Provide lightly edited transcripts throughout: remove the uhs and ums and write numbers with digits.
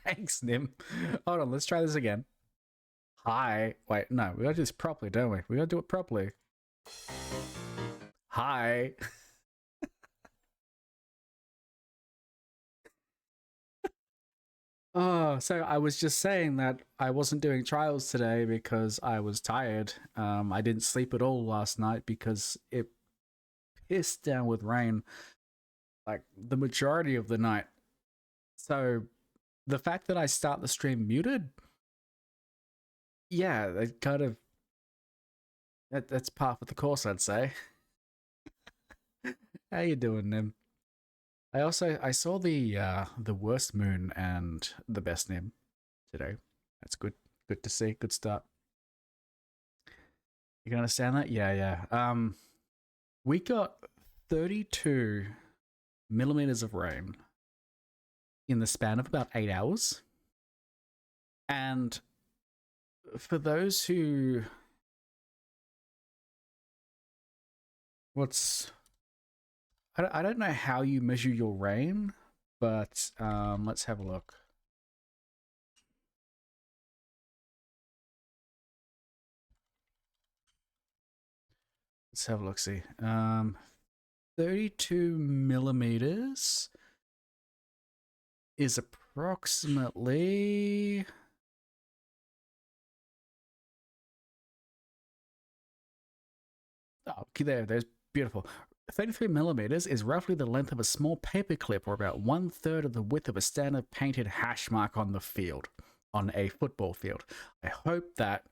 Thanks, Nim. Hold on, let's try this again. Hi. Wait, no, we gotta do this properly, don't we? We gotta do it properly. Hi. Oh, so I was just saying that I wasn't doing trials today because I was tired. I didn't sleep at all last night because it pissed down with rain like the majority of the night. So the fact that I start the stream muted, yeah, that kind of that's part of the course, I'd say. How you doing, Nim? I saw the worst moon and the best Nim today. That's good. Good to see. Good start. You can understand that? Yeah, yeah. We got 32 millimeters of rain in the span of about 8 hours. And for those who what's I don't know how you measure your rain, but let's have a look. Let's have a look. See, 32 millimeters is approximately okay. There's beautiful. 33 millimeters is roughly the length of a small paperclip, or about 1/3 of the width of a standard painted hash mark on the field, on a football field. I hope that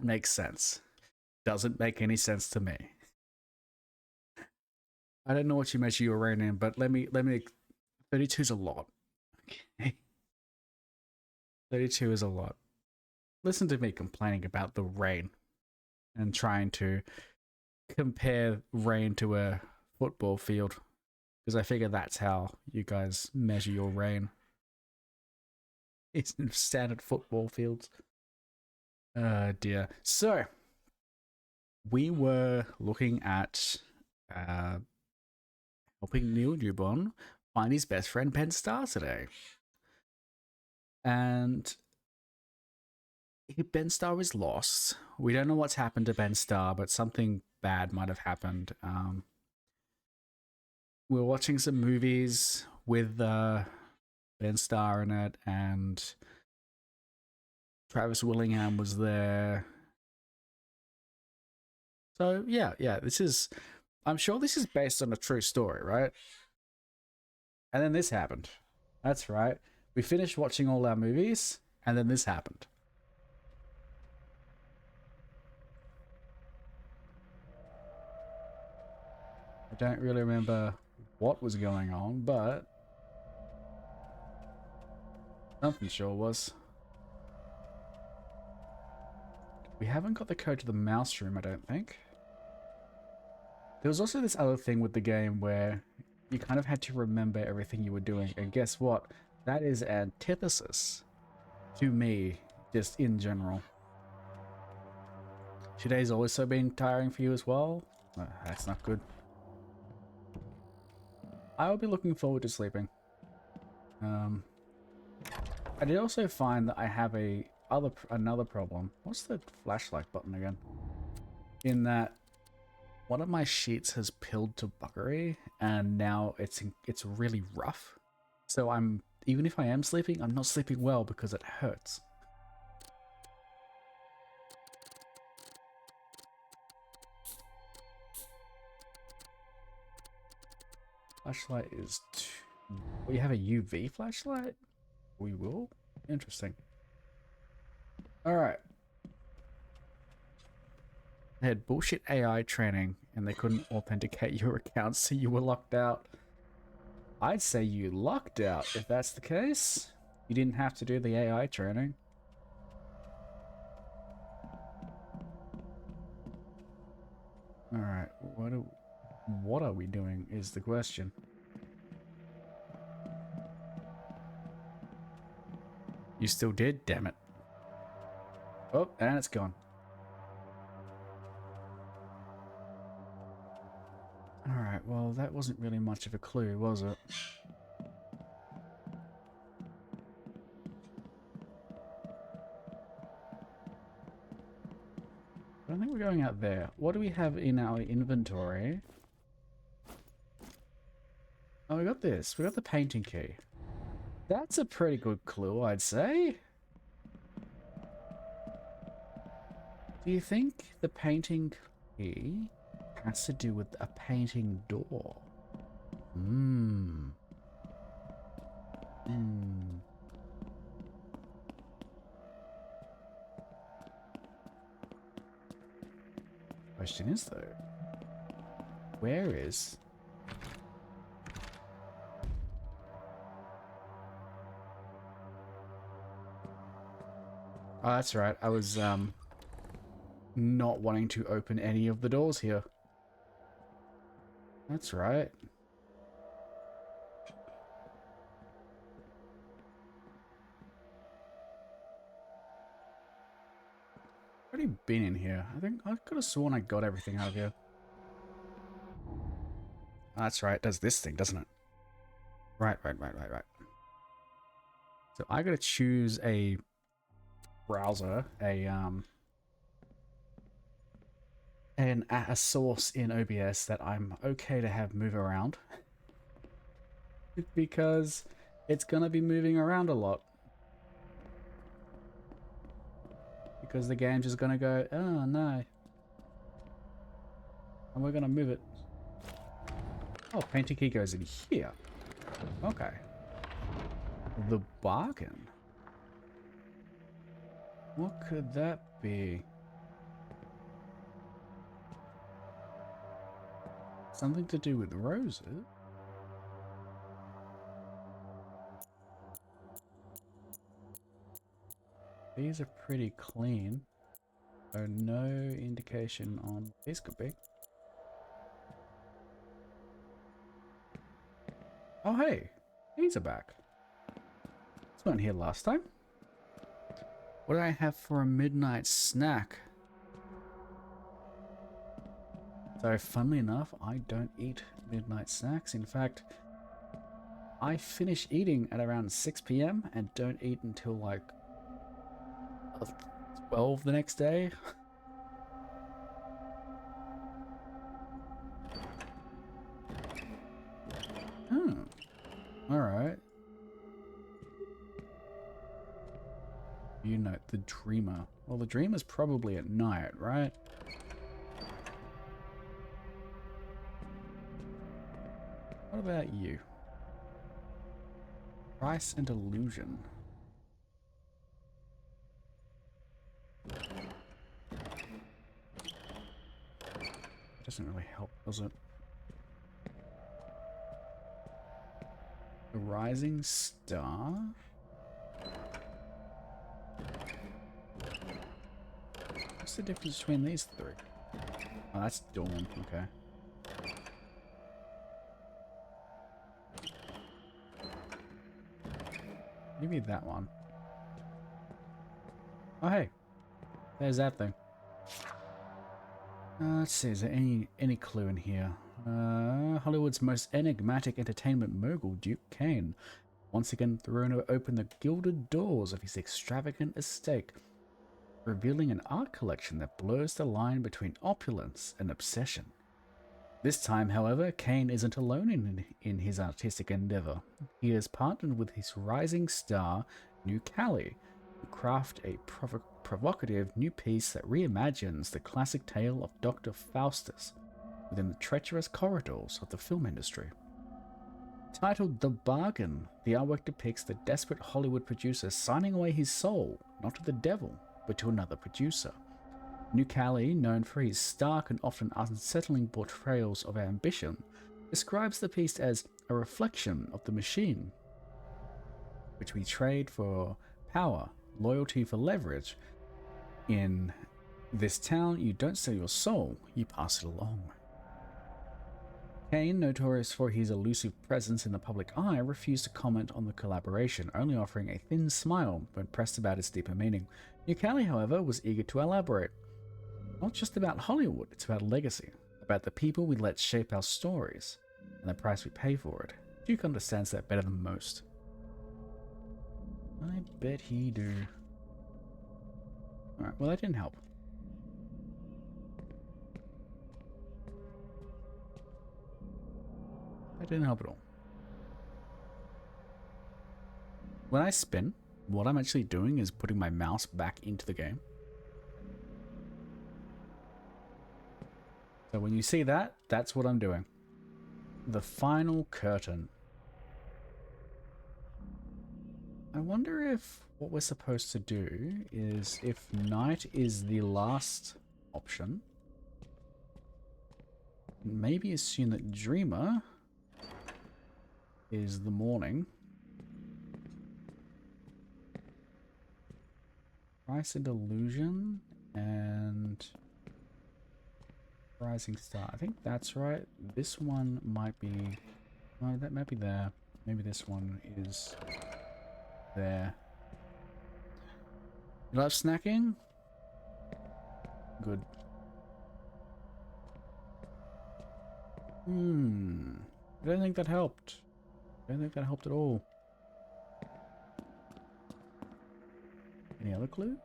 makes sense. Doesn't make any sense to me. I don't know what you measure your rain in, but let me 32 is a lot. Okay. 32 is a lot. Listen to me complaining about the rain and trying to compare rain to a football field, because I figure that's how you guys measure your rain. It's in standard football fields. Dear. So we were looking at helping Newbon find his best friend Starr today. And Starr is lost. We don't know what's happened to Starr, but something bad might have happened. We were watching some movies with Starr in it, and Travis Willingham was there. So yeah, I'm sure this is based on a true story, right? And then this happened. That's right. We finished watching all our movies, and then this happened. I don't really remember what was going on, but something sure was. We haven't got the code to the mouse room, I don't think. There was also this other thing with the game where you kind of had to remember everything you were doing, and guess what? That is antithesis to me, just in general. Today's also been tiring for you as well? That's not good. I will be looking forward to sleeping. I did also find that I have another problem. What's the flashlight button again? In that one of my sheets has pilled to buggery, and now it's really rough. So even if I am sleeping, I'm not sleeping well because it hurts. Flashlight is we have a UV flashlight? We will? Interesting. Alright. They had bullshit AI training and they couldn't authenticate your account, so you were locked out. I'd say you lucked out if that's the case. You didn't have to do the AI training. Alright, what are we doing is the question. You still did, damn it. Oh, and it's gone. Alright, well, that wasn't really much of a clue, was it? going out there. What do we have in our inventory? Oh, we got this. We got the painting key. That's a pretty good clue, I'd say. Do you think the painting key has to do with a painting door? Question is though, where is... Oh, that's right. I was not wanting to open any of the doors here. That's right. I've already been in here. I think I could have sworn I got everything out of here. Oh, that's right. It does this thing, doesn't it? Right. So I gotta choose a browser, a source in OBS that I'm okay to have move around. Because it's gonna be moving around a lot. Because the game's just gonna go, oh no. And we're gonna move it. Oh, painting key goes in here. Okay. The bargain. What could that be? Something to do with roses? These are pretty clean. So no indication on what these could be. Oh hey, these are back. This weren't here last time. What do I have for a midnight snack? So funnily enough, I don't eat midnight snacks. In fact, I finish eating at around 6 PM and don't eat until like 12 the next day. Oh, alright. You note the dreamer. Well, the dreamer's probably at night, right? What about you? Price and illusion. Doesn't really help, does it? The rising star? What's the difference between these three? Oh, that's dawn, okay. Give me that one. Oh hey, there's that thing. Let's see, is there any clue in here? Hollywood's most enigmatic entertainment mogul, Duke Cain, once again thrown open the gilded doors of his extravagant estate, revealing an art collection that blurs the line between opulence and obsession. This time, however, Cain isn't alone in his artistic endeavor. He has partnered with his rising star, New Cali, to craft a provocative new piece that reimagines the classic tale of Dr. Faustus within the treacherous corridors of the film industry. Titled The Bargain, the artwork depicts the desperate Hollywood producer signing away his soul, not to the devil, but to another producer. New Cali, known for his stark and often unsettling portrayals of ambition, describes the piece as a reflection of the machine, which we trade for power, loyalty for leverage. In this town, you don't sell your soul, you pass it along. Cain, notorious for his elusive presence in the public eye, refused to comment on the collaboration, only offering a thin smile when pressed about its deeper meaning. New Cali, however, was eager to elaborate. Not just about Hollywood, it's about legacy, about the people we let shape our stories, and the price we pay for it. Duke understands that better than most. I bet he do. Alright, well that didn't help. didn't help at all. When I spin, what I'm actually doing is putting my mouse back into the game. So when you see that, that's what I'm doing. The final curtain. I wonder if what we're supposed to do is, if night is the last option, maybe assume that Dreamer is the morning. Rise and Illusion and Rising Star. I think that's right. This one might be... Oh, that might be there. Maybe this one is there. You love snacking? Good. I don't think that helped. I don't think that helped at all. Any other clues?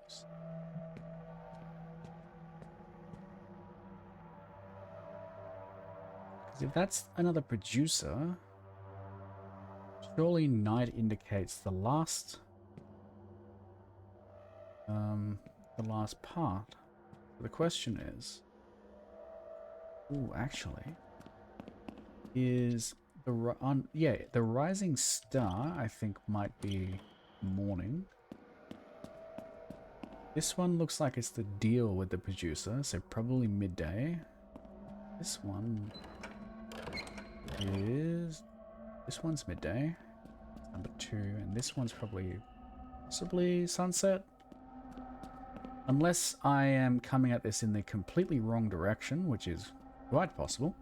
Because if that's another producer, surely night indicates the last part. The question is, actually, is the the Rising Star I think might be morning. This one looks like it's the deal with the producer, so probably midday. This one is... This one's midday. Number 2, and this one's probably... possibly sunset? Unless I am coming at this in the completely wrong direction, which is quite possible.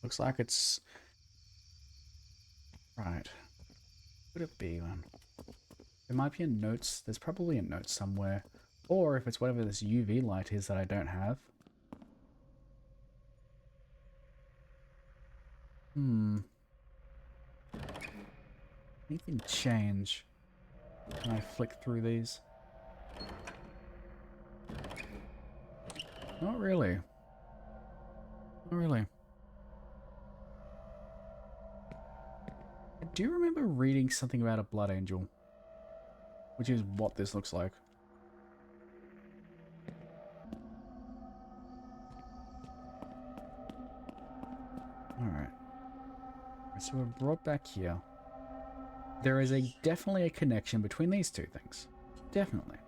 Looks like it's... Right. Could it be one? There might be a notes. There's probably a note somewhere. Or if it's whatever this UV light is that I don't have. Anything change when I flick through these? Not really. Not really. I do remember reading something about a blood angel, which is what this looks like. Alright. So we're brought back here. There is definitely a connection between these two things. Definitely.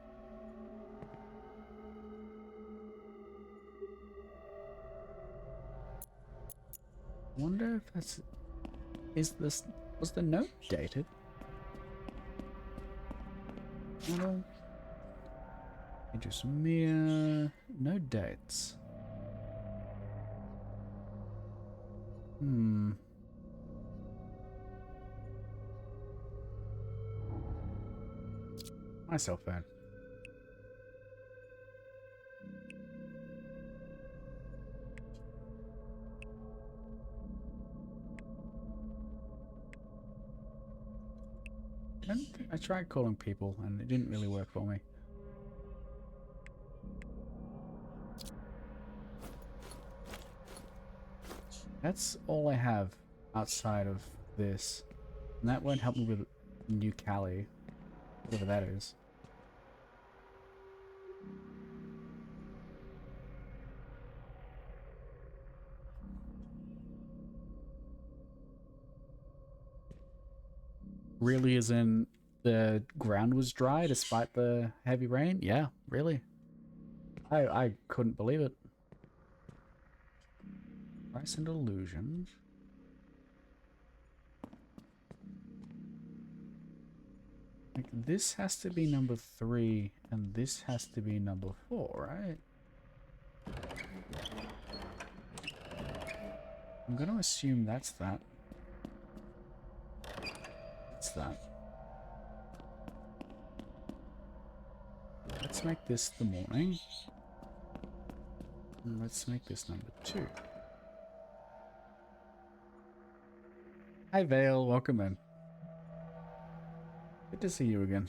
Wonder if that's... Was the note dated? No. Just mere... No dates. My cell phone. I tried calling people and it didn't really work for me. That's all I have outside of this. And that won't help me with New Cali, whatever that is. Really, as in the ground was dry despite the heavy rain? Yeah, really. I couldn't believe it. Price and Illusion. Like, this has to be number 3, and this has to be number 4, right? I'm gonna assume that's that. That's that. Let's make this the morning. And let's make this number 2. Hi Vale, welcome in. Good to see you again.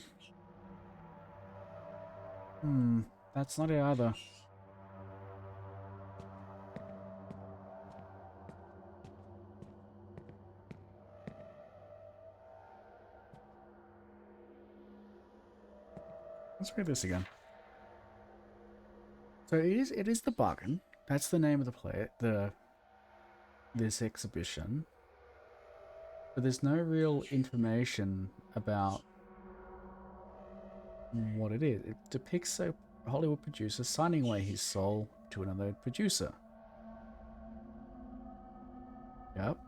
That's not it either. Let's read this again. So it is the bargain. That's the name of the play, this exhibition. But there's no real information about what it is. It depicts a Hollywood producer signing away his soul to another producer. Yep.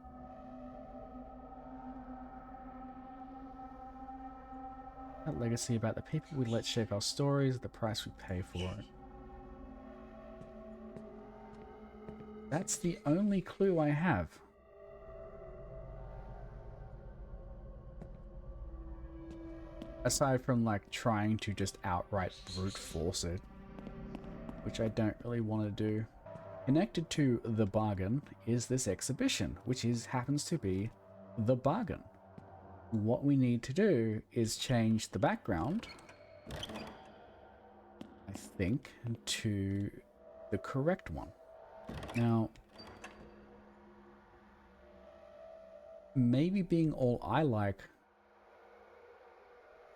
That legacy about the people we let shape our stories, the price we pay for it. That's the only clue I have. Aside from like trying to just outright brute force it, which I don't really want to do. Connected to the bargain is this exhibition, which happens to be the bargain. What we need to do is change the background, I think, to the correct one. Now, maybe being all I like,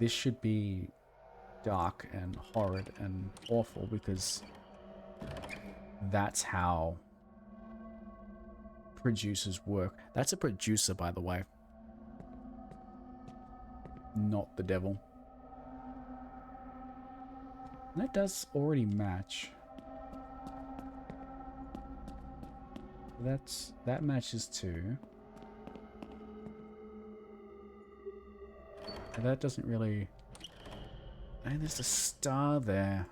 this should be dark and horrid and awful because that's how producers work. That's a producer, by the way. Not the devil. That does already match. That matches too. That doesn't really... And there's a star there.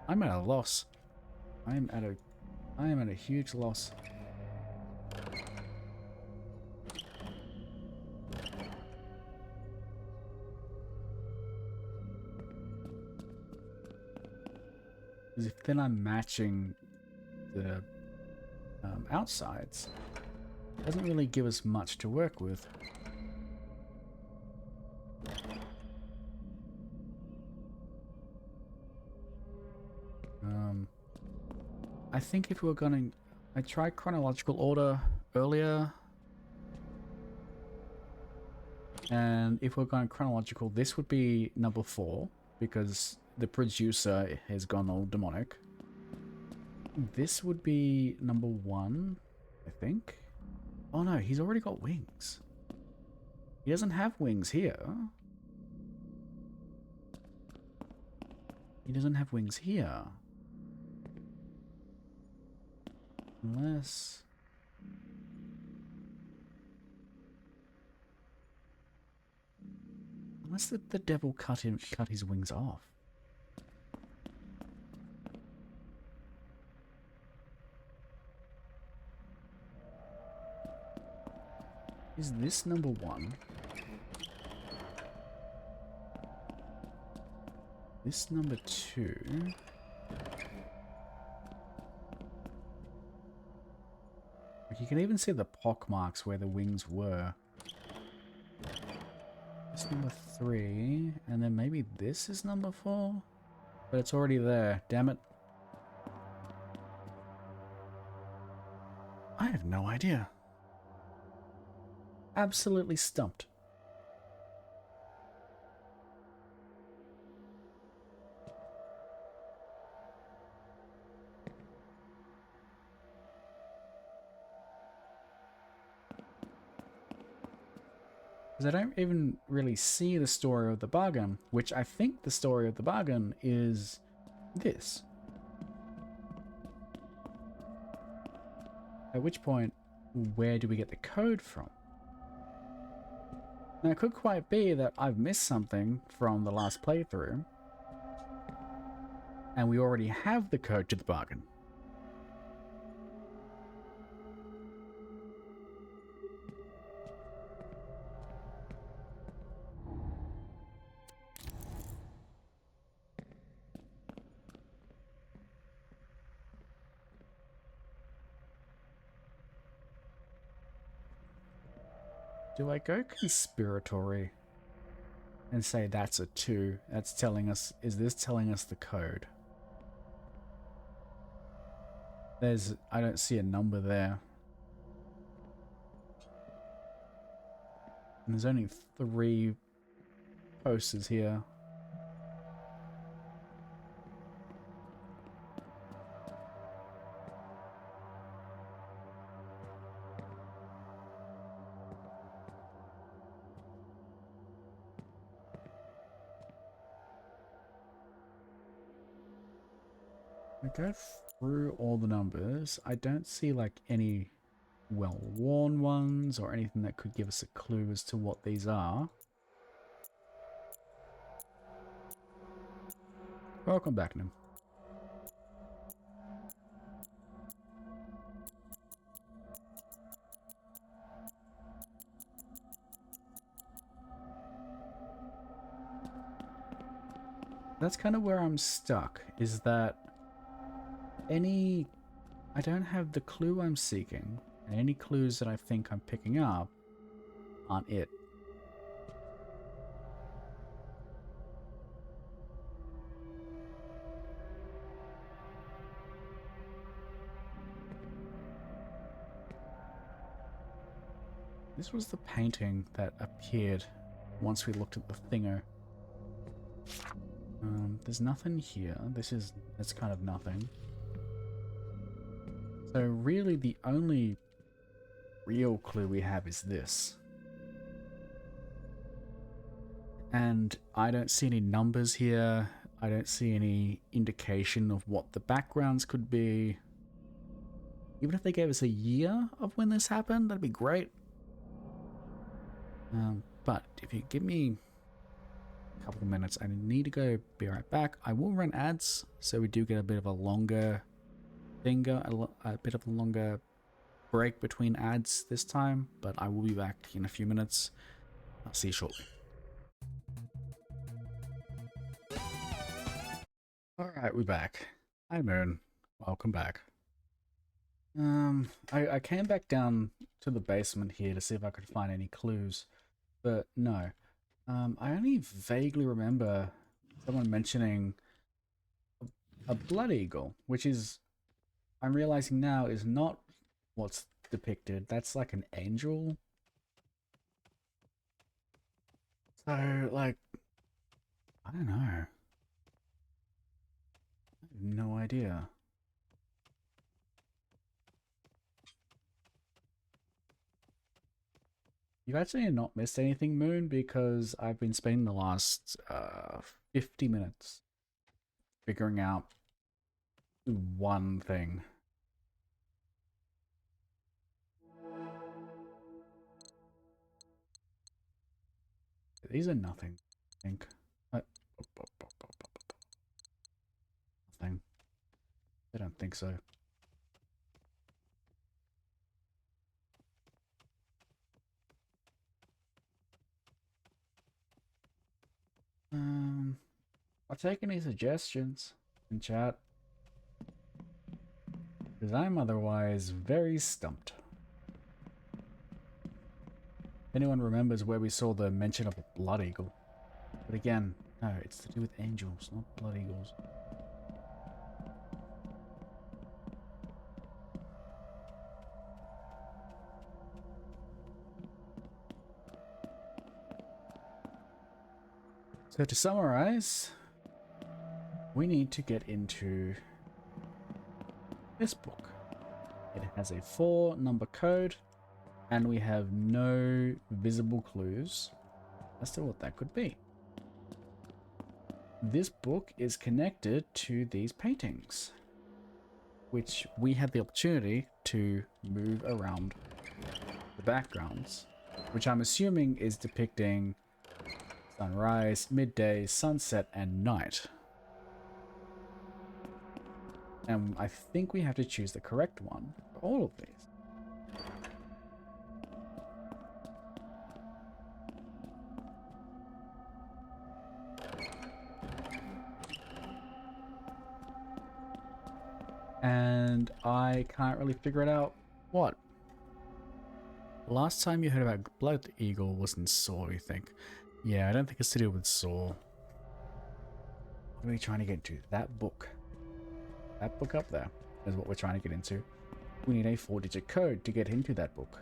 I'm at a loss. I am at a huge loss. Because if then I'm matching the outsides, it doesn't really give us much to work with. I think if we were going to... I tried chronological order earlier. And if we're going chronological, this would be number 4, because the producer has gone all demonic. This would be number 1, I think. Oh no, he's already got wings. He doesn't have wings here. He doesn't have wings here. Unless... Unless the devil cut his wings off. Is this number 1? This number 2? Like you can even see the pock marks where the wings were. This number 3, and then maybe this is number 4? But it's already there, damn it. I have no idea. Absolutely stumped. Because I don't even really see the story of the bargain, which I think the story of the bargain is this. At which point, where do we get the code from? Now, it could quite be that I've missed something from the last playthrough, and we already have the code to the bargain. Do I go conspiratory and say that's a 2? That's telling us, is this telling us the code? I don't see a number there. And there's only 3 posters here. I go through all the numbers. I don't see like any well-worn ones or anything that could give us a clue as to what these are. Welcome back, Nim. That's kind of where I'm stuck, is that I don't have the clue I'm seeking, and any clues that I think I'm picking up aren't it. This was the painting that appeared once we looked at the thinger. There's nothing here. That's kind of nothing. So really the only real clue we have is this. And I don't see any numbers here. I don't see any indication of what the backgrounds could be. Even if they gave us a year of when this happened, that'd be great. But if you give me a couple of minutes, I need to go, be right back. I will run ads, so we do get a bit of a longer finger, a bit of a longer break between ads this time, but I will be back in a few minutes. I'll see you shortly. Alright, we're back. Hi Moon, welcome back. I came back down to the basement here to see if I could find any clues, but no. I only vaguely remember someone mentioning a blood eagle, which is, I'm realizing now, is not what's depicted. That's like an angel. So, like, I don't know. I have no idea. You've actually not missed anything, Moon, because I've been spending the last 50 minutes figuring out one thing. These are nothing, I think. Nothing. I don't think so. I'll take any suggestions in chat, because I'm otherwise very stumped. If anyone remembers where we saw the mention of a blood eagle. But again, no, it's to do with angels, not blood eagles. So to summarize, we need to get into this book. It has a 4-number code, and we have no visible clues as to what that could be. This book is connected to these paintings, which we had the opportunity to move around the backgrounds, which I'm assuming is depicting sunrise, midday, sunset, and night. And I think we have to choose the correct one for all of these. And I can't really figure it out what. last time you heard about Blood Eagle was in Saw, you think? Yeah, I don't think it's to do with Saw. What are we trying to get into? That book. That book up there is what we're trying to get into. We need a 4-digit code to get into that book.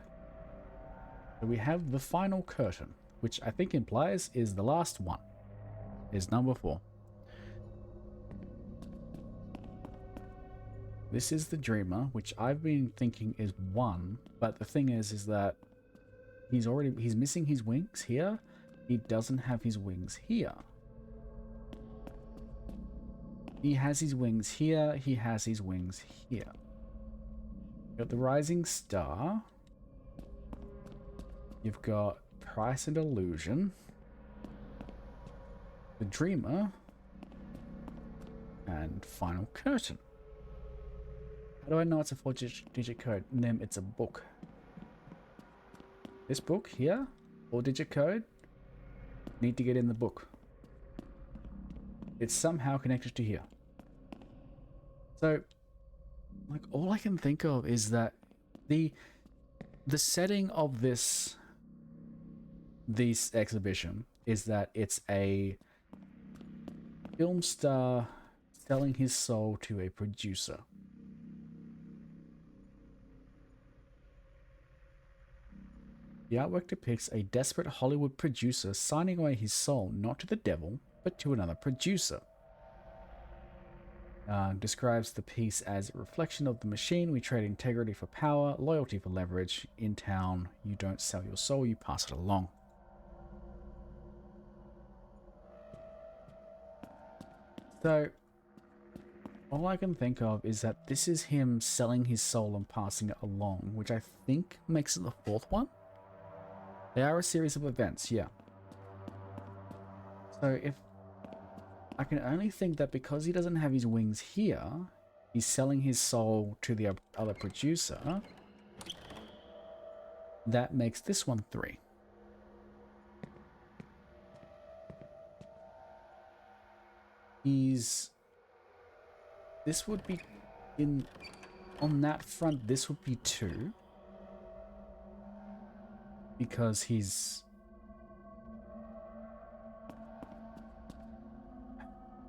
So we have the final curtain, which I think implies is the last one. Is number 4. This is the Dreamer, which I've been thinking is 1, but the thing is that he's missing his wings here. He doesn't have his wings here. He has his wings here, he has his wings here. You've got the Rising Star. You've got Price and Illusion. The Dreamer. And Final Curtain. How do I know it's a 4-digit code? Nim, it's a book. This book here, 4-digit code, need to get in the book. It's somehow connected to here. So, like, all I can think of is that the setting of this exhibition is that it's a film star selling his soul to a producer. The artwork depicts a desperate Hollywood producer signing away his soul not to the devil, but to another producer. Describes the piece as a reflection of the machine. We trade integrity for power, loyalty for leverage. In town, you don't sell your soul, you pass it along. So, all I can think of is that this is him selling his soul and passing it along, which I think makes it the 4th one. They are a series of events, yeah. So if I can only think that because he doesn't have his wings here, he's selling his soul to the other producer. That makes this one 3. This would be on that front, this would be 2. Because he's...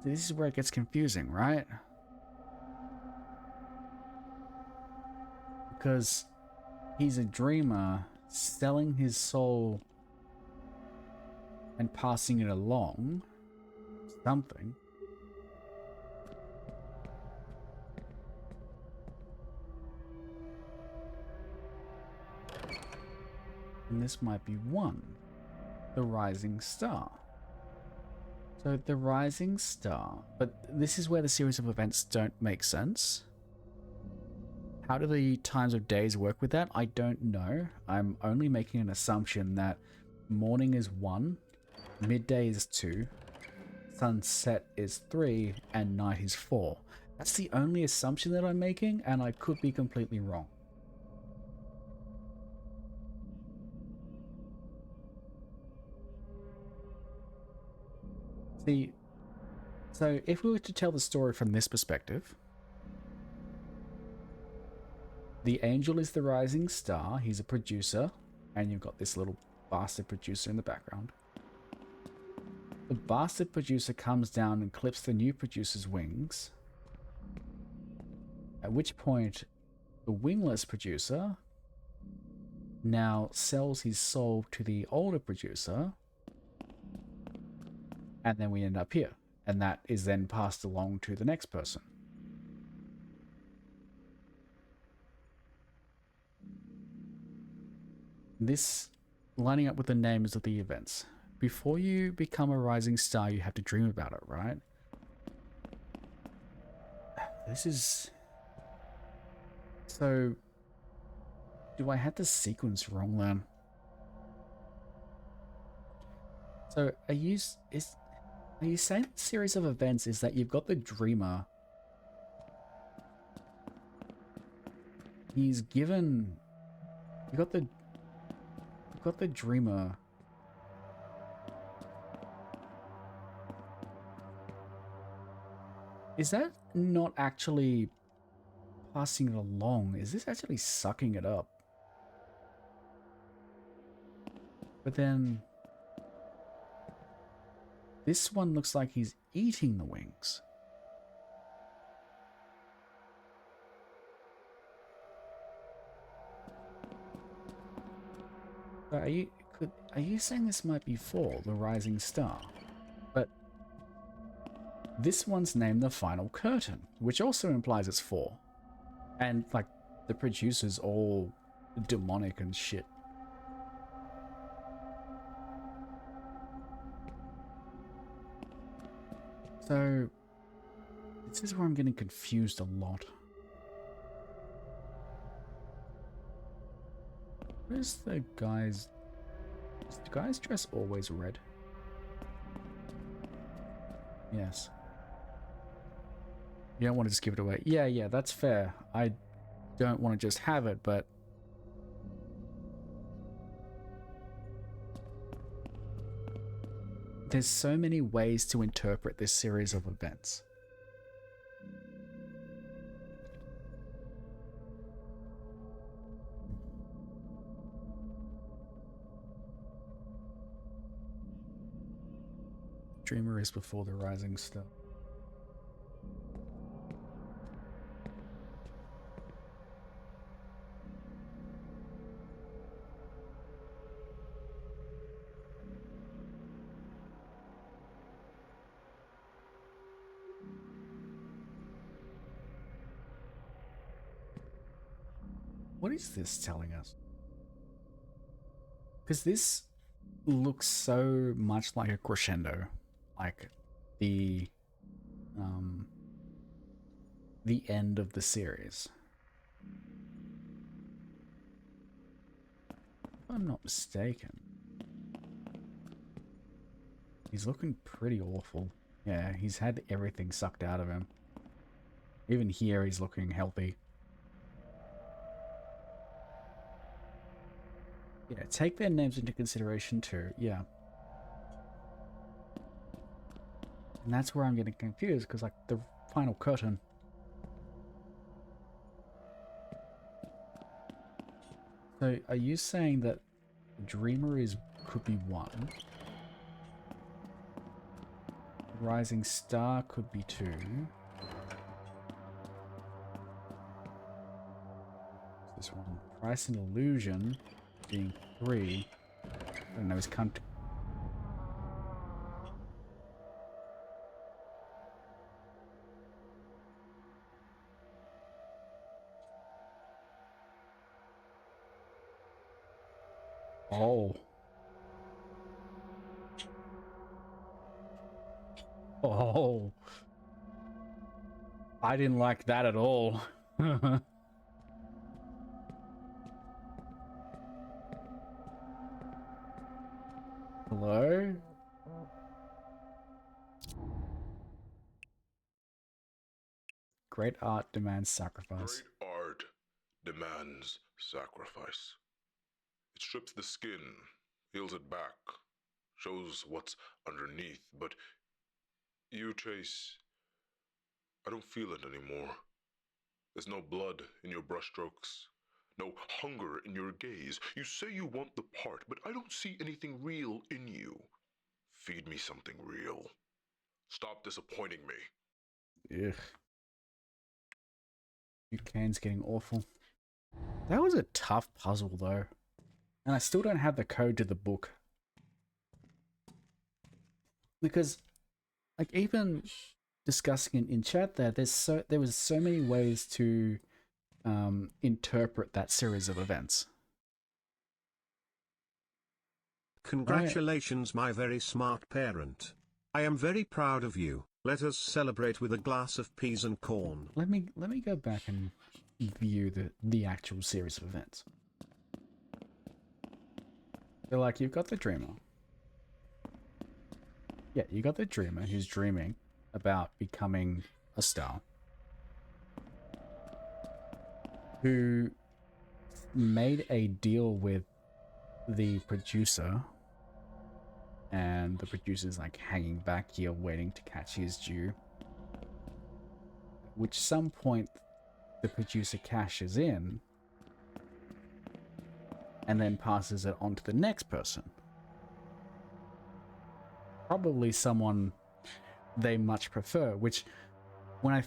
This is where it gets confusing, right? Because he's a dreamer selling his soul and passing it along. Something. And this might be 1. The Rising Star. So the Rising Star. But this is where the series of events don't make sense. How do the times of days work with that? I don't know. I'm only making an assumption that morning is 1, midday is 2, sunset is 3, and night is 4. That's the only assumption that I'm making, and I could be completely wrong. So if we were to tell the story from this perspective, the angel is the rising star, he's a producer, and you've got this little bastard producer in the background. The bastard producer comes down and clips the new producer's wings, at which point the wingless producer now sells his soul to the older producer, and then we end up here. And that is then passed along to the next person. This lining up with the names of the events. Before you become a rising star, you have to dream about it, right? This is... So... Do I have the sequence wrong then? So, are you saying the series of events is that you've got the dreamer. He's given... You've got the dreamer. Is that not actually passing it along? Is this actually sucking it up? But then this one looks like he's eating the wings. Are you saying this might be 4, the Rising Star? But this one's named the Final Curtain, which also implies it's 4. And like the producer's all demonic and shit. So this is where I'm getting confused a lot. Where's the guy's... Is the guy's dress always red? Yes. You don't want to just give it away. Yeah, that's fair. I don't want to just have it, but... There's so many ways to interpret this series of events. Dreamer is before the Rising Star. What is this telling us? Because this looks so much like a crescendo, like the end of the series. If I'm not mistaken, he's looking pretty awful. Yeah, he's had everything sucked out of him. Even here, he's looking healthy. Yeah, take their names into consideration too, yeah. And that's where I'm getting confused, because like the Final Curtain. So are you saying that Dreamer could be 1? Rising Star could be 2. This one. Price and Illusion being 3. I don't know, his cunt. Oh. Oh. I didn't like that at all. Hello? Great art demands sacrifice. Great art demands sacrifice. It strips the skin, peels it back, shows what's underneath, but you, Chase, I don't feel it anymore. There's no blood in your brushstrokes, no hunger in your gaze. You say you want the part, but I don't see anything real in you. Feed me something real. Stop disappointing me. Ugh. Duke Cain's getting awful. That was a tough puzzle though. And I still don't have the code to the book. Because like even discussing it in chat there was so many ways to interpret that series of events. Congratulations, my very smart parent. I am very proud of you. Let us celebrate with a glass of peas and corn. Let me go back and view the actual series of events. So like you've got the dreamer. Yeah, you got the dreamer who's dreaming about becoming a star. Who made a deal with the producer, and the producer's like hanging back here waiting to catch his due. Which some point the producer cashes in and then passes it on to the next person. probably someone they much prefer, which when I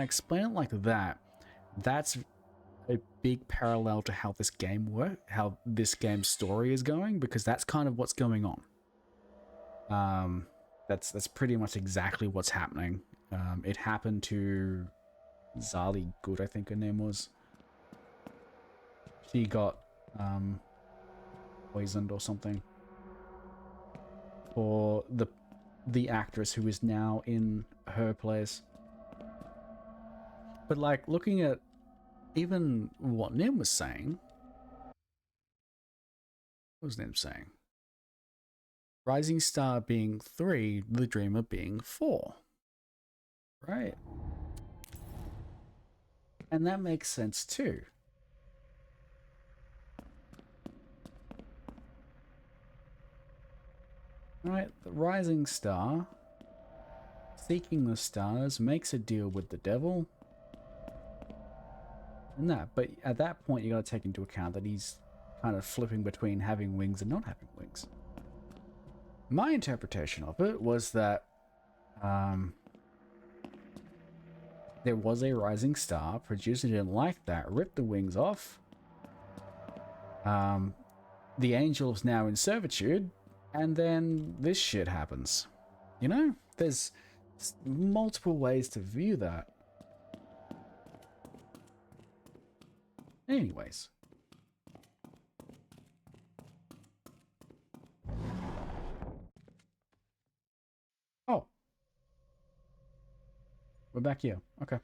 explain it like that, that's a big parallel to how this game how this game's story is going, because that's kind of what's going on. That's pretty much exactly what's happening. It happened to Zali Good, I think her name was. She got poisoned or something. For the actress who is now in her place. But like looking at even what Nim was saying, what was Nim saying? Rising Star being 3, the Dreamer being 4. Right? And that makes sense too. Right, the Rising Star, seeking the stars, makes a deal with the devil. And that, but at that point you gotta take into account that he's kind of flipping between having wings and not having wings. My interpretation of it was that there was a rising star, producer didn't like that, ripped the wings off. The angel is now in servitude, and then this shit happens. You know? There's multiple ways to view that. Anyways. Oh. We're back here. Okay.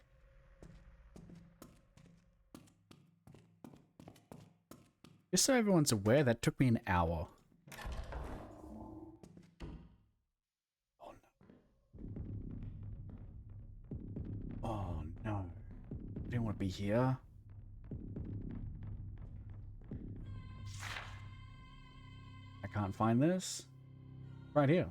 Just so everyone's aware, that took me an hour. Oh no. Oh no. I didn't want to be here. I can't find this. Right here.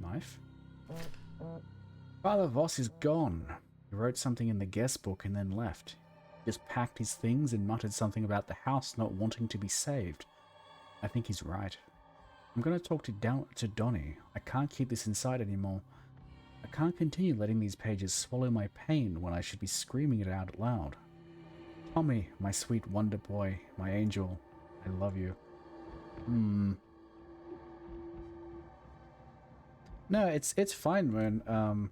Knife. Father Voss is gone. He wrote something in the guest book and then left. He just packed his things and muttered something about the house not wanting to be saved. I think he's right. I'm gonna talk to Donnie. I can't keep this inside anymore. I can't continue letting these pages swallow my pain when I should be screaming it out loud. Tommy, my sweet wonder boy, my angel, I love you. No, it's fine, man.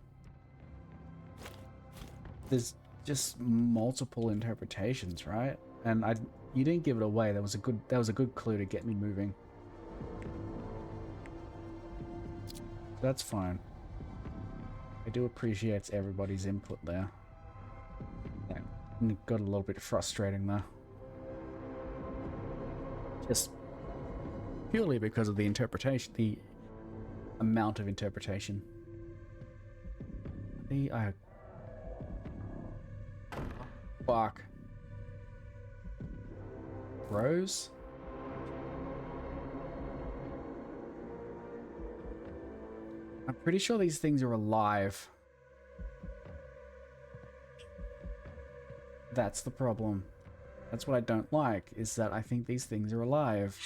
There's just multiple interpretations, right? And you didn't give it away. That was a good clue to get me moving. That's fine. I do appreciate everybody's input there. That got a little bit frustrating though. Just purely because of the interpretation, the amount of interpretation. Fuck. Rose? I'm pretty sure these things are alive. That's the problem. That's what I don't like, is that I think these things are alive.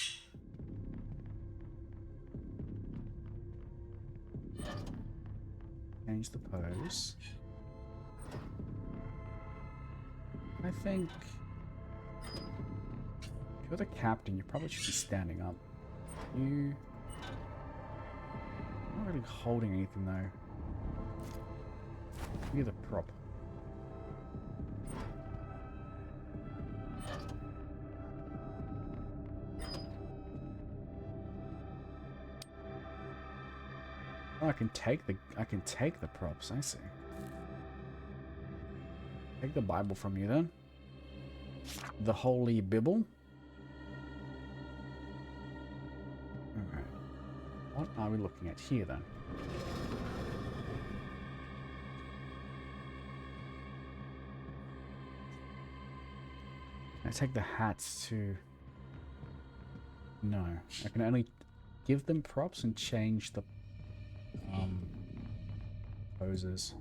Change the pose. I think if you're the captain, you probably should be standing up. You're not really holding anything though. You're the prop. Oh, I can take the props, I see. Take the Bible from you then. The Holy Bible. Alright. What are we looking at here then? Can I take the hats too? No. I can only give them props and change the poses.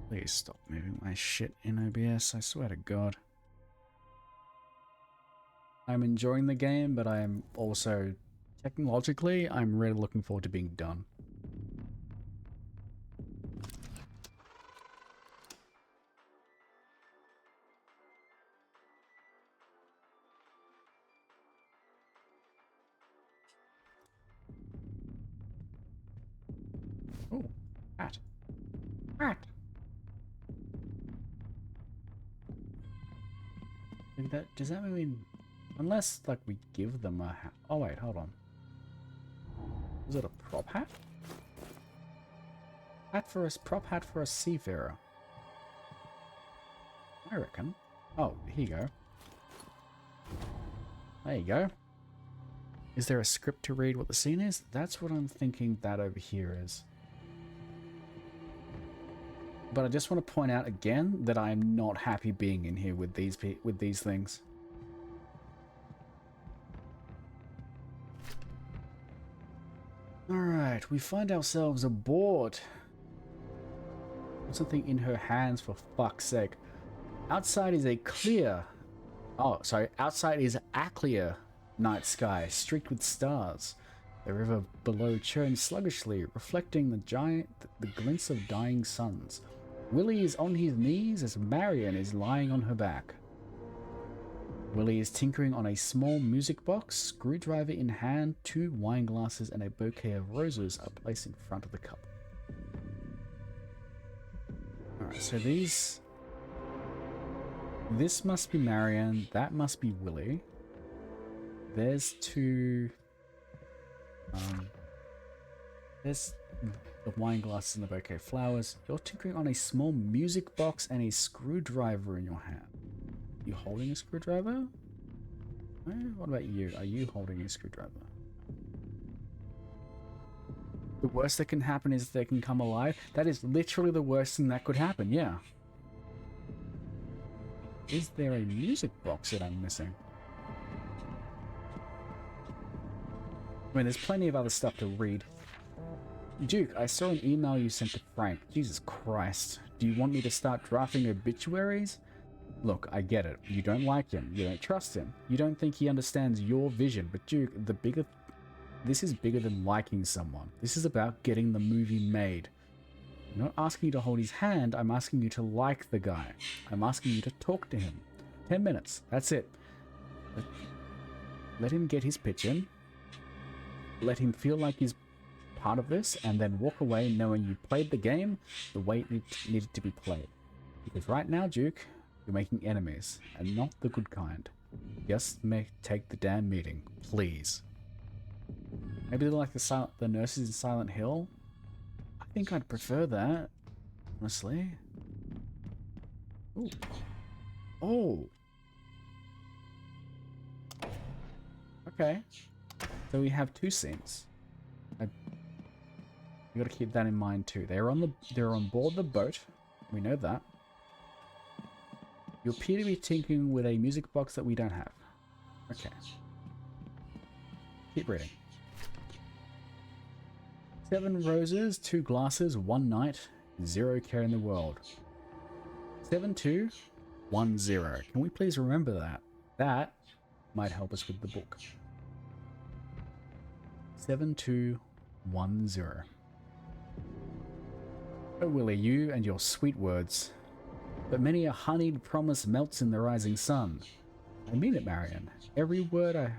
Please stop moving my shit in OBS, I swear to God. I'm enjoying the game, but I am also, technologically, I'm really looking forward to being done. Oh, hat. Hat! Does that mean... Unless, like, we give them a hat. Oh, wait, hold on. Is it a prop hat? Prop hat for a seafarer. I reckon. Oh, here you go. There you go. Is there a script to read what the scene is? That's what I'm thinking that over here is. But I just want to point out again that I am not happy being in here with these things. Alright, we find ourselves aboard. Something in her hands, for fuck's sake. Outside is a clear... Oh, sorry. Outside is a clear night sky, streaked with stars. The river below churns sluggishly, reflecting the glints of dying suns. Willie is on his knees as Marion is lying on her back. Willie is tinkering on a small music box, screwdriver in hand, 2 wine glasses and a bouquet of roses are placed in front of the couple. Alright, so this must be Marion, that must be Willie. There's 2... there's the wine glasses and the bouquet of flowers. You're tinkering on a small music box and a screwdriver in your hand. You holding a screwdriver? What about you? Are you holding a screwdriver? The worst that can happen is they can come alive. That is literally the worst thing that could happen, yeah. Is there a music box that I'm missing? I mean, there's plenty of other stuff to read. Duke, I saw an email you sent to Frank. Jesus Christ. Do you want me to start drafting obituaries? Look, I get it. You don't like him. You don't trust him. You don't think he understands your vision. But Duke, this is bigger than liking someone. This is about getting the movie made. I'm not asking you to hold his hand. I'm asking you to like the guy. I'm asking you to talk to him. 10 minutes. That's it. Let him get his pitch in. Let him feel like he's part of this, and then walk away knowing you played the game the way it needed to be played. Because right now, Duke, you're making enemies, and not the good kind. Just take the damn meeting, please. Maybe they're like the nurses in Silent Hill? I think I'd prefer that, honestly. Ooh. Oh! Okay. So we have 2 scenes. You gotta keep that in mind too. They're on board the boat. We know that. You appear to be tinkering with a music box that we don't have. Okay. Keep reading. 7 roses, 2 glasses, 1 night, 0 care in the world. 7210. Can we please remember that? That might help us with the book. 7210. Oh, Willie, you and your sweet words. But many a honeyed promise melts in the rising sun. I mean it, Marion. Every word I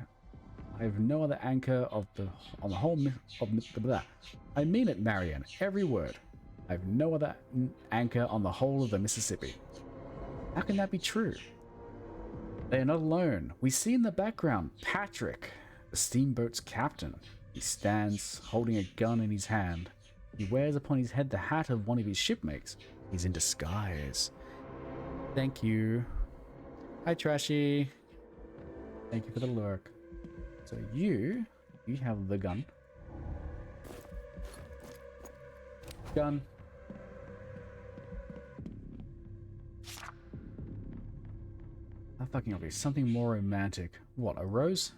have no other anchor on the whole of blah. I mean it, Marion. Every word. I have no other anchor on the whole of the Mississippi. How can that be true? They are not alone. We see in the background Patrick, the steamboat's captain. He stands holding a gun in his hand. He wears upon his head the hat of one of his shipmates. He's in disguise. Thank you. Hi, Trashy. Thank you for the lurk. So you have the gun. Gun. Fucking obvious. Something more romantic. What, a rose?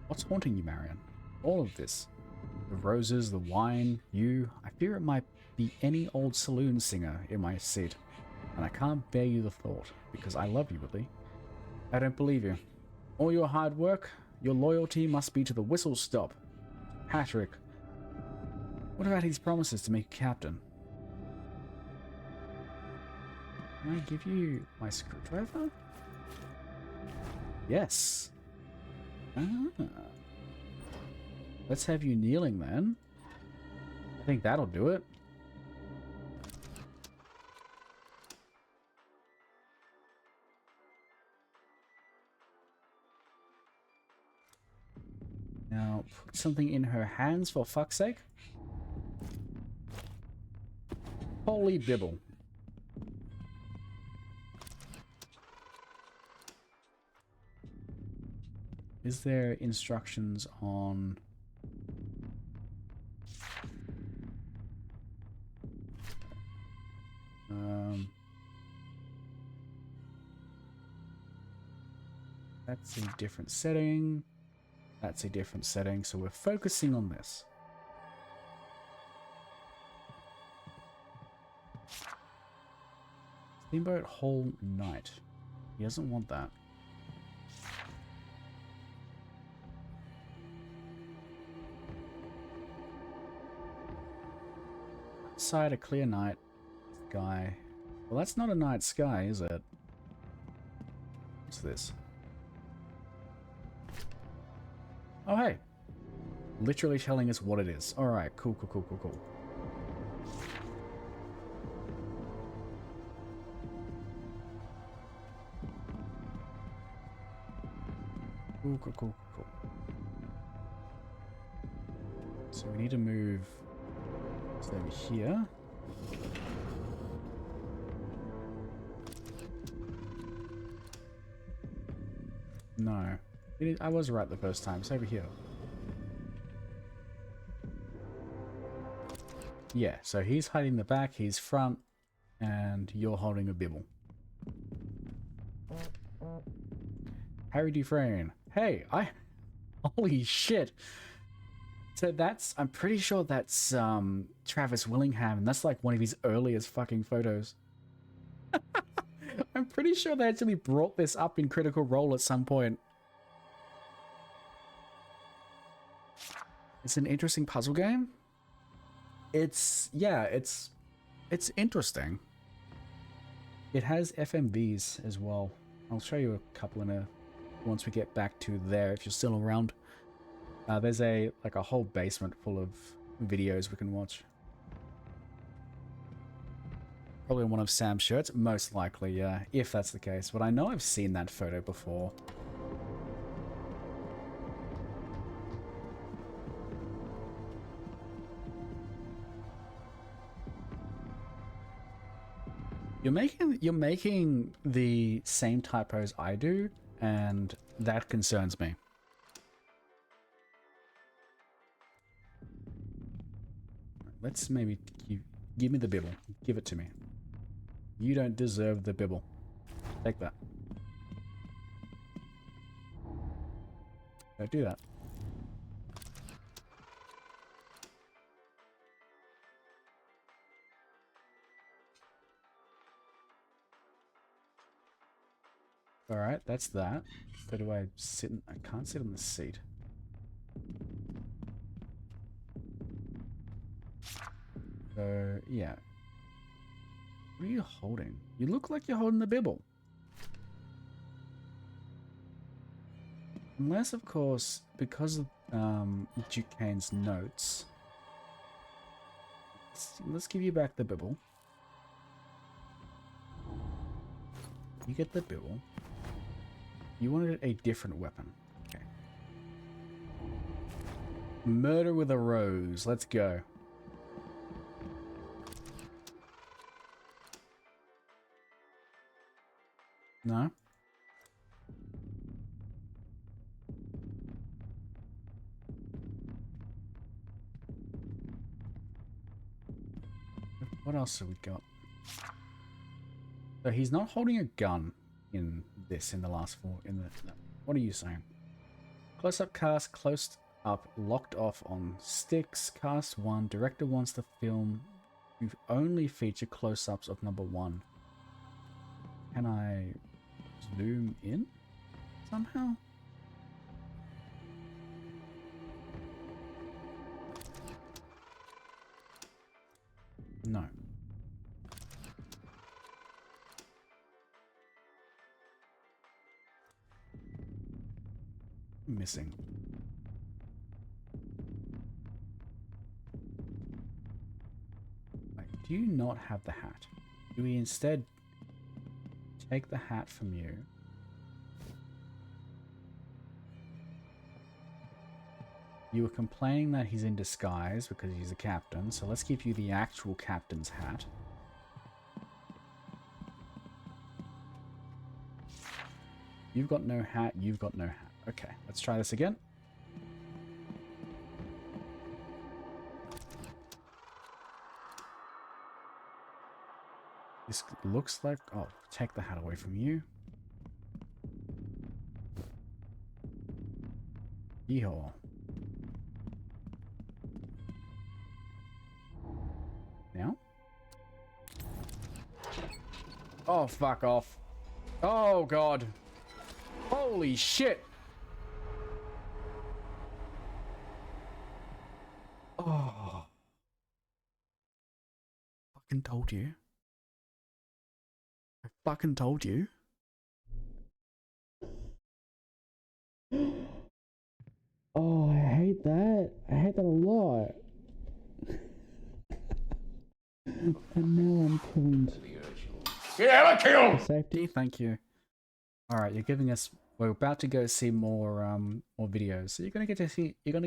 What's haunting you, Marion? All of this. The roses, the wine, you. I fear it might be any old saloon singer in my seat. And I can't bear you the thought, because I love you, Willie. I don't believe you. All your hard work, your loyalty must be to the whistle stop. Patrick. What about his promises to make you captain? Can I give you my screwdriver? Yes. Ah. Let's have you kneeling then. I think that'll do it. Now, put something in her hands for fuck's sake. Holy bibble. Is there instructions on... That's a different setting. That's a different setting, so we're focusing on this. Steamboat whole night. He doesn't want that. Outside a clear night sky. Well, that's not a night sky, is it? What's this? Oh, hey. Literally telling us what it is. Alright, cool, cool, cool, cool, cool. Cool, cool, cool, cool. So we need to move this over here. No. I was right the first time. It's over here. Yeah, so he's hiding the back, he's front, and you're holding a bibble. Harry Dufresne. Hey, holy shit. So that's, I'm pretty sure that's Travis Willingham, and that's like one of his earliest fucking photos. I'm pretty sure they actually brought this up in Critical Role at some point. It's an interesting puzzle game. It's, yeah, it's interesting. It has FMVs as well. I'll show you a couple once we get back to there, if you're still around. There's a whole basement full of videos we can watch. Probably on one of Sam's shirts, most likely, yeah, if that's the case. But I know I've seen that photo before. You're making the same typos I do, and that concerns me. Let's maybe give me the bibble. Give it to me. You don't deserve the bibble. Take that. Don't do that. Alright, that's that. So do I sit in... I can't sit on the seat. So, yeah. What are you holding? You look like you're holding the bibble. Unless, of course, because of Duke Cain's notes... Let's give you back the bibble. You get the bibble. You wanted a different weapon. Okay. Murder with a rose. Let's go. No? What else have we got? So he's not holding a gun in the last four. No. What are you saying? Close up cast, close up, locked off on sticks. Cast 1. Director wants the film to only feature close-ups of number 1. Can I zoom in somehow? No. Missing. Wait, do you not have the hat? Do we instead take the hat from you? You were complaining that he's in disguise because he's a captain, so let's give you the actual captain's hat. You've got no hat, you've got no hat. Okay, let's try this again. This looks like... Oh, take the hat away from you. Yeehaw. Now? Oh, fuck off. Oh, God. Holy shit. Oh. Fucking told you. I fucking told you. Oh, I hate that. I hate that a lot. And now I'm killed. Yeah, kill! Safety, thank you. Alright, you're giving us... We're about to go see more videos. So you're gonna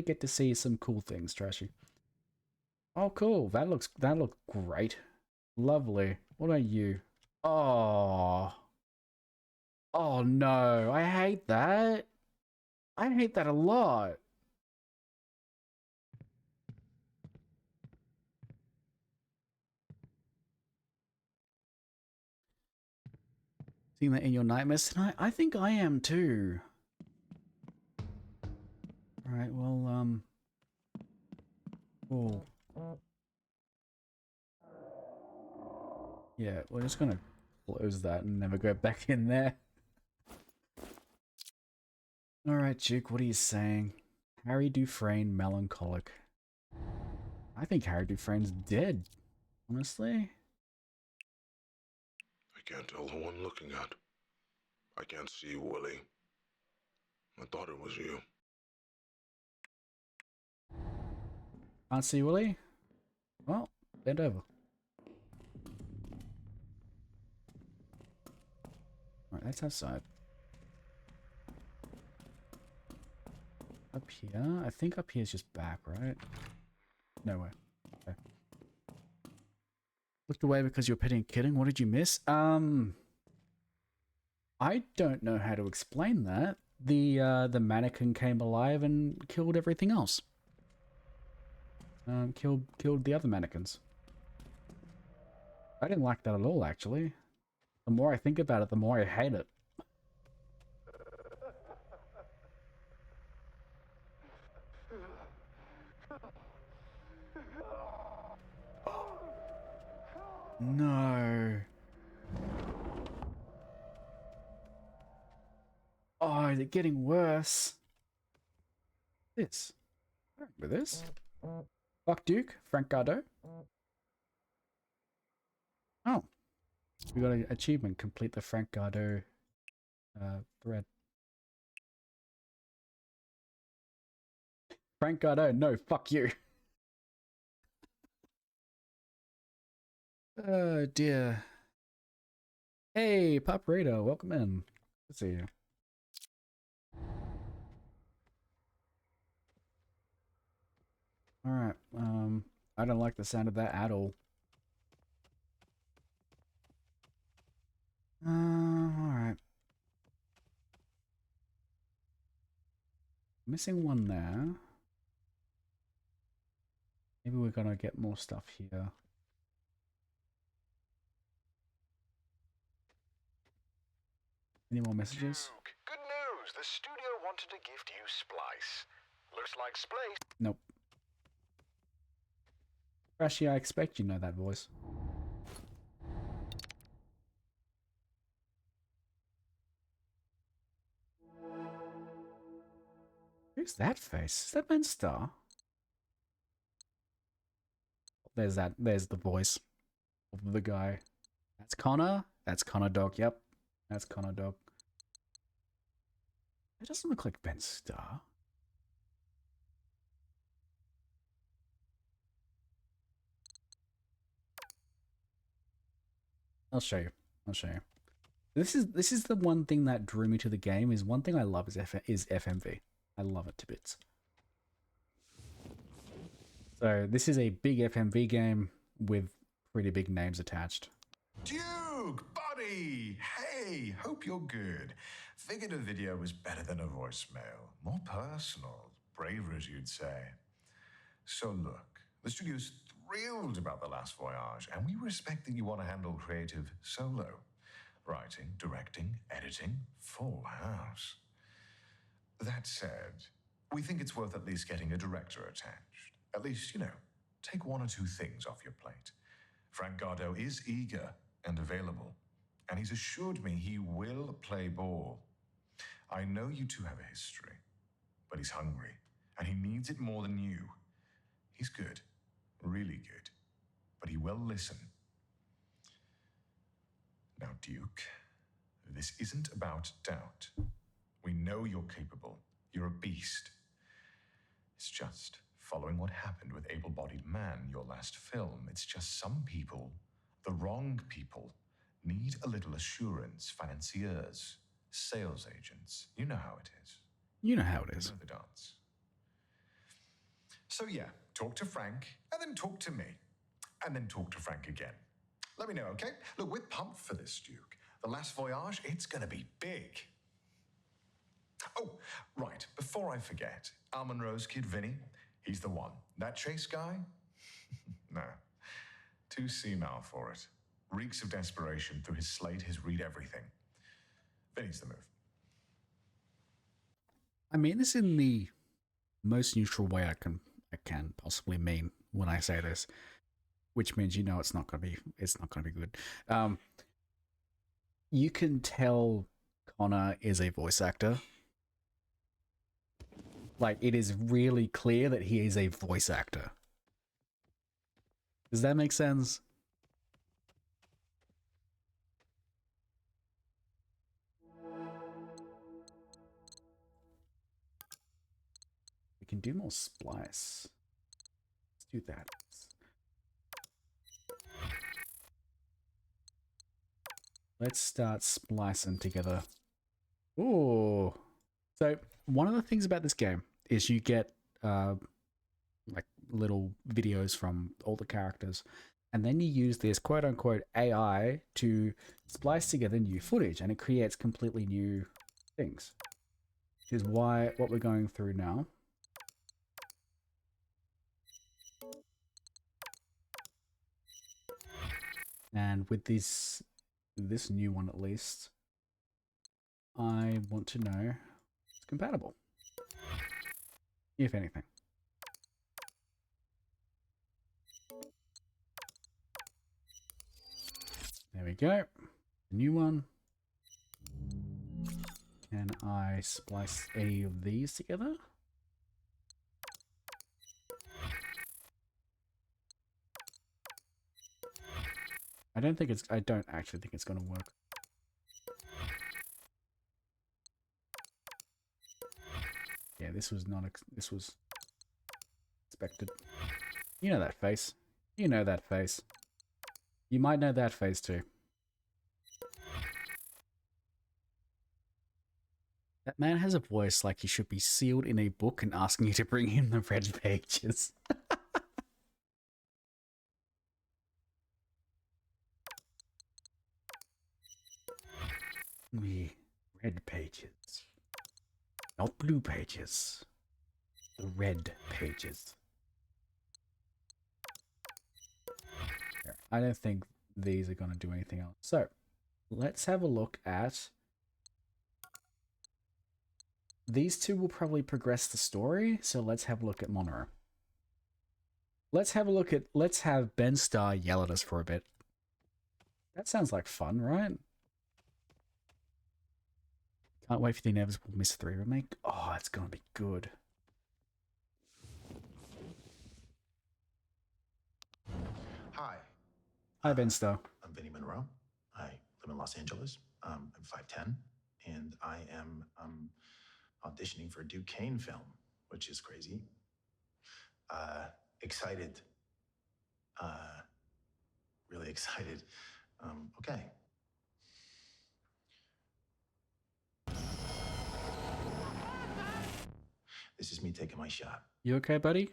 get to see some cool things, Trashy. Oh cool. That looks great. Lovely. What about you? Oh. Oh no. I hate that. I hate that a lot. Seeing that in your nightmares tonight? I think I am too. Alright, well, oh. Yeah, we're just gonna close that and never go back in there. Alright, Duke, what are you saying? Harry Dufresne, melancholic. I think Harry Dufresne's dead, honestly. I can't tell who I'm looking at. I can't see you, Willie. I thought it was you. Can't see Willie? Well, bend over. Alright, that's outside. Up here? I think up here is just back, right? No way. Okay. Looked away because you're petting and kidding. What did you miss? I don't know how to explain that. The mannequin came alive and killed everything else. Killed the other mannequins. I didn't like that at all, actually. The more I think about it, the more I hate it. No. Oh, is it getting worse? This. I remember this. Fuck Duke, Frank Gardo. Oh. We got an achievement. Complete the Frank Gardo thread. Frank Gardo, no, fuck you. Oh dear. Hey, Paparito, welcome in. Good to see you. Alright, I don't like the sound of that at all. Alright. Missing one there. Maybe we're gonna get more stuff here. Any more messages? Duke, good news. The studio wanted to gift you Splice. Looks like Splice. Nope. Actually, I expect you know that voice. Who's that face? Is that man Starr? There's that. There's the voice of the guy. That's Connor. That's Connor Dog. Yep. That's Connor Dog. It doesn't look like Ben Starr. I'll show you. I'll show you. This is the one thing that drew me to the game. Is one thing I love is FMV. I love it to bits. So this is a big FMV game with pretty big names attached. Duke, buddy! Hey, hope you're good. Figured a video was better than a voicemail. More personal, braver as you'd say. So look, the studio's thrilled about The Last Voyage, and we respect that you want to handle creative solo. Writing, directing, editing, full house. That said, we think it's worth at least getting a director attached. At least, you know, take one or two things off your plate. Frank Gardo is eager and available, and he's assured me he will play ball. I know you two have a history, but he's hungry, and he needs it more than you. He's good, really good, but he will listen. Now, Duke, this isn't about doubt. We know you're capable. You're a beast. It's just following what happened with Able-Bodied Man, your last film. It's just some people, the wrong people, need a little assurance. Financiers, sales agents. You know how it is. You know how it is. You know the dance. So yeah, talk to Frank, and then talk to me. And then talk to Frank again. Let me know, okay? Look, we're pumped for this, Duke. The Last Voyage, it's gonna be big. Oh, right, before I forget, Al Monroe's kid, Vinny, he's the one. That Chase guy? No, too senile for it. Reeks of desperation through his slate, his read everything. Vinny's the move. I mean this in the most neutral way I can possibly mean when I say this, which means you know it's not gonna be good. You can tell Connor is a voice actor. Like, it is really clear that he is a voice actor. Does that make sense? We can do more splice. Let's do that. Let's start splicing together. Ooh. So one of the things about this game is you get like little videos from all the characters, and then you use this quote unquote AI to splice together new footage, and it creates completely new things. Which is what we're going through now. And with this new one at least, I want to know it's compatible, if anything. There we go. The new one. Can I splice any of these together? I don't actually think it's going to work. Yeah, this was expected. You know that face. You know that face. You might know that face too. That man has a voice like he should be sealed in a book and asking you to bring him the red pages. Me, red pages. Not blue pages. The red pages. I don't think these are going to do anything else. So, let's have a look at these two will probably progress the story, so let's have a look at Monroe. Let's have Ben Starr yell at us for a bit. That sounds like fun, right? Can't wait for the inevitable Miss 3 remake. Oh, it's gonna be good. Hi. Hi, Ben Starr. I'm Vinny Monroe. I live in Los Angeles. I'm 5'10", and I am auditioning for a Duke Cain film, which is crazy. Excited. Really excited. Okay. This is me taking my shot. You okay, buddy?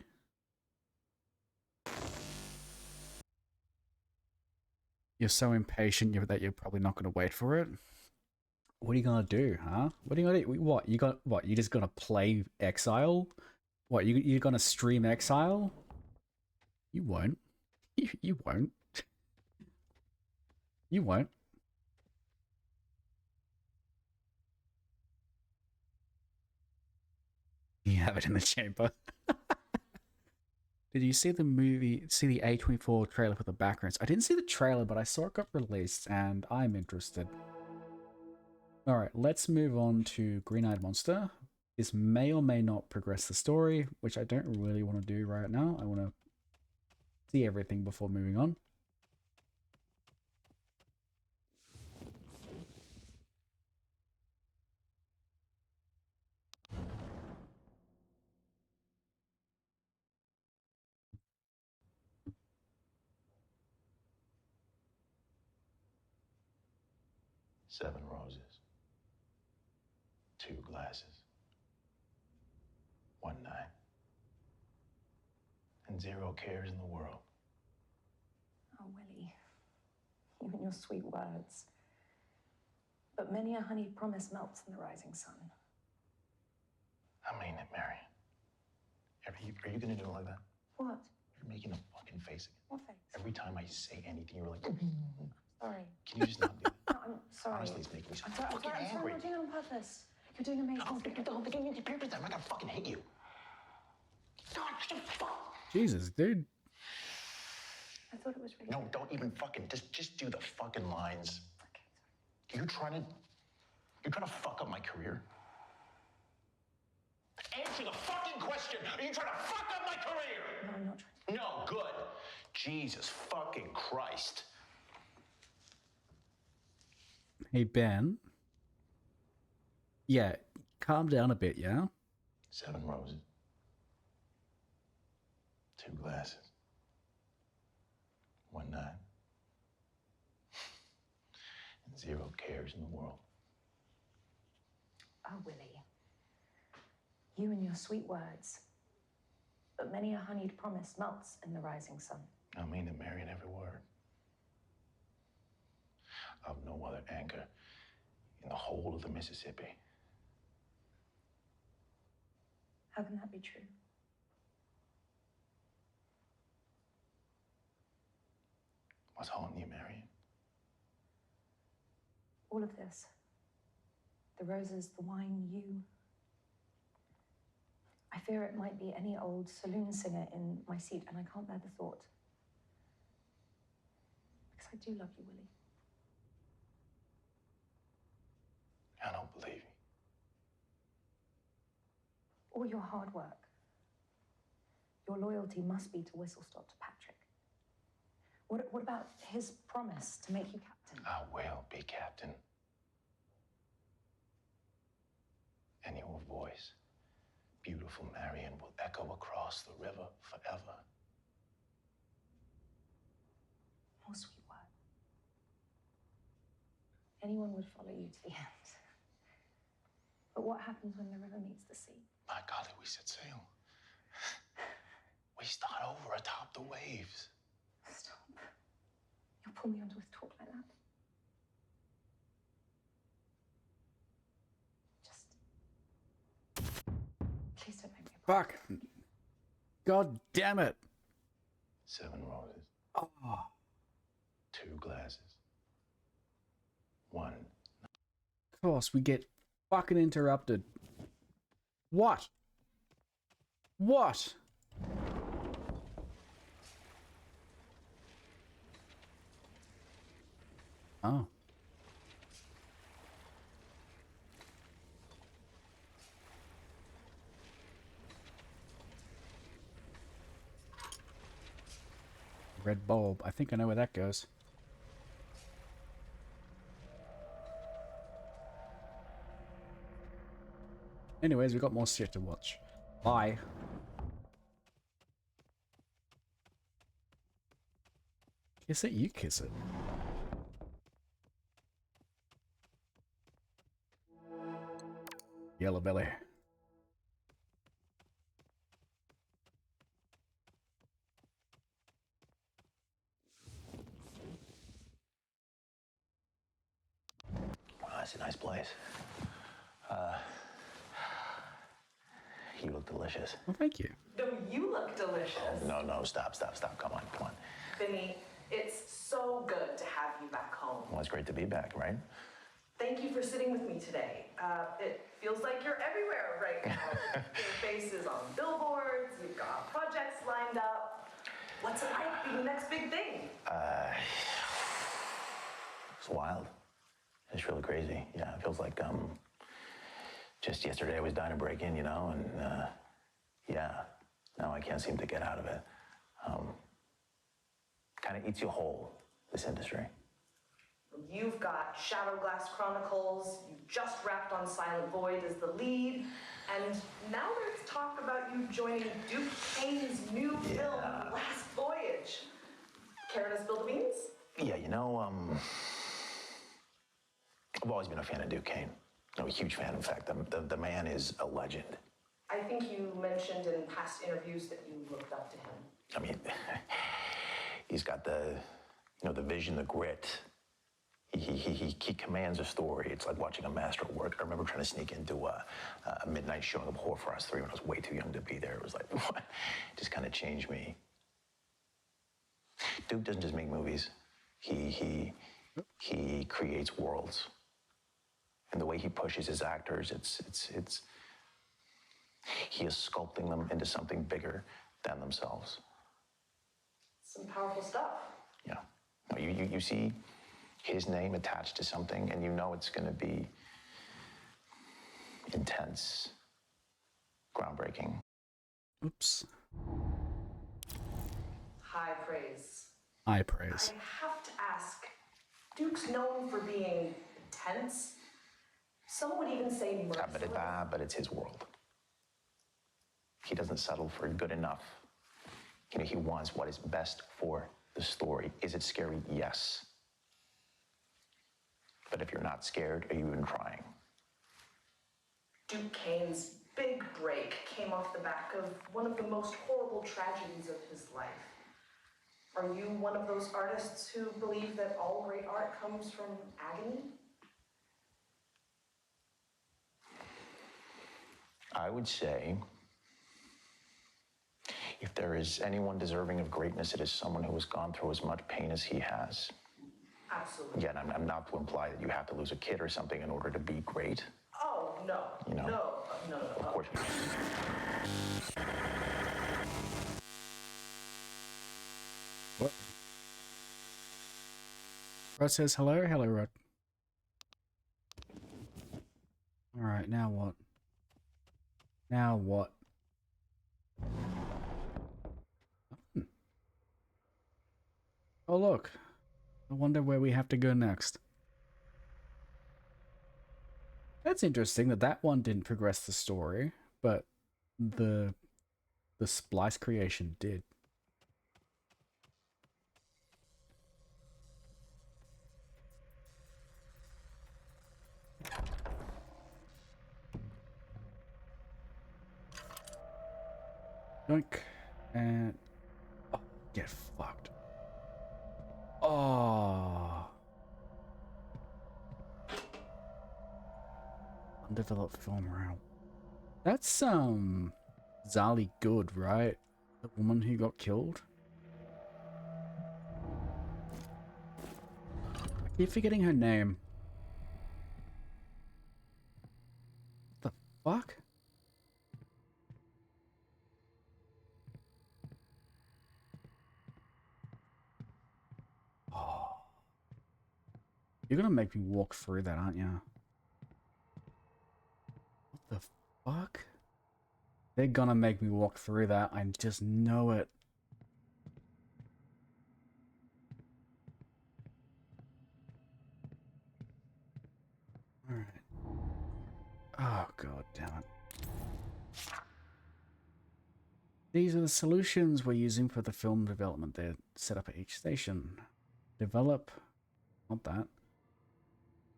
You're so impatient that you're probably not going to wait for it. What are you going to do, huh? What are you going to do? What? You just going to play Exile? What, you're going to stream Exile? You won't. You won't. You won't. You have it in the chamber. Did you see the A24 trailer for the backgrounds? I didn't see the trailer, but I saw it got released, and I'm interested. Alright, let's move on to Green-Eyed Monster. This may or may not progress the story, which I don't really want to do right now. I want to see everything before moving on. Seven roses. 2 glasses. 1 night. And 0 cares in the world. Oh, Willie, you and your sweet words. But many a honeyed promise melts in the rising sun. I mean it, Marion. Are you gonna do it like that? What? You're making a fucking face again. What face? Every time I say anything, you're like, Sorry. can you just not do that? No, I'm sorry. Honestly, it's making me so I'm sorry, fucking I'm angry. not doing it on purpose. You're doing amazing. Don't give me the paper time. I'm gonna fucking hit you. God, what the fuck? Jesus, dude. I thought it was really No, don't even fucking, just do the fucking lines. Okay, You're trying to fuck up my career? Answer the fucking question! Are you trying to fuck up my career? sorry. No, I'm not trying. No, good. Jesus fucking Christ. Hey, Ben. Yeah, calm down a bit, yeah? 7 roses. 2 glasses. 1 night. And 0 cares in the world. Oh, Willie. You and your sweet words. But many a honeyed promise melts in the rising sun. I mean it, Marion, every word. I've no other anchor in the whole of the Mississippi. How can that be true? What's haunting you, Marion? All of this. The roses, the wine, you. I fear it might be any old saloon singer in my seat, and I can't bear the thought. Because I do love you, Willie. I don't believe you. All your hard work. Your loyalty must be to Whistle Stop to Patrick. What about his promise to make you captain? I will be captain. And your voice, beautiful Marion, will echo across the river forever. More sweet word. Anyone would follow you to the end. But what happens when the river meets the sea? My golly, we set sail. We start over atop the waves. Stop. You'll pull me onto his talk like that. Just... Please don't make me... Fuck. God damn it. 7 roses. Oh. 2 glasses. 1. Of course, we get fucking interrupted. What? What? Oh. Red bulb. I think I know where that goes. Anyways, we got more shit to watch. Bye. Kiss it, you kiss it. Yellow belly. Wow, that's a nice place. You look delicious. Well, thank you. No, you look delicious. No, stop. Come on. Vinny, it's so good to have you back home. Well, it's great to be back, right? Thank you for sitting with me today. It feels like you're everywhere right now. Your face is on billboards, you've got projects lined up. What's it like being the next big thing? It's wild. It's really crazy. Yeah, it feels like, just yesterday I was dying to break in, you know, and, yeah, now I can't seem to get out of it. Kind of eats you whole, this industry. You've got Shadow Glass Chronicles, you just wrapped on Silent Void as the lead, and now there's talk about you joining Duke Cain's new film, Last Voyage. Care to spill the beans? Yeah, you know, I've always been a fan of Duke Cain. I'm a huge fan, in fact. The man is a legend. I think you mentioned in past interviews that you looked up to him. I mean, he's got the vision, the grit. He commands a story. It's like watching a master work. I remember trying to sneak into a midnight showing of Horror for Us 3 when I was way too young to be there. It was like, what? It just kind of changed me. Duke doesn't just make movies. He creates worlds. And the way he pushes his actors, he is sculpting them into something bigger than themselves. Some powerful stuff. Yeah. No, you see his name attached to something, and you know it's going to be intense, groundbreaking. Oops. High praise. High praise. I have to ask, Duke's known for being intense. Some would even say merciless. But it's his world. He doesn't settle for good enough. You know, he wants what is best for the story. Is it scary? Yes. But if you're not scared, are you even trying? Duke Cain's big break came off the back of one of the most horrible tragedies of his life. Are you one of those artists who believe that all great art comes from agony? I would say, if there is anyone deserving of greatness, it is someone who has gone through as much pain as he has. Absolutely. Yeah, and I'm not to imply that you have to lose a kid or something in order to be great. Oh, no. You know? No. Of course. What? Rod says hello. Hello, Rod. Alright, now what? Now what? Oh, look. I wonder where we have to go next. That's interesting that that one didn't progress the story, but the splice creation did. Doink. And... oh, get fucked. Oh. Undeveloped film round. That's, Zali Good, right? The woman who got killed? I keep forgetting her name. What the fuck? You're gonna make me walk through that, aren't you? What the fuck? They're gonna make me walk through that. I just know it. Alright. Oh, god damn it. These are the solutions we're using for the film development. They're set up at each station. Develop, not that.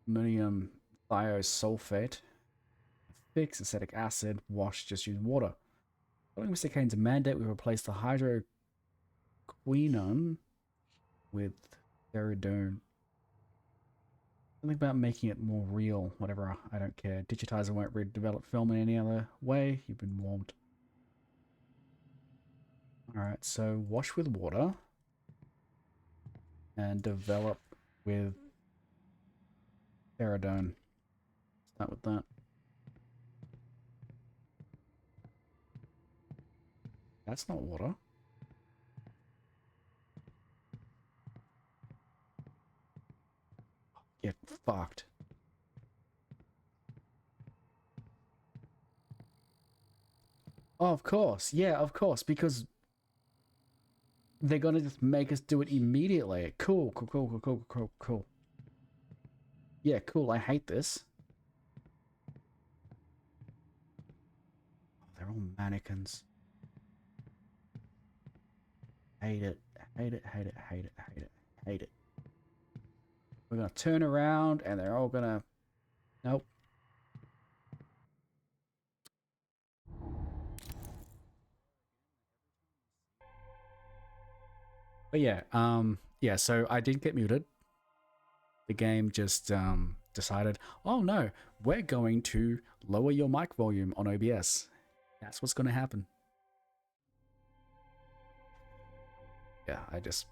Ammonium thiosulfate. Fix acetic acid. Wash, just use water. Following Mr. Cain's mandate, we replace the hydroquinone with ceridone. Something about making it more real. Whatever, I don't care. Digitizer won't redevelop film in any other way. You've been warned. Alright, so wash with water. And develop with ceridone. Start with that. That's not water. Get fucked. Oh, of course. Yeah, of course. Because they're gonna just make us do it immediately. Cool, cool, cool, cool, cool, cool, cool. Yeah, cool. I hate this. Oh, they're all mannequins. Hate it. Hate it, hate it, hate it, hate it, hate it. We're gonna turn around and they're all gonna... Nope. But yeah, yeah, so I did get muted. The game just decided, oh no, we're going to lower your mic volume on OBS. That's what's gonna happen. Yeah, I just...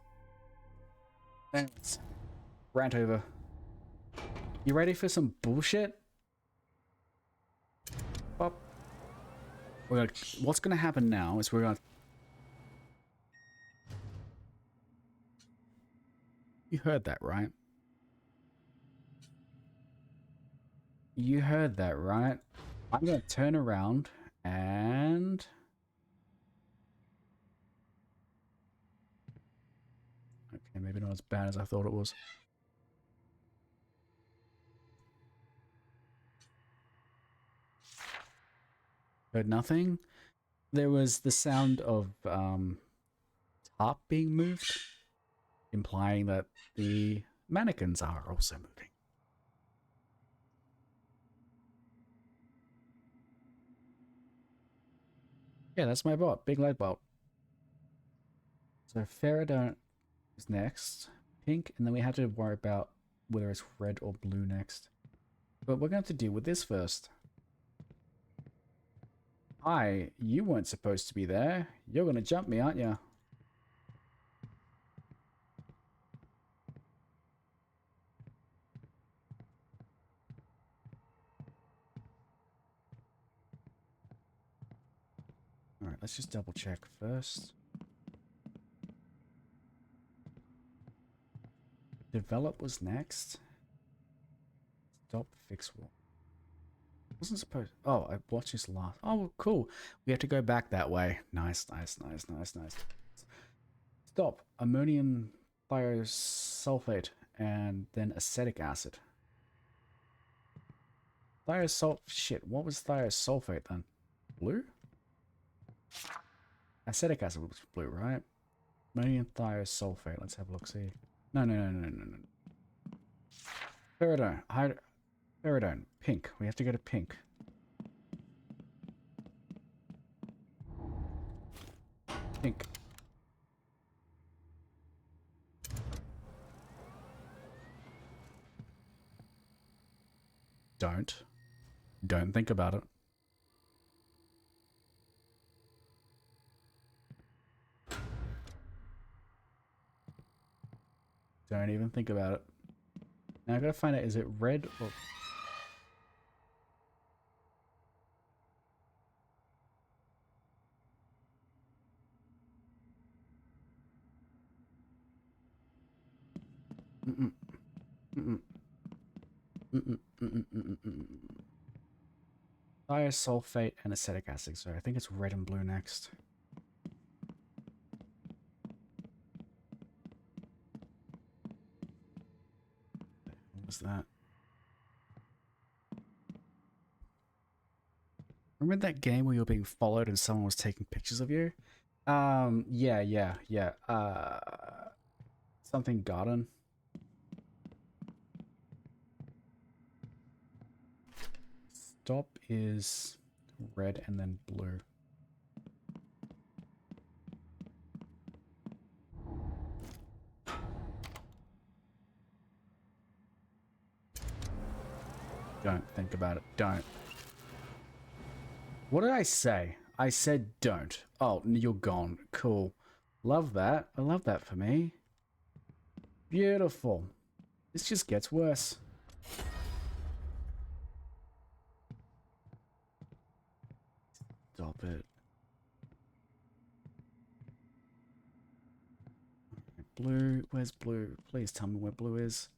Thanks. Rant over. You ready for some bullshit? Pop. What's gonna happen now is we're gonna... You heard that, right? You heard that, right? I'm gonna turn around and... Okay, maybe not as bad as I thought it was. Heard nothing. There was the sound of tarp being moved, implying that the mannequins are also moving. Yeah, that's my bot. Big light bulb. So Faradone is next. Pink, and then we have to worry about whether it's red or blue next. But we're going to have to deal with this first. Hi, you weren't supposed to be there. You're going to jump me, aren't you? Alright, let's just double check first. Develop was next. Stop, fix what? Wasn't supposed... Oh, I watched this last... Oh, cool. We have to go back that way. Nice, nice, nice, nice, nice. Stop. Ammonium thiosulfate and then acetic acid. Shit, what was thiosulfate then? Blue? Acetic acid was blue, right? Ammonium thiosulfate. Let's have a look, see. No. Peridone. Peridone. Pink. We have to go to pink. Pink. Don't think about it. Don't even think about it. Now I gotta find out, is it red or... Thiosulfate and acetic acid. So I think it's red and blue next. What was that? Remember that game where you were being followed and someone was taking pictures of you? Yeah. Something garden. Stop is red and then blue. Don't think about it. Don't. What did I say? I said don't. Oh, you're gone. Cool. Love that. I love that for me. Beautiful. This just gets worse. Stop it. Blue. Where's blue? Please tell me where blue is.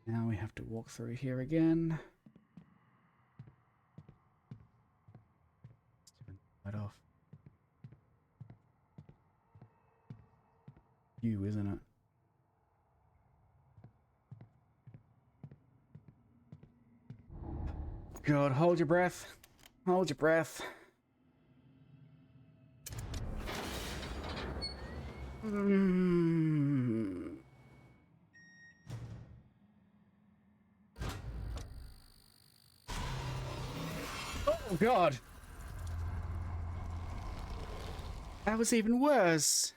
Now we have to walk through here again. Let's turn the light off. You, isn't it? God, hold your breath. Hold your breath. Oh, God. That was even worse.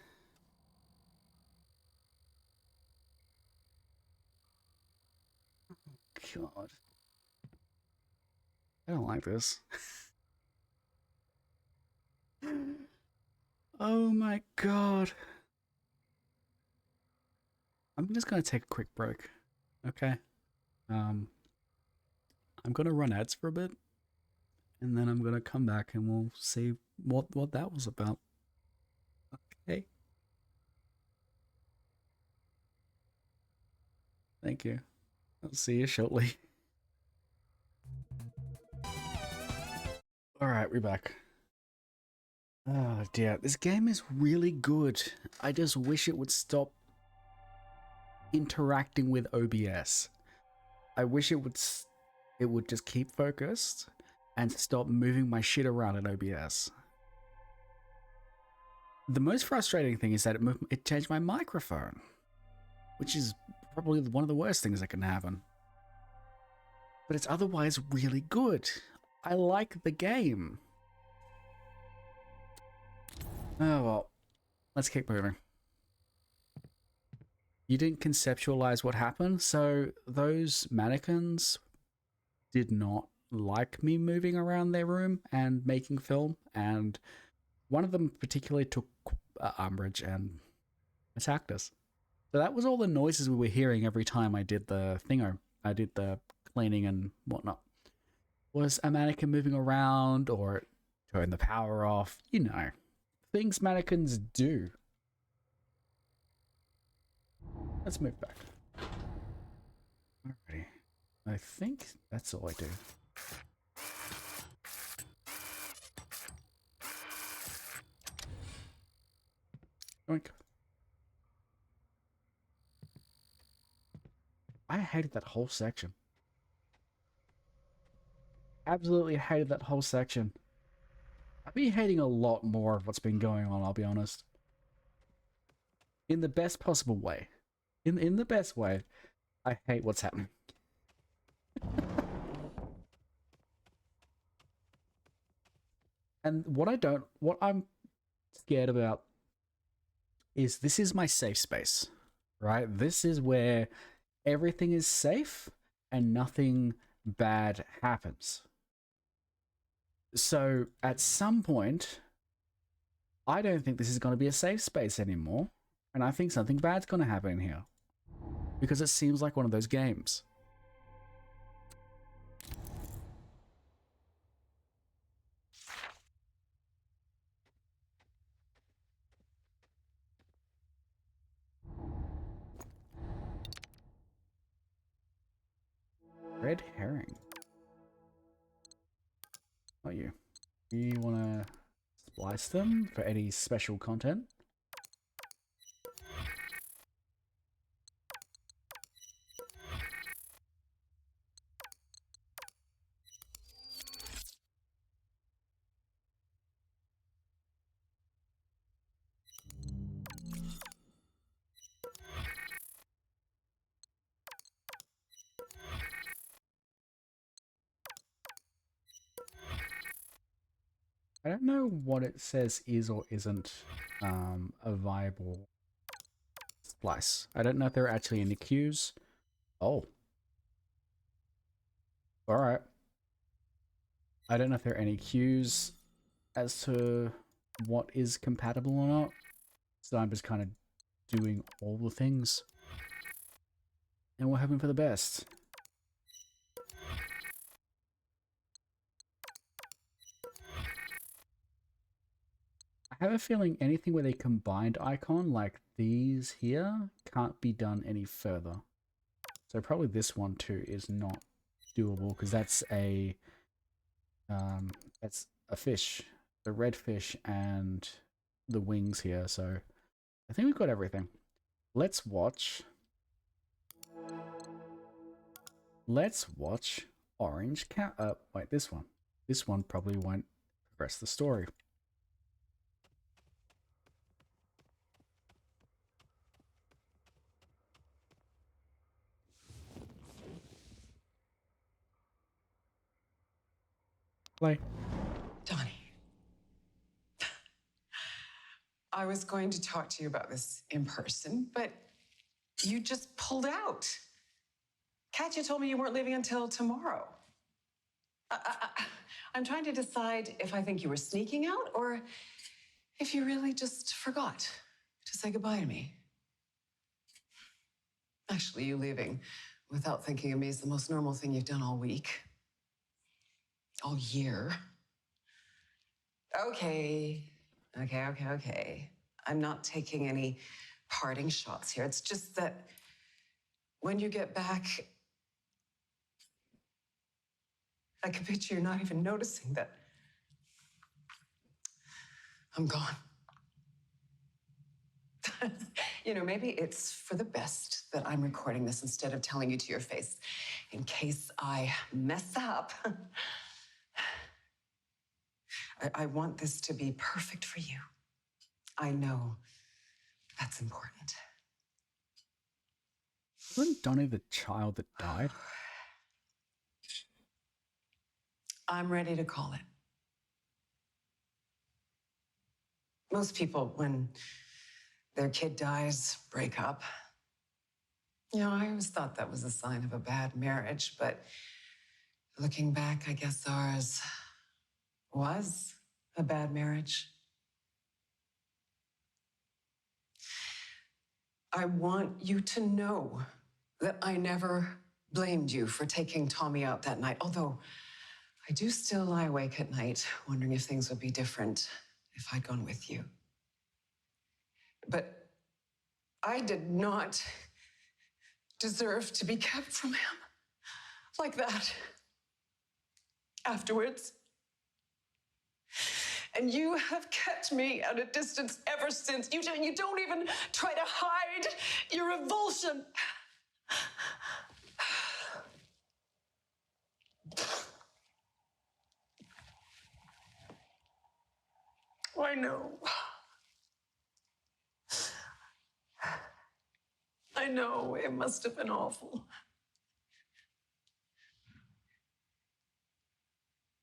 Oh, God. I don't like this. Oh my God. I'm just gonna take a quick break. Okay. I'm gonna run ads for a bit. And then I'm gonna come back and we'll see what that was about. Okay. Thank you. I'll see you shortly. Alright, we're back. Oh dear, this game is really good. I just wish it would stop interacting with OBS. I wish it would just keep focused and stop moving my shit around in OBS. The most frustrating thing is that it changed my microphone, which is probably one of the worst things that can happen. But it's otherwise really good. I like the game. Oh well, let's keep moving. You didn't conceptualize what happened, so those mannequins did not like me moving around their room and making film, and one of them particularly took umbrage and attacked us. So that was all the noises we were hearing every time I did the thingo. I did the cleaning and whatnot. Was a mannequin moving around or turn the power off, you know. Things mannequins do. Let's move back. Alrighty. I think that's all I do. Oink. I hated that whole section. Absolutely hated that whole section. I've been hating a lot more of what's been going on, I'll be honest. In the best possible way. In the best way, I hate what's happening. And what I'm scared about is this is my safe space, right? This is where everything is safe and nothing bad happens. So at some point, I don't think this is going to be a safe space anymore. And I think something bad's going to happen here. Because it seems like one of those games. Not you. You want to splice them for any special content? I don't know what it says is or isn't a viable splice. I don't know if there are actually any cues. Oh. Alright. I don't know if there are any cues as to what is compatible or not. So I'm just kind of doing all the things. And we're hoping for the best. I have a feeling anything with a combined icon like these here can't be done any further. So probably this one too is not doable because that's a fish, the red fish and the wings here. So I think we've got everything. Let's watch Orange Cat. Wait, this one. This one probably won't progress the story. Play. Donnie. I was going to talk to you about this in person, but you just pulled out. Katya told me you weren't leaving until tomorrow. I'm trying to decide if I think you were sneaking out or if you really just forgot to say goodbye to me. Actually, you leaving without thinking of me is the most normal thing you've done all week. All year. Okay. I'm not taking any parting shots here. It's just that when you get back, I can picture you're not even noticing that I'm gone. You know, maybe it's for the best that I'm recording this instead of telling you to your face in case I mess up. I want this to be perfect for you. I know that's important. Wasn't Donnie the child that died? I'm ready to call it. Most people, when their kid dies, break up. You know, I always thought that was a sign of a bad marriage, but looking back, I guess ours was a bad marriage. I want you to know that I never blamed you for taking Tommy out that night, although I do still lie awake at night wondering if things would be different if I'd gone with you. But I did not deserve to be kept from him like that afterwards. And you have kept me at a distance ever since. You don't even try to hide your revulsion. I know. I know, it must have been awful.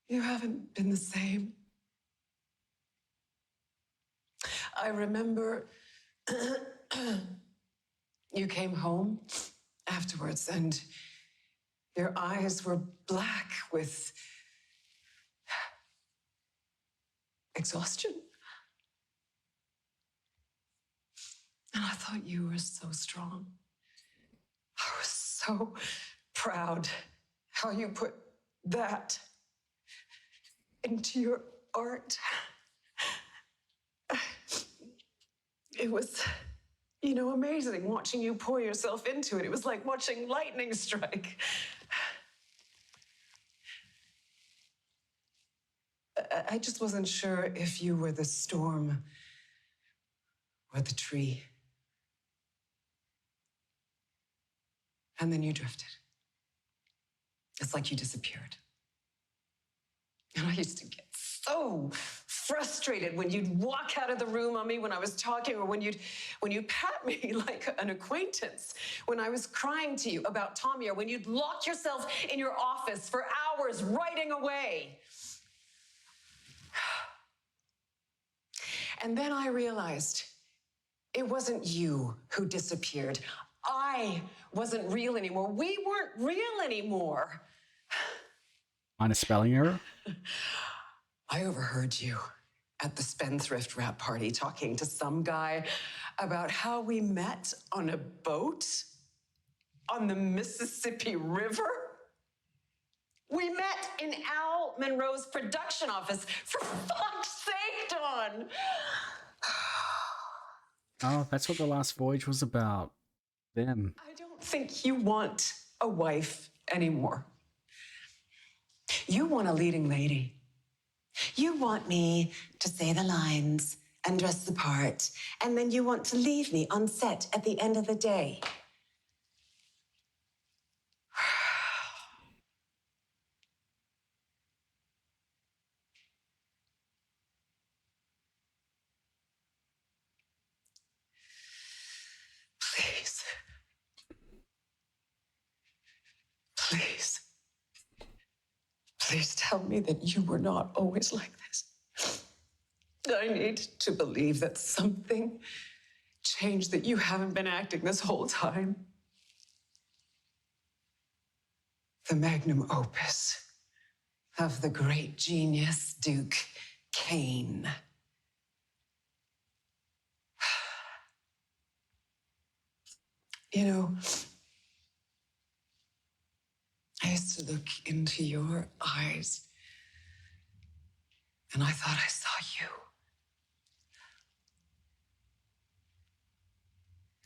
You haven't been the same. I remember you came home afterwards and your eyes were black with exhaustion. And I thought you were so strong. I was so proud how you put that into your art. It was, you know, amazing watching you pour yourself into it. It was like watching lightning strike. I just wasn't sure if you were the storm or the tree. And then you drifted. It's like you disappeared. And I used to get so frustrated when you'd walk out of the room on me when I was talking, or when you'd pat me like an acquaintance, when I was crying to you about Tommy, or when you'd lock yourself in your office for hours writing away. And then I realized it wasn't you who disappeared. I wasn't real anymore. We weren't real anymore. Minus spelling error? I overheard you at the spendthrift wrap party talking to some guy about how we met on a boat on the Mississippi River. We met in Al Monroe's production office. For fuck's sake, Dawn! Oh, that's what The Last Voyage was about. Them. I don't think you want a wife anymore. You want a leading lady. You want me to say the lines and dress the part, and then you want to leave me on set at the end of the day. Please. Please. Please tell me that you were not always like this. I need to believe that something changed, that you haven't been acting this whole time. The magnum opus of the great genius Duke Cain. You know, I used to look into your eyes, and I thought I saw you.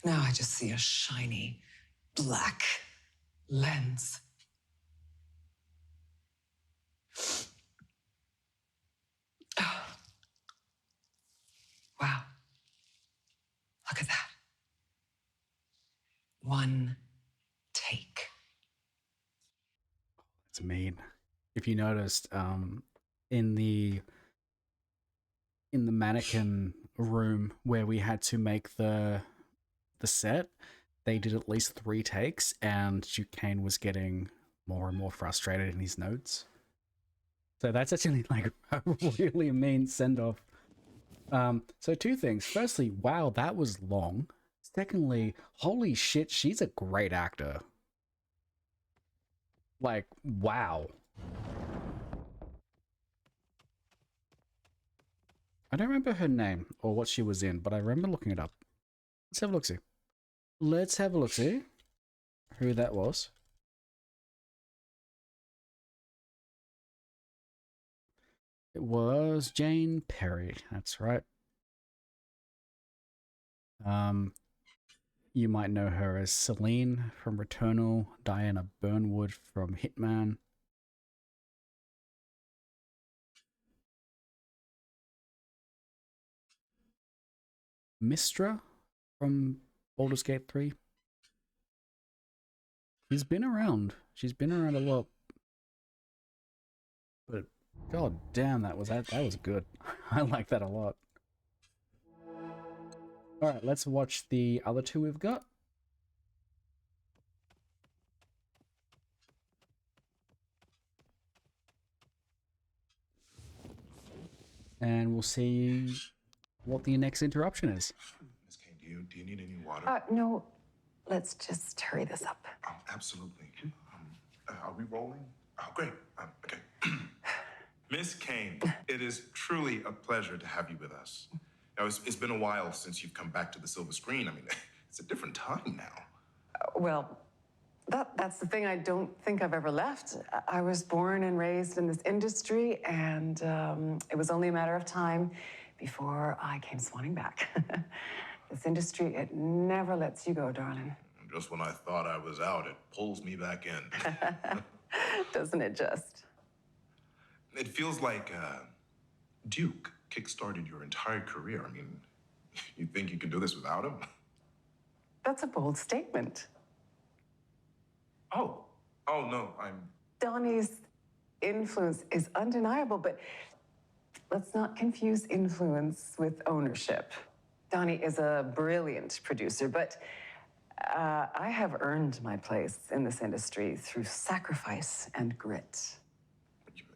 Now I just see a shiny black lens. Oh. Wow. Look at that. One take. That's mean. If you noticed, in the mannequin room where we had to make the set, they did at least 3 takes, and Duke Cain was getting more and more frustrated in his notes. So that's actually like a really mean send-off. So 2 things. Firstly, wow, that was long. Secondly, holy shit, she's a great actor. Like, wow. I don't remember her name or what she was in, but I remember looking it up. Let's have a look-see. Let's have a look-see who that was. It was Jane Perry. That's right. You might know her as Celine from Returnal, Diana Burnwood from Hitman. Mistra from Baldur's Gate 3. She's been around. She's been around a lot. But god damn, that was good. I like that a lot. Alright, let's watch the other 2 we've got. And we'll see what the next interruption is. Miss Cain, do you need any water? No, let's just hurry this up. Oh, absolutely. Are we rolling? Oh, great. Okay. Miss Cain, it is truly a pleasure to have you with us. Now, it's been a while since you've come back to the silver screen. I mean, it's a different time now. Well, that's the thing. I don't think I've ever left. I was born and raised in this industry, and it was only a matter of time before I came swanning back. This industry, it never lets you go, darling. Just when I thought I was out, it pulls me back in. Doesn't it just? It feels like Duke kickstarted your entire career. I mean, you think you could do this without him? That's a bold statement. Oh, no, I'm... Donnie's influence is undeniable, but let's not confuse influence with ownership. Donnie is a brilliant producer, but I have earned my place in this industry through sacrifice and grit.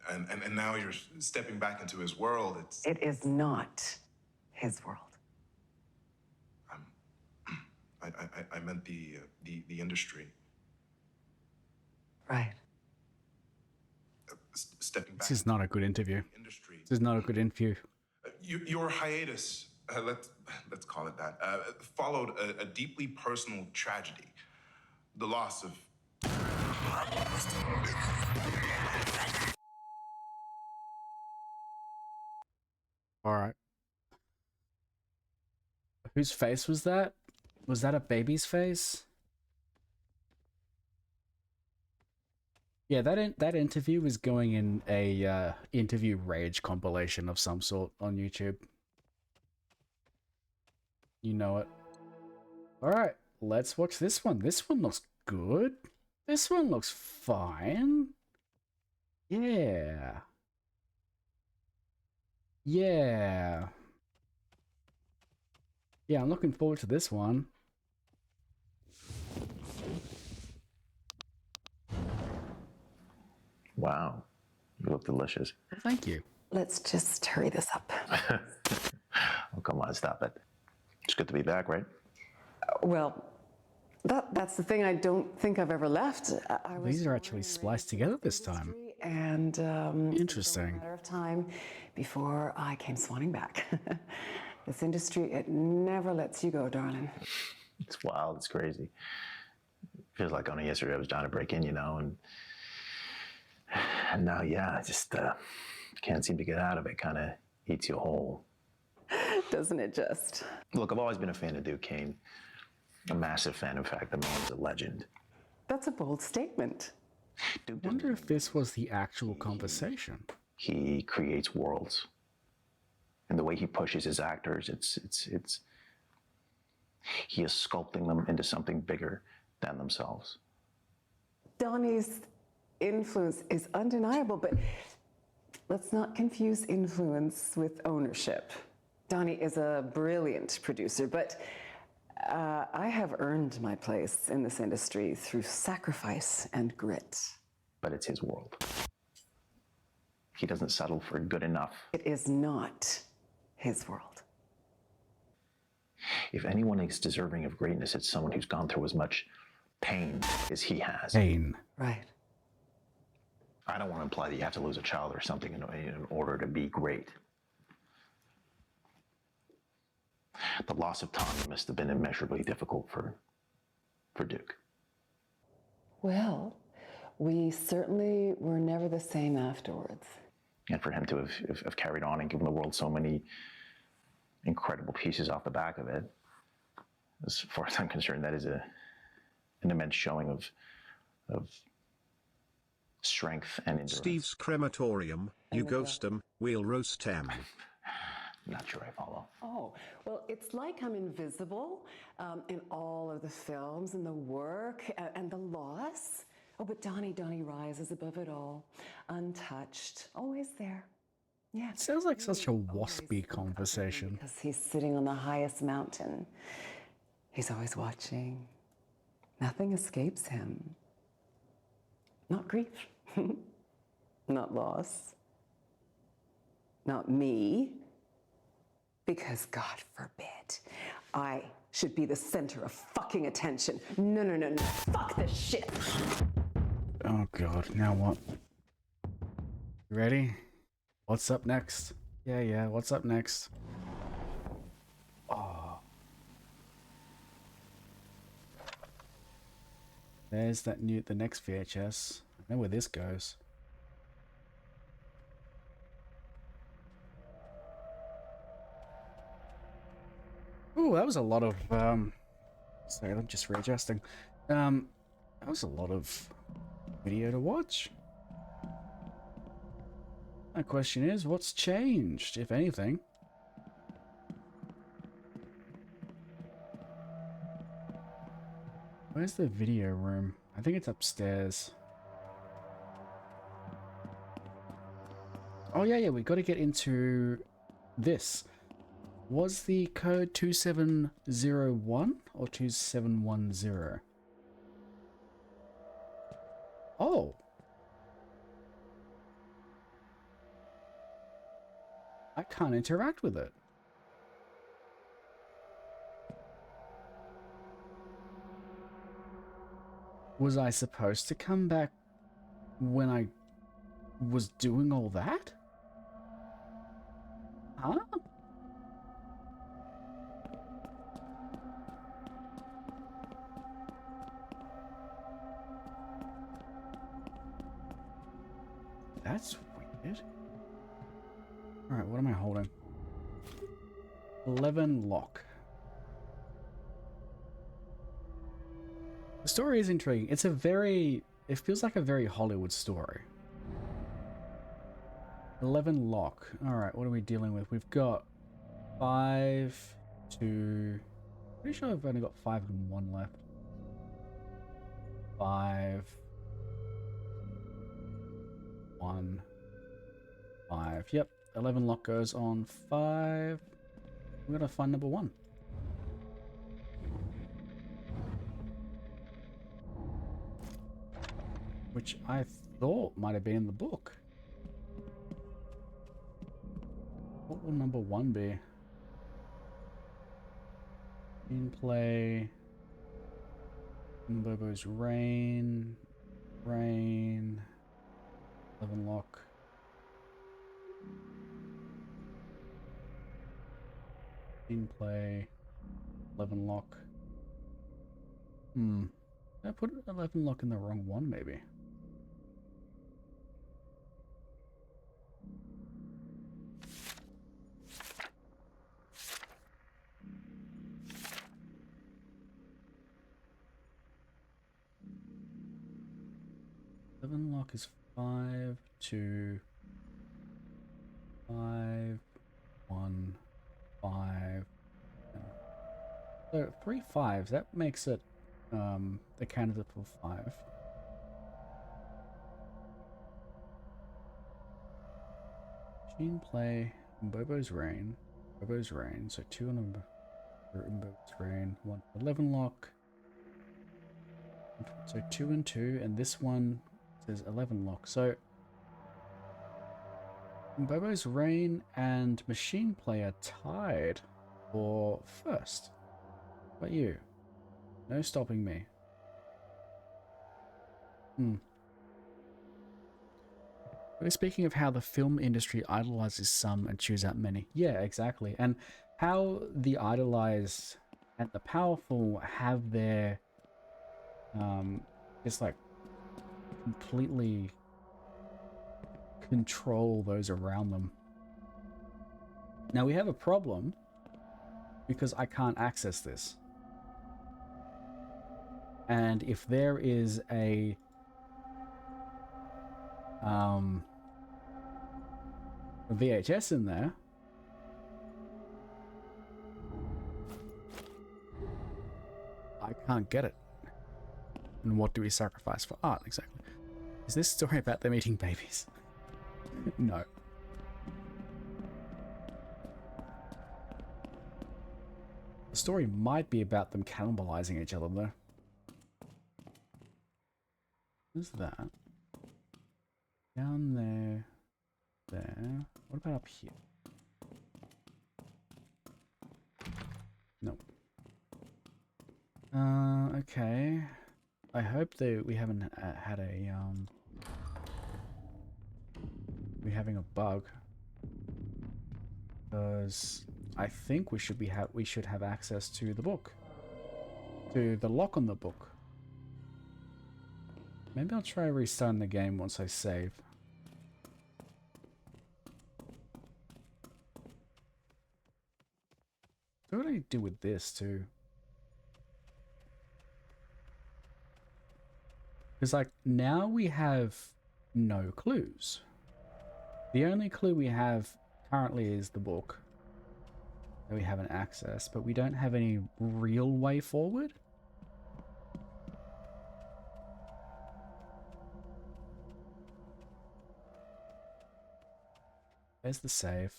And now you're stepping back into his world. It is not his world. I meant the industry. Right. Stepping back. This is not a good interview. Industry. This is not a good interview. Your hiatus, let's call it that, followed a deeply personal tragedy. The loss of... All right. Whose face was that? Was that a baby's face? Yeah, that interview was going in a interview rage compilation of some sort on YouTube. You know it. All right, let's watch this one. This one looks good. This one looks fine. Yeah. Yeah. Yeah, I'm looking forward to this one. Wow, you look delicious. Thank you. Let's just hurry this up. Oh, come on, stop it. It's good to be back, right? Well, that's the thing. I don't think I've ever left. These are actually spliced together this time. And Interesting. It was a matter of time before I came swanning back. This industry, it never lets you go, darling. It's wild. It's crazy. Feels like only yesterday I was trying to break in, you know, and now, yeah, I just can't seem to get out of it. Kind of eats you whole. Doesn't it just? Look, I've always been a fan of Duke Cain. A massive fan. In fact, the man's a legend. That's a bold statement. I wonder if this was the actual conversation. He creates worlds. And the way he pushes his actors, he is sculpting them into something bigger than themselves. Donnie's influence is undeniable, but let's not confuse influence with ownership. Donnie is a brilliant producer, but I have earned my place in this industry through sacrifice and grit. But it's his world. He doesn't settle for good enough. It is not his world. If anyone is deserving of greatness, it's someone who's gone through as much pain as he has. Pain. Right. I don't want to imply that you have to lose a child or something in order to be great. The loss of Tommy must have been immeasurably difficult for Duke. Well, we certainly were never the same afterwards. And for him to have carried on and given the world so many incredible pieces off the back of it, as far as I'm concerned, that is an immense showing of strength and endurance. Steve's crematorium, you ghost 'em, we'll roast 'em. Not sure I follow. Oh, well, it's like I'm invisible in all of the films and the work and the loss. Oh, but Donnie rises above it all, untouched, always there. Yeah. It sounds like such a waspy conversation. Because he's sitting on the highest mountain. He's always watching. Nothing escapes him. Not grief. Not loss. Not me. Because God forbid, I should be the center of fucking attention. No. Fuck this shit. Oh God, now what? You ready? What's up next? Yeah, what's up next? Oh. There's the next VHS. I know where this goes. Ooh, that was a lot of sorry, I'm just readjusting. That was a lot of video to watch. My question is, what's changed, if anything? Where's the video room? I think it's upstairs. Oh yeah, we got to get into this. Was the code 2701 or 2710? Oh. I can't interact with it. Was I supposed to come back when I was doing all that? Huh? That's weird. Alright, what am I holding? 11 lock. The story is intriguing. It's a very... It feels like a very Hollywood story. 11 lock. Alright, what are we dealing with? We've got 5 to... Pretty sure I've only got 5 and 1 left. 5... 1... 5. Yep, 11 lock goes on 5. We're gonna find number 1. Which I thought might have been in the book. What will number 1 be? Screenplay. Bobo's Rain. 11 lock. Screenplay. 11 lock. Did I put 11 lock in the wrong one, maybe? Lock is 5 to 5 1 5. So 3 5s. That makes it the candidate for 5. Machine play Bobo's Rain. Bobo's Rain. So 2 on Bobo's Rain. 1 11 lock. So 2 and 2, and this one says 11 lock. So Bobo's Rain and Machine Play are tied for first. What about you? No stopping me. We're speaking of how the film industry idolizes some and chews out many. Yeah, exactly. And how the idolized and the powerful have their just like completely control those around them. Now we have a problem because I can't access this. And if there is a VHS in there, I can't get it. And what do we sacrifice for art, exactly? Is this story about them eating babies? No. The story might be about them cannibalizing each other, though. What's that? Down there. There. What about up here? Nope. Okay. I hope that we haven't had a we're having a bug, because I think we should have access to the book, to the lock on the book. Maybe I'll try restarting the game once I save. So what do I do with this too? Because like now we have no clues. The only clue we have currently is the book that we haven't accessed, but we don't have any real way forward. There's the save.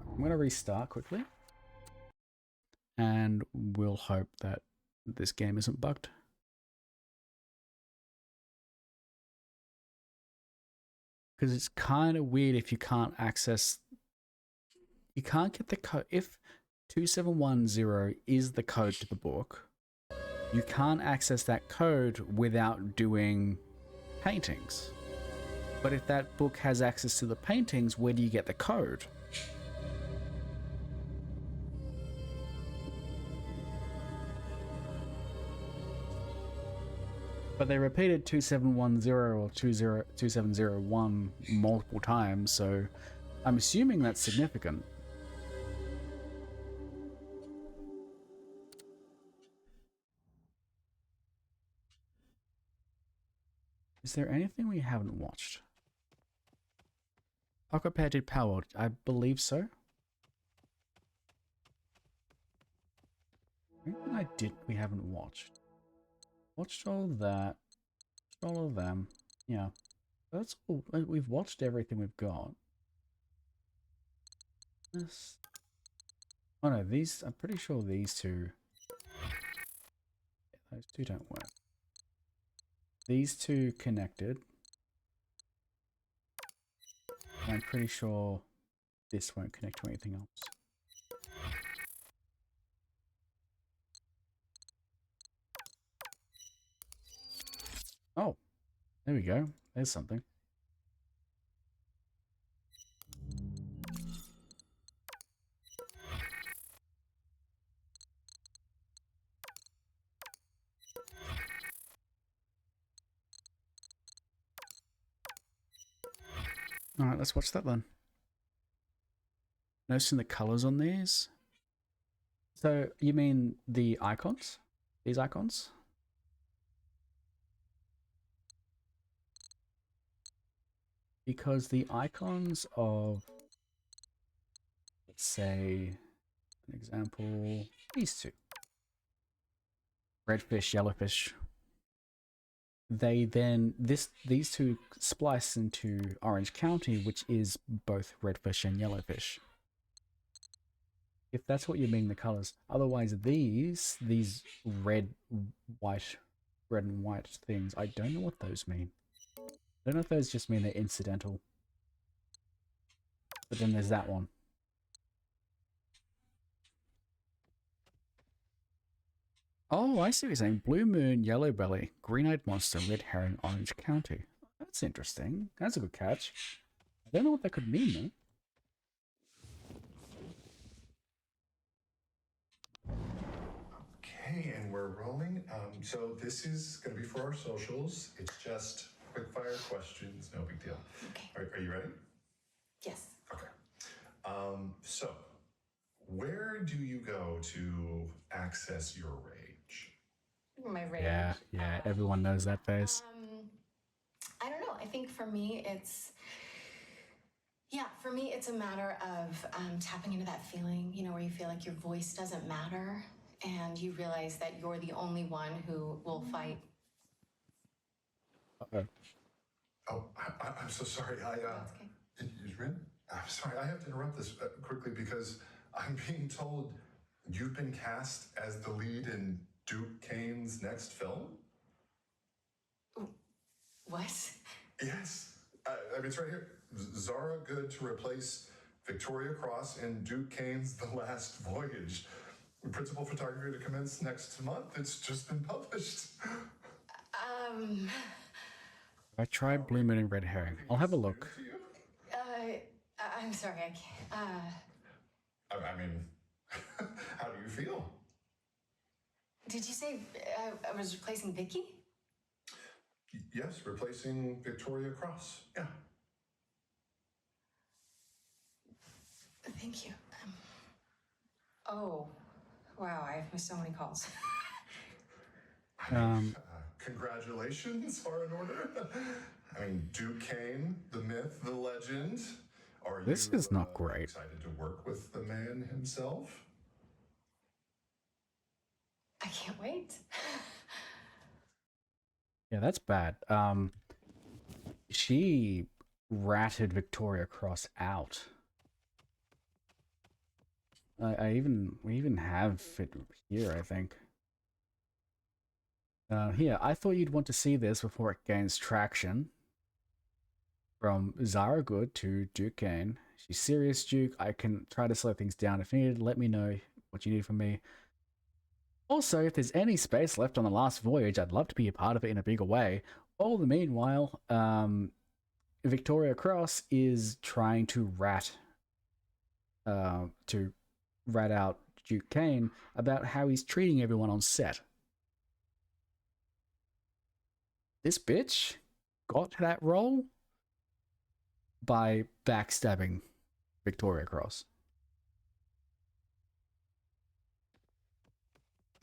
I'm going to restart quickly. And we'll hope that this game isn't bugged. Because it's kind of weird if you can't access... You can't get the code... If 2710 is the code to the book, you can't access that code without doing paintings. But if that book has access to the paintings, where do you get the code? But they repeated 2710 or 2701 multiple times, so I'm assuming that's significant. Is there anything we haven't watched? Occupied Power, I believe so. Anything I did we haven't watched? Watched all that. All of them. Yeah. That's all. We've watched everything we've got. This... Oh no, these... I'm pretty sure these two... Yeah, those two don't work. These two connected. I'm pretty sure this won't connect to anything else. Oh, there we go. There's something. Alright, let's watch that then. Noticing the colors on these? So, you mean the icons? These icons? Because the icons of, let's say, an example, these two. Redfish, yellowfish. They then, these two splice into Orange County, which is both redfish and yellowfish. If that's what you mean, the colors. Otherwise, these red and white things, I don't know what those mean. I don't know if those just mean they're incidental. But then there's that one. Oh, I see what you're saying. Blue Moon, Yellow Belly, Green-Eyed Monster, Red Herring, Orange County. That's interesting. That's a good catch. I don't know what that could mean, though. Okay, and we're rolling. So this is going to be for our socials. It's just quick fire questions, no big deal. Okay. Are you ready? Yes. Okay. So where do you go to access your rage? My rage. Yeah, everyone knows that face. I don't know. I think for me, it's a matter of tapping into that feeling, where you feel like your voice doesn't matter and you realize that you're the only one who will fight. Uh-oh. Oh, I'm so sorry. That's okay. I'm sorry. I have to interrupt this quickly because I'm being told you've been cast as the lead in Duke Cain's next film. What? Yes. I mean, it's right here. Zara Good to replace Victoria Cross in Duke Cain's The Last Voyage. Principal photography to commence next month. It's just been published. I tried Blue Moon and Red Herring. I'll have a look. I'm sorry, I can't. I mean, how do you feel? Did you say I was replacing Vicky? Yes, replacing Victoria Cross. Yeah. Thank you. Oh, wow, I have missed so many calls. Congratulations are in order. I mean, Duke Cain, the myth, the legend. Are This you is not great. excited to work with the man himself? I can't wait. Yeah, that's bad. She ratted Victoria Cross out. We even have it here, I think. Here, I thought you'd want to see this before it gains traction. From Zara Good to Duke Cain. She's serious, Duke. I can try to slow things down if needed. Let me know what you need from me. Also, if there's any space left on the last voyage, I'd love to be a part of it in a bigger way. All the meanwhile, Victoria Cross is trying to rat out Duke Cain about how he's treating everyone on set. This bitch got that role by backstabbing Victoria Cross.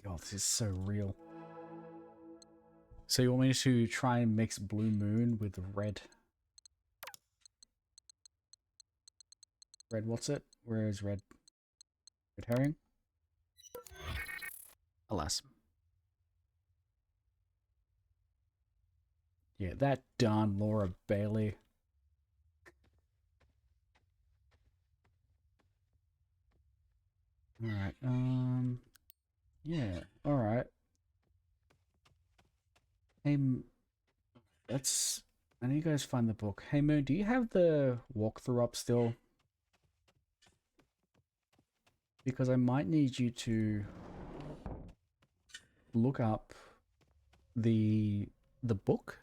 God, this is so real. So you want me to try and mix Blue Moon with red? Red, what's it? Where is red? Red herring? Alas. Yeah, that darn Laura Bailey. Alright, yeah, alright. Hey, let's... I know you guys find the book. Hey, Moon, do you have the walkthrough up still? Because I might need you to look up the book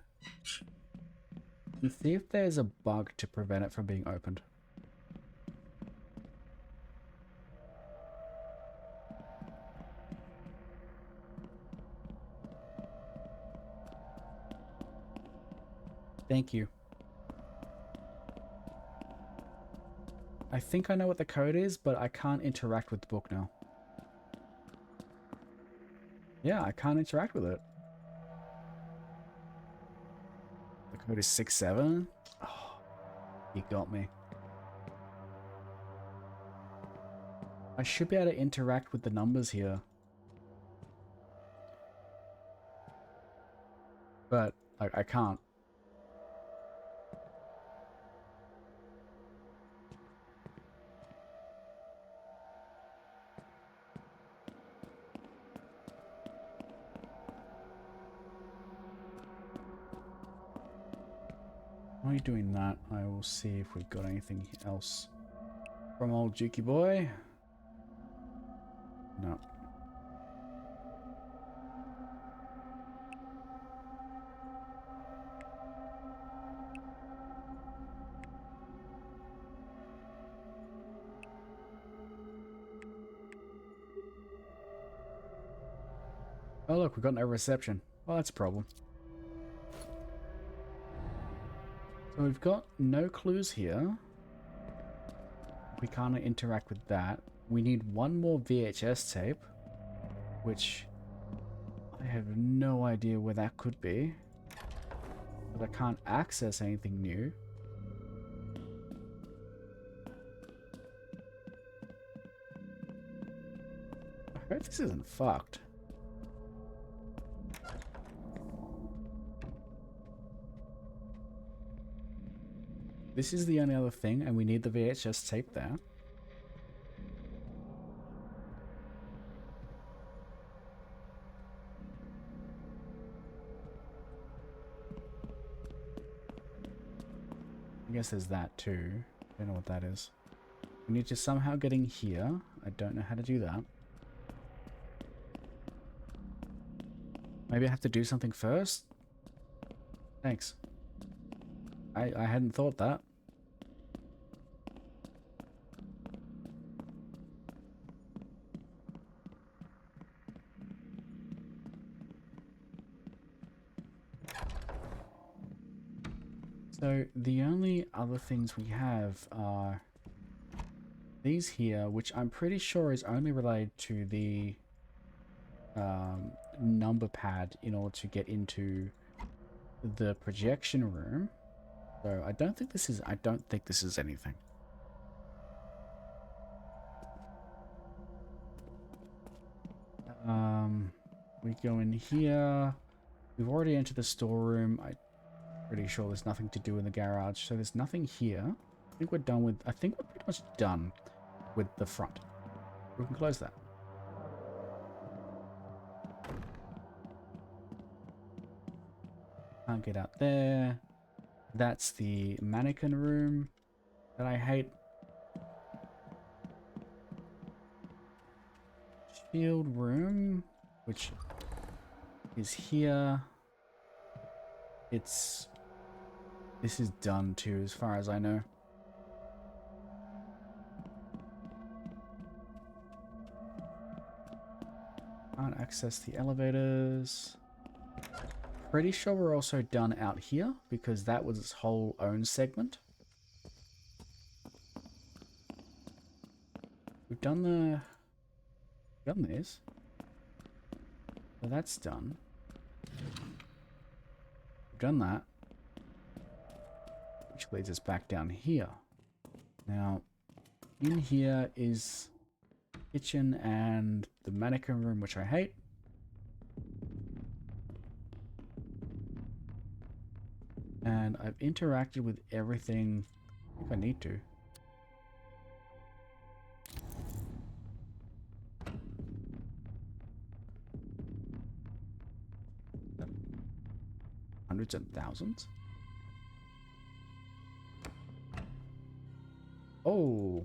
and see if there's a bug to prevent it from being opened. Thank you. I think I know what the code is, but I can't interact with the book now. Yeah, I can't interact with it. The code is 67. Oh, you got me. I should be able to interact with the numbers here. But I can't. While you're doing that, I will see if we've got anything else from old Dukey boy. No. Oh look, we've got no reception. Well, that's a problem. So we've got no clues here. We can't interact with that. We need one more VHS tape, which I have no idea where that could be. But I can't access anything new. I hope this isn't fucked. This is the only other thing, and we need the VHS tape there. I guess there's that too. Don't know what that is. We need to somehow get in here. I don't know how to do that. Maybe I have to do something first? Thanks. I hadn't thought that. So the only other things we have are these here, which I'm pretty sure is only related to the number pad in order to get into the projection room. So I don't think this is anything. We go in here. We've already entered the storeroom. I'm pretty sure there's nothing to do in the garage, so there's nothing here. I think we're done with. I think we're pretty much done with the front. We can close that. Can't get out there. That's the mannequin room that I hate. Shield room, which is here. This is done too, as far as I know. Can't access the elevators. Pretty sure we're also done out here, because that was its whole own segment. We've done this. So that's done. We've done that. Which leads us back down here. Now, in here is kitchen and the mannequin room, which I hate. And I've interacted with everything I think I need to. Hundreds and thousands? Oh!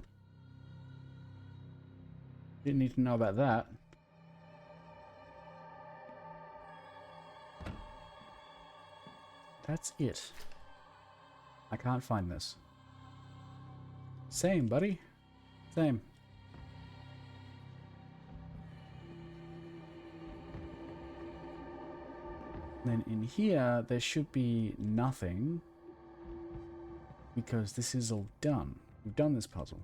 Didn't need to know about that. That's it. I can't find this. Same, buddy. Same. Then in here, there should be nothing. Because this is all done. We've done this puzzle.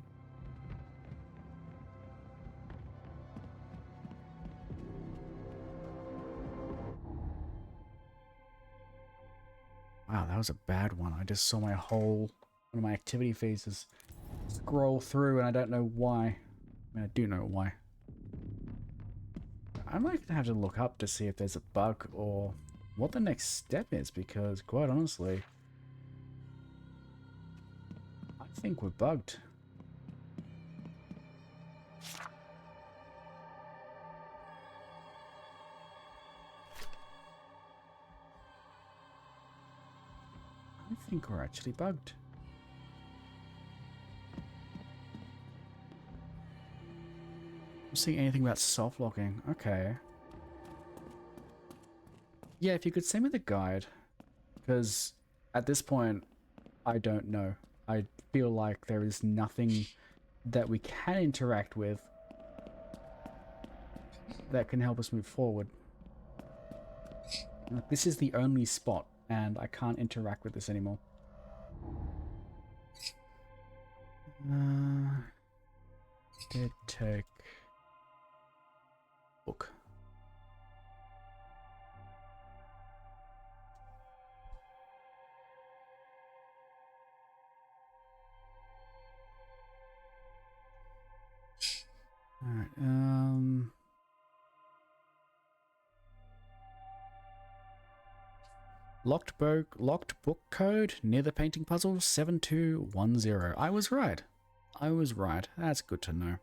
Wow, that was a bad one. I just saw my whole, one of my activity phases scroll through and I don't know why. I mean, I do know why. I might have to look up to see if there's a bug or what the next step is, because quite honestly, I think we're bugged. I think we're actually bugged. I'm seeing anything about soft locking. Okay. Yeah, if you could send me the guide, because at this point, I don't know. I feel like there is nothing that we can interact with that can help us move forward. This is the only spot, and I can't interact with this anymore. Dead take book. Alright, locked book code near the painting puzzle 7210. I was right. I was right. That's good to know.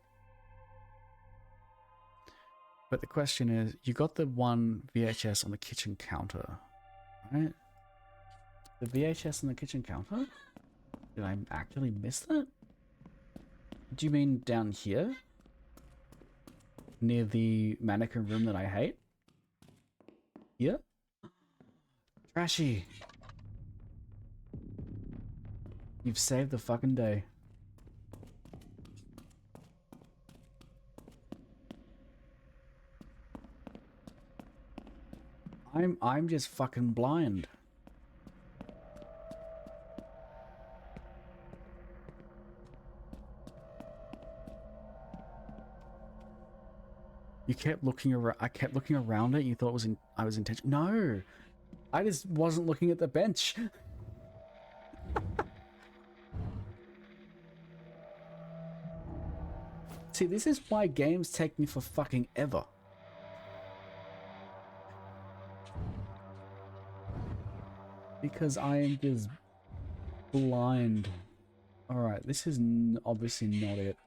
But the question is, you got the one VHS on the kitchen counter, right? The VHS on the kitchen counter? Did I actually miss that? Do you mean down here? Near the mannequin room that I hate? Here? Trashy. You've saved the fucking day. I'm just fucking blind. You kept looking around. I kept looking around it. You thought it was I was intentional. No, I just wasn't looking at the bench. See, this is why games take me for fucking ever. Because I am just blind. Alright, this is obviously not it.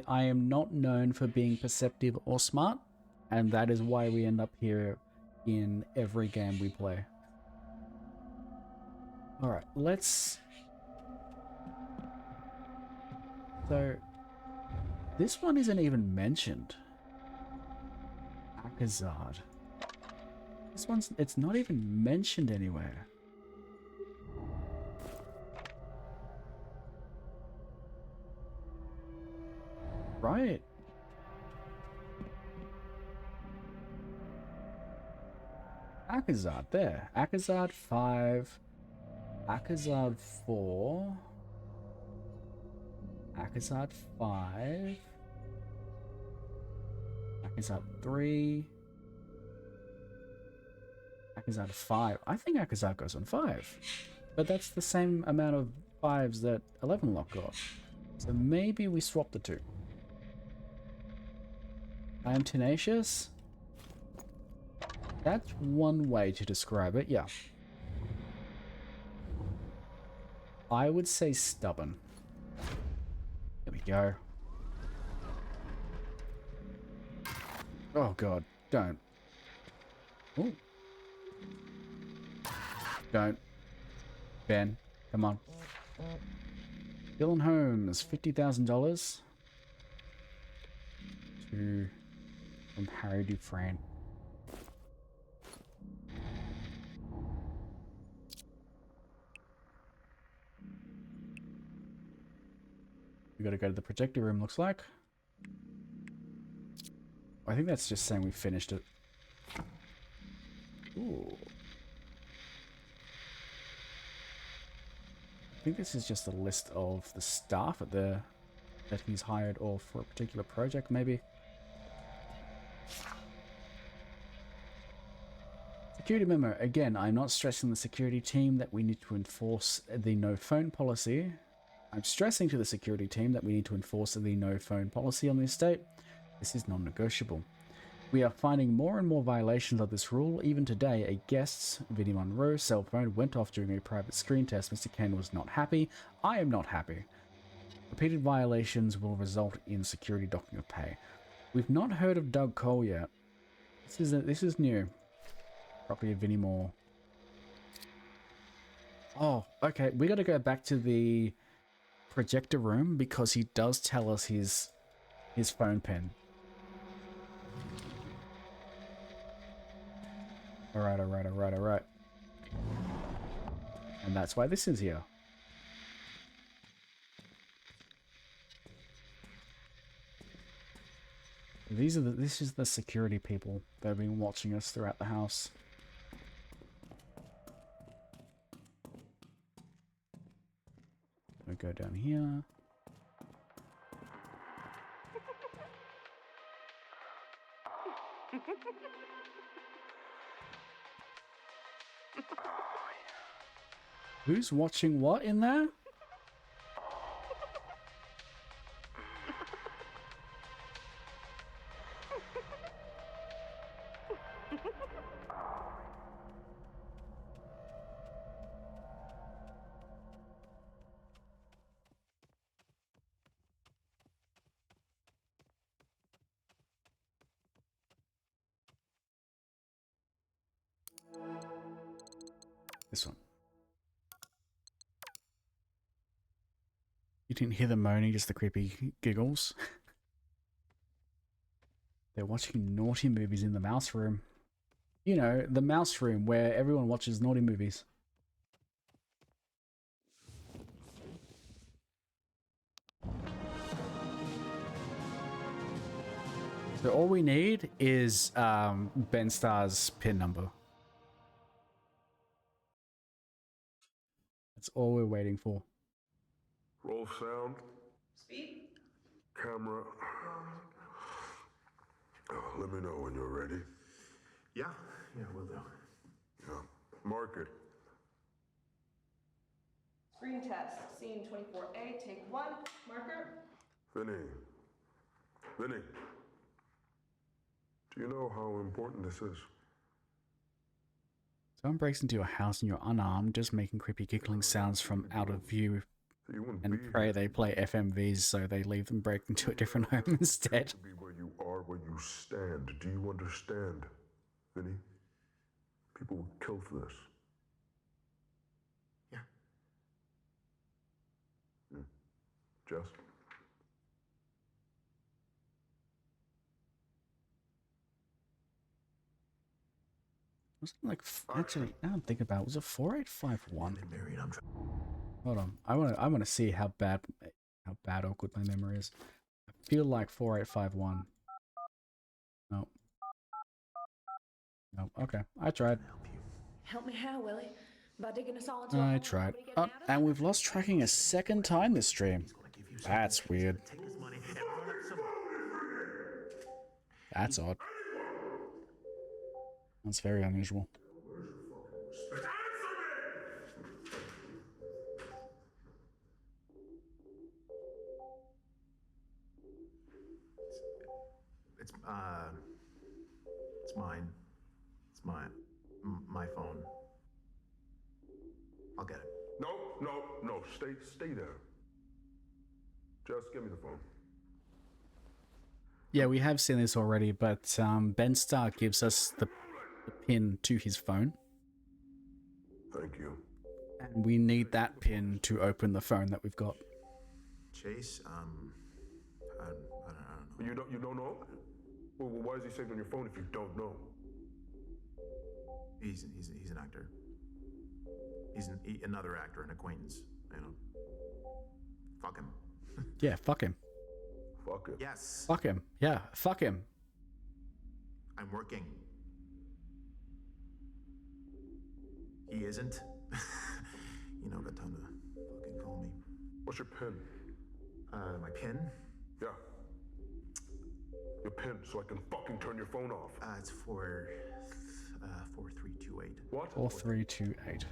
I am not known for being perceptive or smart, and that is why we end up here in every game we play. Alright, let's... So, this one isn't even mentioned. Akazard. This one's... It's not even mentioned anywhere. Right. Akazard, there. Akazard 5. Akazard 4. Akazard 5. Akazard 3. Akazard 5. I think Akazard goes on 5. But that's the same amount of 5s that 11 Lock got. So maybe we swap the two. I am tenacious. That's one way to describe it, yeah. I would say stubborn. There we go. Oh god, don't. Ooh. Don't. Ben, come on. Dylan Holmes, $50,000 to from Harry Dufresne. We gotta go to the projector room, looks like. I think that's just saying we finished it. Ooh. I think this is just a list of the staff at the that he's hired or for a particular project, maybe. Security memo. Again, I'm not stressing the security team that we need to enforce the no phone policy. I'm stressing to the security team that we need to enforce the no phone policy on the estate. This is non-negotiable. We are finding more and more violations of this rule. Even today, a guest's, Vinny Monroe, cell phone went off during a private screen test. Mr. Cain was not happy. I am not happy. Repeated violations will result in security docking of pay. We've not heard of Doug Cole yet. This is new. Property of Vinny Moore. Oh, okay. We got to go back to the projector room because he does tell us his phone pin. Alright. And that's why this is here. This is the security people that have been watching us throughout the house. We go down here. Who's watching what in there? This one. You didn't hear the moaning, just the creepy giggles. They're watching naughty movies in the mouse room. You know, the mouse room where everyone watches naughty movies. So all we need is Ben Starr's pin number. That's all we're waiting for. Roll sound. Speed? Camera. Let me know when you're ready. Yeah, will do. Yeah. Mark it. Screen test. Scene 24A, take 1. Marker. Vinny. Do you know how important this is? Someone breaks into your house and you're unarmed, just making creepy giggling sounds from out of view, and pray they play FMVs so they leave them break into a different home instead. To be where you are, where you stand. Do you understand, Vinny? People would kill for this. Yeah. Jess? Wasn't it like actually? Now I'm thinking about it, was it 4851? Hold on, I want to see how bad awkward my memory is. I feel like 4851. No. No. Okay, I tried. Help me how, Willie? By digging us all into I tried. Oh, and we've lost tracking a second time this stream. That's weird. That's odd. That's very unusual. It's mine. It's my phone. I'll get it. No. Stay there. Just give me the phone. Yeah, we have seen this already, but Ben Starr gives us the pin to his phone. Thank you. And we need that pin to open the phone that we've got. Chase, I don't know. You don't know? Well, why is he saved on your phone if you don't know? He's an actor. He's another actor, an acquaintance, you know. Fuck him. Yeah, fuck him. Fuck him. Yes. Fuck him. Yeah, fuck him. I'm working. He isn't. Got time to fucking call me. What's your PIN? My PIN? Yeah. Your PIN, so I can fucking turn your phone off. It's 4328. What? 4328.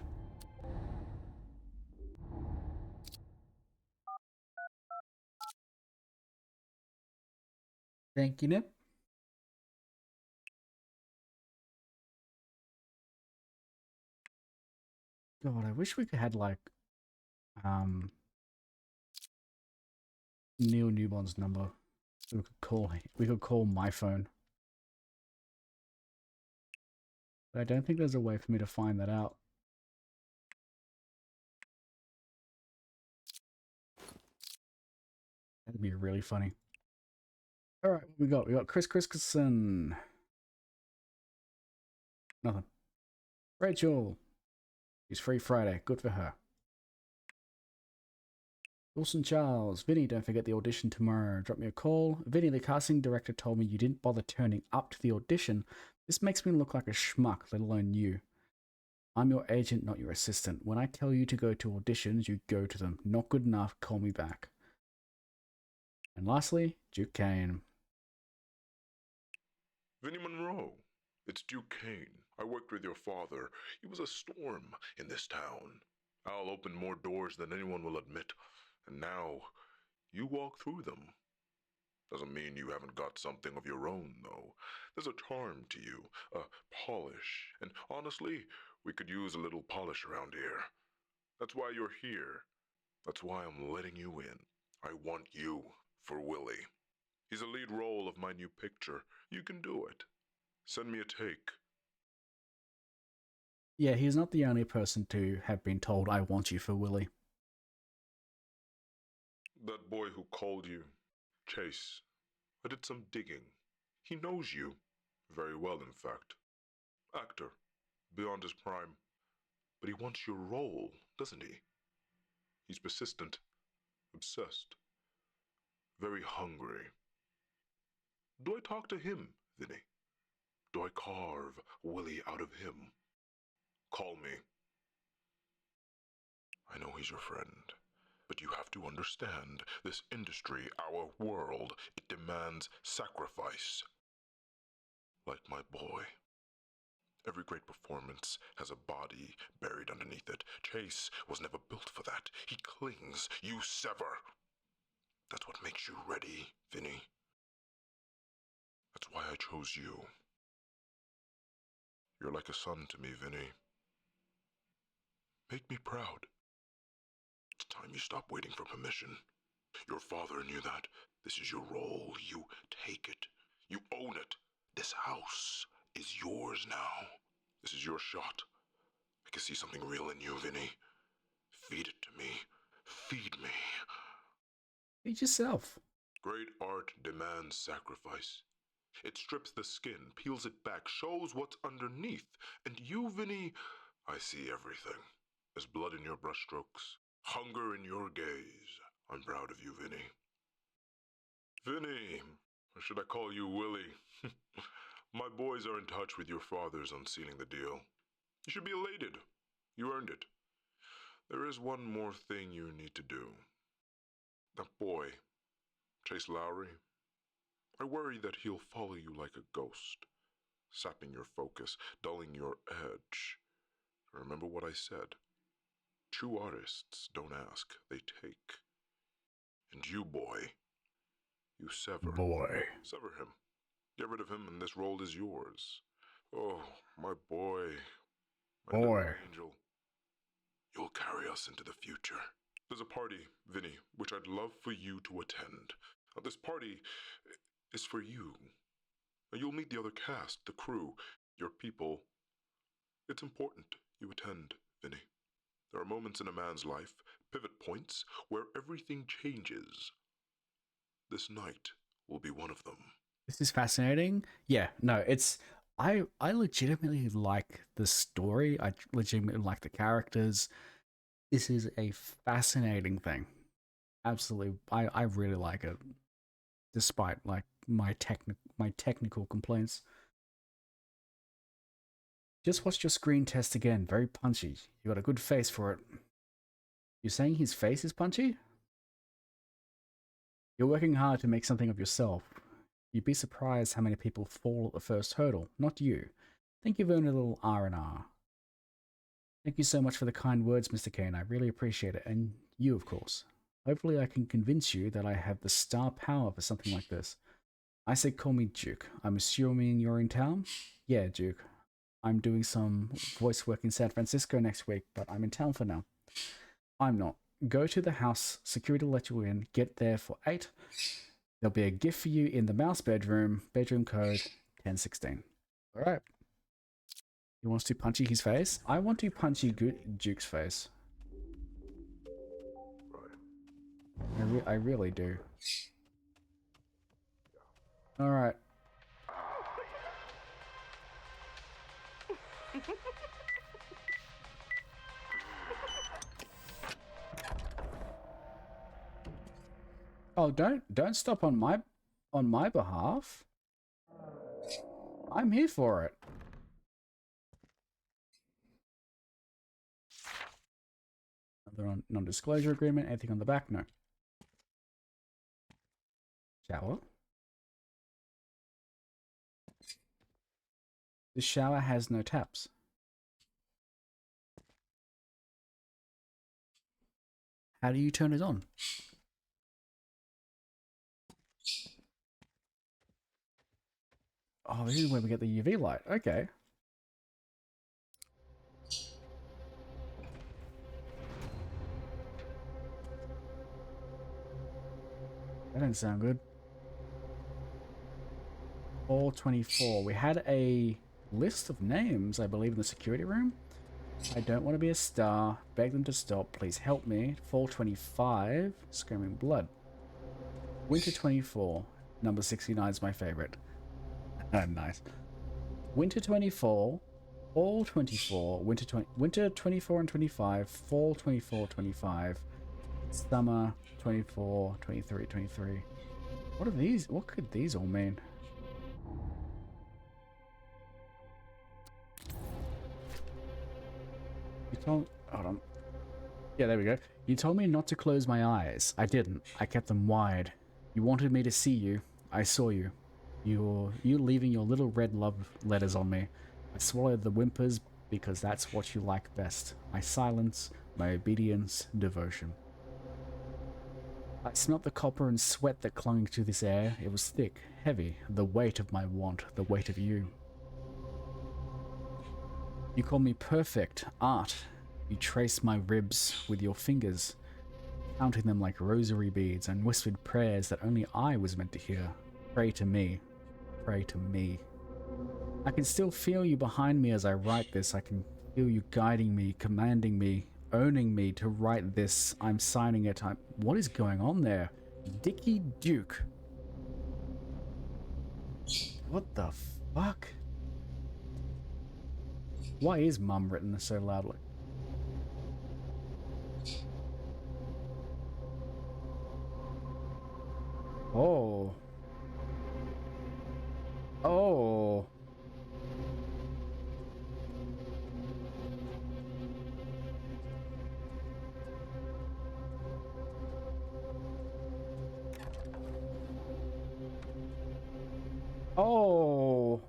Thank you, Nip. God, I wish we could had like Neil Newbon's number. We could call my phone. But I don't think there's a way for me to find that out. That'd be really funny. Alright, what we got? We got Chris Christensen. Nothing. Rachel. She's free Friday. Good for her. Wilson Charles. Vinny, don't forget the audition tomorrow. Drop me a call. Vinny, the casting director told me you didn't bother turning up to the audition. This makes me look like a schmuck, let alone you. I'm your agent, not your assistant. When I tell you to go to auditions, you go to them. Not good enough, call me back. And lastly, Duke Cain. Vinny Monroe. It's Duke Cain. I worked with your father. He was a storm in this town. I'll open more doors than anyone will admit. And now, you walk through them. Doesn't mean you haven't got something of your own, though. There's a charm to you, a polish. And honestly, we could use a little polish around here. That's why you're here. That's why I'm letting you in. I want you for Willie. He's a lead role of my new picture. You can do it. Send me a take. Yeah, he's not the only person to have been told, I want you for Willie. That boy who called you, Chase, I did some digging. He knows you. Very well, in fact. Actor. Beyond his prime. But he wants your role, doesn't he? He's persistent. Obsessed. Very hungry. Do I talk to him, Vinny? Do I carve Willie out of him? Call me. I know he's your friend, but you have to understand, this industry, our world, it demands sacrifice. Like my boy. Every great performance has a body buried underneath it. Chase was never built for that. He clings, you sever. That's what makes you ready, Vinny. That's why I chose you. You're like a son to me, Vinny. Make me proud. It's time you stop waiting for permission. Your father knew that. This is your role. You take it. You own it. This house is yours now. This is your shot. I can see something real in you, Vinny. Feed it to me. Feed me. Feed yourself. Great art demands sacrifice. It strips the skin, peels it back, shows what's underneath. And you, Vinny, I see everything. There's blood in your brushstrokes, hunger in your gaze. I'm proud of you, Vinny. Vinny, or should I call you Willie? My boys are in touch with your fathers on sealing the deal. You should be elated. You earned it. There is one more thing you need to do. That boy, Chase Lowry, I worry that he'll follow you like a ghost, sapping your focus, dulling your edge. Remember what I said. True artists don't ask, they take. And you, boy, you sever. Boy. Sever him. Get rid of him and this role is yours. Oh, my boy. My Boy. little angel. You'll carry us into the future. There's a party, Vinny, which I'd love for you to attend. This party is for you. You'll meet the other cast, the crew, your people. It's important you attend, Vinny. There are moments in a man's life, pivot points, where everything changes. This night will be one of them. This is fascinating. Yeah, no, it's I legitimately like the story. I legitimately like the characters. This is a fascinating thing. Absolutely. I really like it. Despite like my technical complaints. Just watched your screen test again. Very punchy. You got a good face for it. You're saying his face is punchy? You're working hard to make something of yourself. You'd be surprised how many people fall at the first hurdle. Not you. Think you've earned a little R&R. Thank you so much for the kind words, Mr. Cain. I really appreciate it. And you, of course. Hopefully I can convince you that I have the star power for something like this. I say call me Duke. I'm assuming you're in town? Yeah, Duke. I'm doing some voice work in San Francisco next week, but I'm in town for now. I'm not. Go to the house, security will let you in, get there for 8. There'll be a gift for you in the mouse bedroom code 1016. Alright. He wants to punchy his face? I want to punchy Duke's face. I really do. Alright. Oh, don't stop on my behalf. I'm here for it. Another non-disclosure agreement. Anything on the back? No. Shower. The shower has no taps. How do you turn it on? Oh, this is where we get the UV light. Okay. That didn't sound good. 424. We had a list of names, I believe, in the security room. I don't want to be a star. Beg them to stop. Please help me. 425. Screaming blood. Winter 24. Number 69 is my favorite. Nice. Winter 24. Fall 24. Winter 24 and 25. Fall 24, 25. Summer 24, 23, 23. What are these? What could these all mean? You told... Hold on. Yeah, there we go. You told me not to close my eyes. I didn't. I kept them wide. You wanted me to see you. I saw you. You leaving your little red love letters on me. I swallowed the whimpers because that's what you like best. My silence, my obedience, devotion. I smelt the copper and sweat that clung to this air. It was thick, heavy, the weight of my want, the weight of you. You called me perfect, art. You traced my ribs with your fingers, counting them like rosary beads, and whispered prayers that only I was meant to hear. Pray to me. Pray to me. I can still feel you behind me as I write this. I can feel you guiding me, commanding me, owning me to write this. I'm signing it. What is going on there? Dickie Duke. What the fuck? Why is Mum written this so loudly? Oh. Oh. Oh.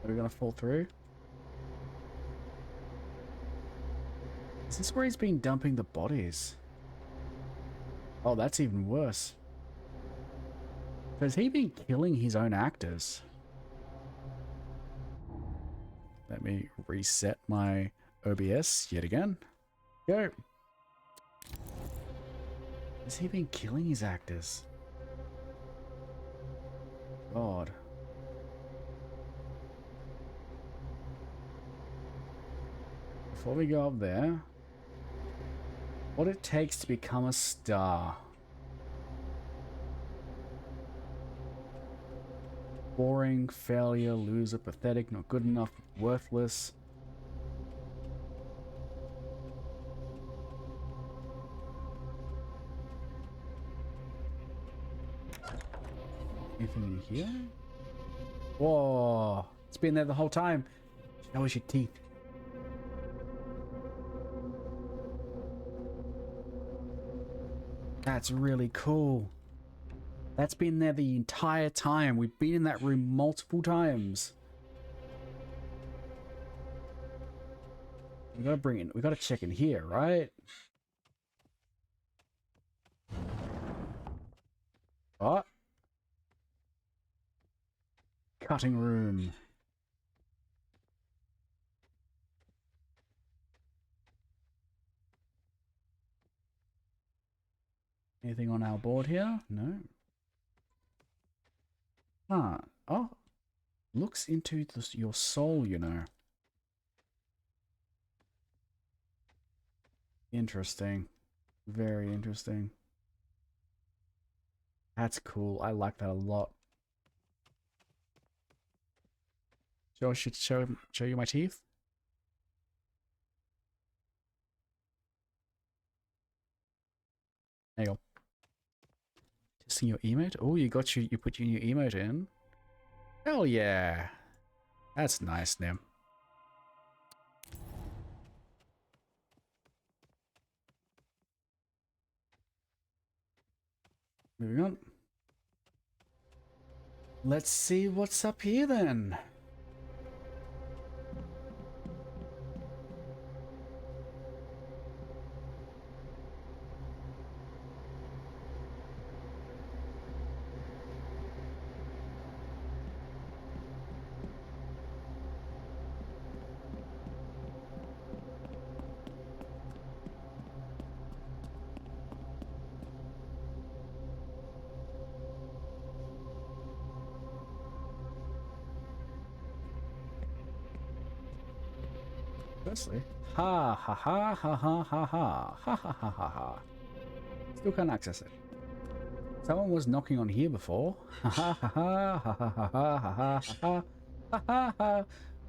Are we gonna fall through? Is this where he's been dumping the bodies? Oh, that's even worse. Has he been killing his own actors? Let me reset my OBS yet again. Go. Has he been killing his actors? God. Before we go up there, what it takes to become a star. Boring, failure, loser, pathetic, not good enough, worthless. Anything in here? Whoa! It's been there the whole time. Show us your teeth. That's really cool. That's been there the entire time. We've been in that room multiple times. We gotta bring in. We gotta check in here, right? Oh. Cutting room. Anything on our board here? No. Ah. Oh. Looks into your soul, you know. Interesting. Very interesting. That's cool. I like that a lot. So I should show you my teeth. There you go. Testing your emote. Oh, you put your new emote in. Hell yeah. That's nice, Nim. Moving on. Let's see what's up here then. Firstly, ha ha ha ha ha ha ha ha ha ha ha ha. Still can't access it. Someone was knocking on here before. Ha ha ha ha ha ha ha ha ha ha ha ha ha.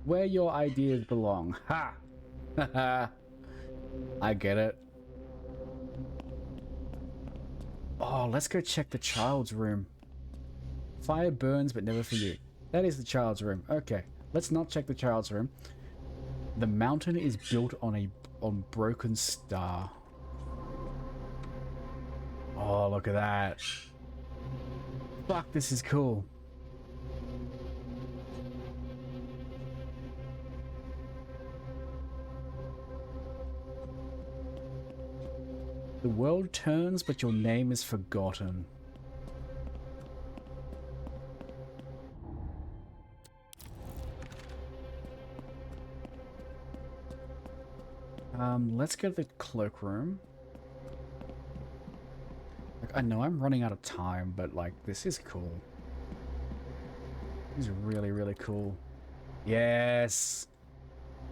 Where your ideas belong. Ha ha ha. I get it. Oh, let's go check the child's room. Fire burns, but never for you. That is the child's room. Okay, let's not check the child's room. The mountain is built on broken Starr. Oh, look at that. Fuck, this is cool. The world turns, but your name is forgotten. Let's go to the cloakroom. Like, I know I'm running out of time, but like, this is cool. This is really, really cool. Yes!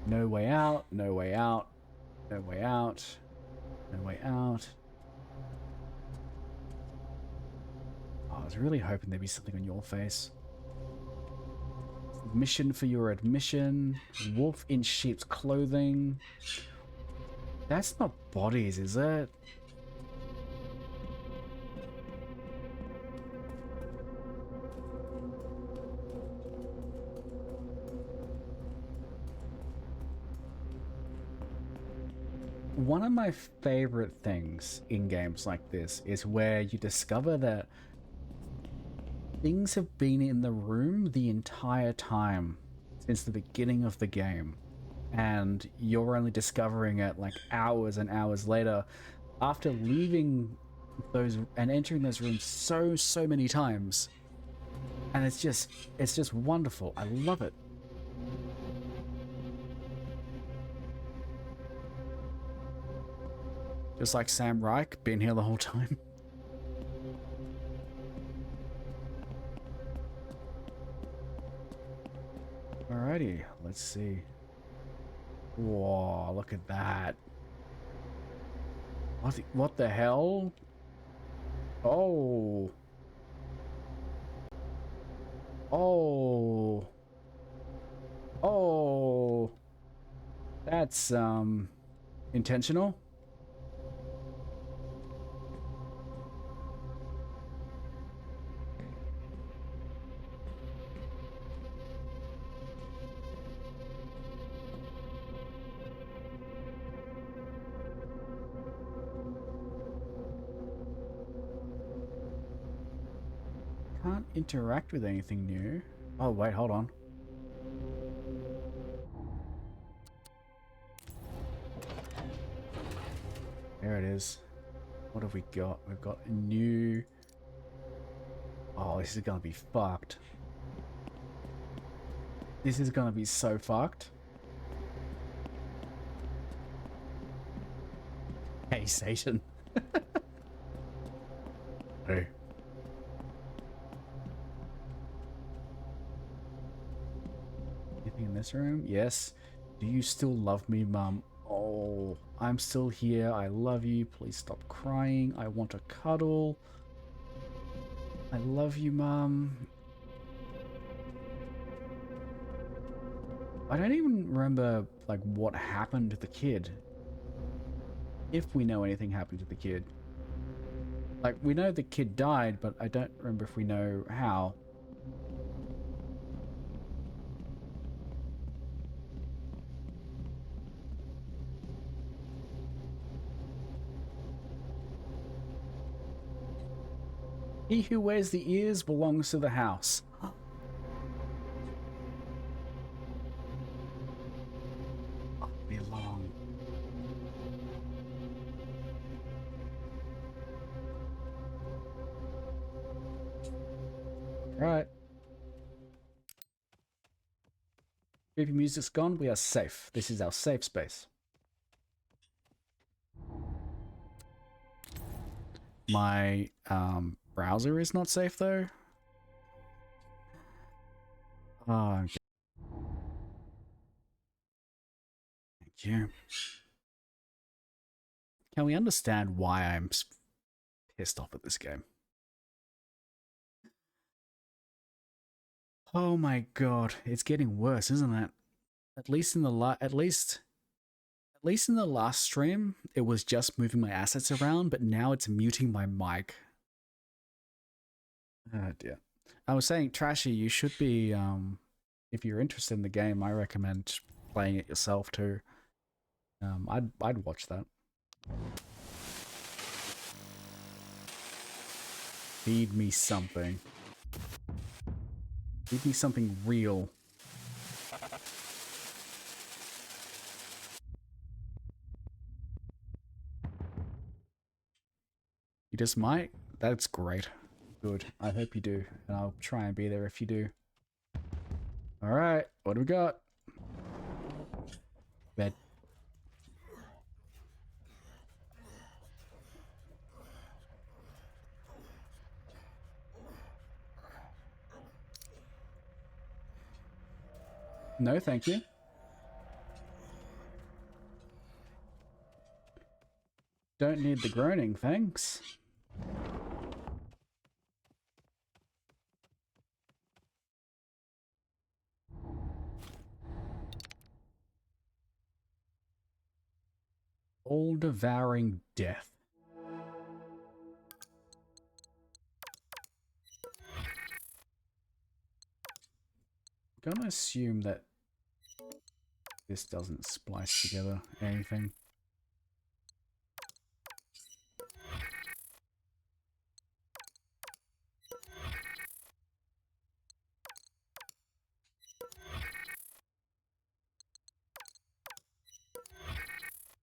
No way out, no way out, no way out, no way out. Oh, I was really hoping there'd be something on your face. Mission for your admission. Wolf in sheep's clothing. That's not bodies, is it? One of my favorite things in games like this is where you discover that things have been in the room the entire time since the beginning of the game, and you're only discovering it like hours and hours later after leaving those and entering those rooms so many times. And it's just wonderful. I love it. Just like Sam Reich, been here the whole time. Alrighty, let's see. Whoa, look at that. What the hell? Oh. Oh. Oh. That's, intentional. Can't interact with anything new. Oh, wait, hold on. There it is. What have we got? We've got a new... Oh, this is gonna be fucked. This is gonna be so fucked. Hey, Satan. Hey. Anything in this room? Yes. Do you still love me, Mum? Oh, I'm still here. I love you. Please stop crying. I want a cuddle. I love you, Mum. I don't even remember, like, what happened to the kid. If we know anything happened to the kid. Like, we know the kid died, but I don't remember if we know how. He who wears the ears belongs to the house. Oh, be long. Right. Creepy music's gone. We are safe. This is our safe space. My browser is not safe though. Oh, okay. Thank you. Can we understand why I'm pissed off at this game? Oh my god, it's getting worse, isn't it? At least in the last stream, it was just moving my assets around, but now it's muting my mic. Oh dear. I was saying, Trashy, you should be, if you're interested in the game, I recommend playing it yourself too. I'd watch that. Feed me something. Feed me something real. You just might? That's great. Good. I hope you do. And I'll try and be there if you do. Alright, what do we got? Bed. No, thank you. Don't need the groaning, thanks. All-devouring death. I'm gonna assume that this doesn't splice together anything.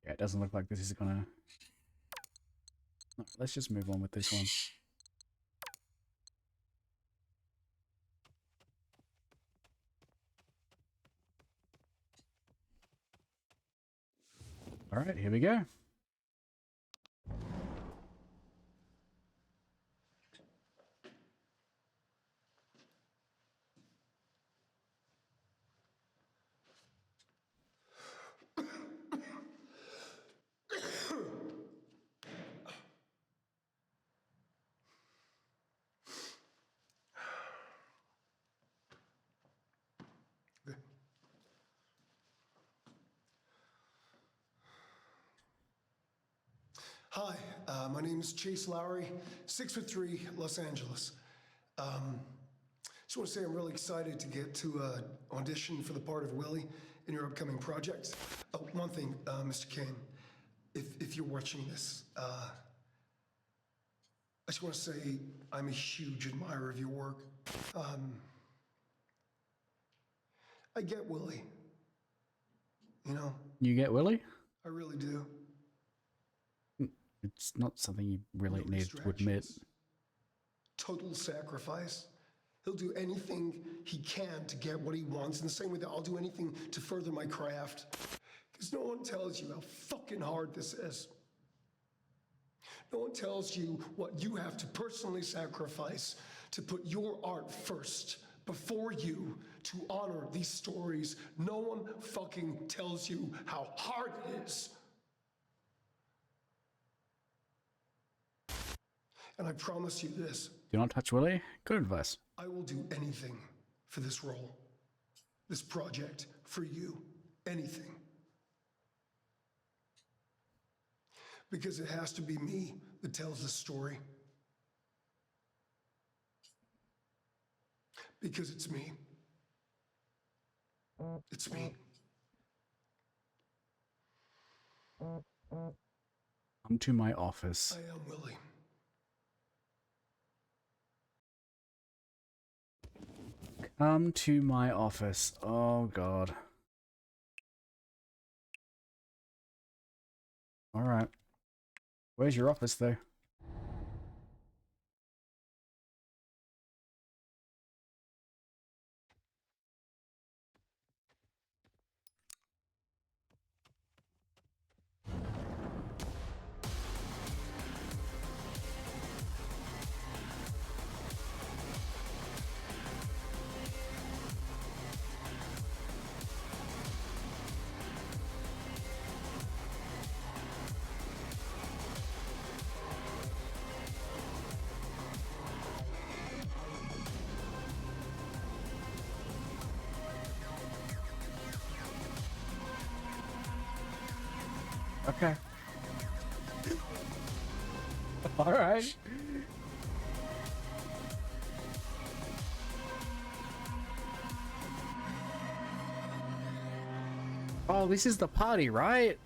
Yeah, it doesn't look like this is gonna... No, let's just move on with this one. Alright, here we go. Hi, my name is Chase Lowry, 6'3", Los Angeles. Just want to say I'm really excited to get to audition for the part of Willie in your upcoming project. Oh, one thing, Mr. Cain, if you're watching this, I just want to say I'm a huge admirer of your work. I get Willie, you know? You get Willie? I really do. It's not something you really need to admit. Total sacrifice. He'll do anything he can to get what he wants, in the same way that I'll do anything to further my craft. Because no one tells you how fucking hard this is. No one tells you what you have to personally sacrifice to put your art first, before you, to honor these stories. No one fucking tells you how hard it is. And I promise you this. Do not touch Willie. Good advice. I will do anything for this role, this project, for you. Anything. Because it has to be me that tells the story. Because it's me. It's me. Come to my office. I am Willie. Come to my office. Oh, God. Alright. Where's your office, though? Okay. All right. this is the party, right?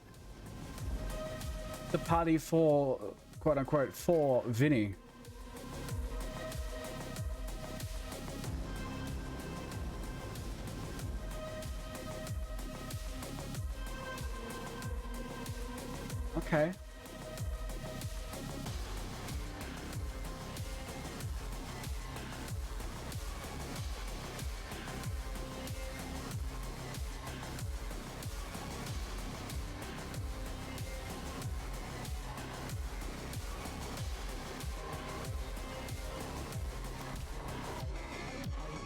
The party for, quote unquote, for Vinny. Okay.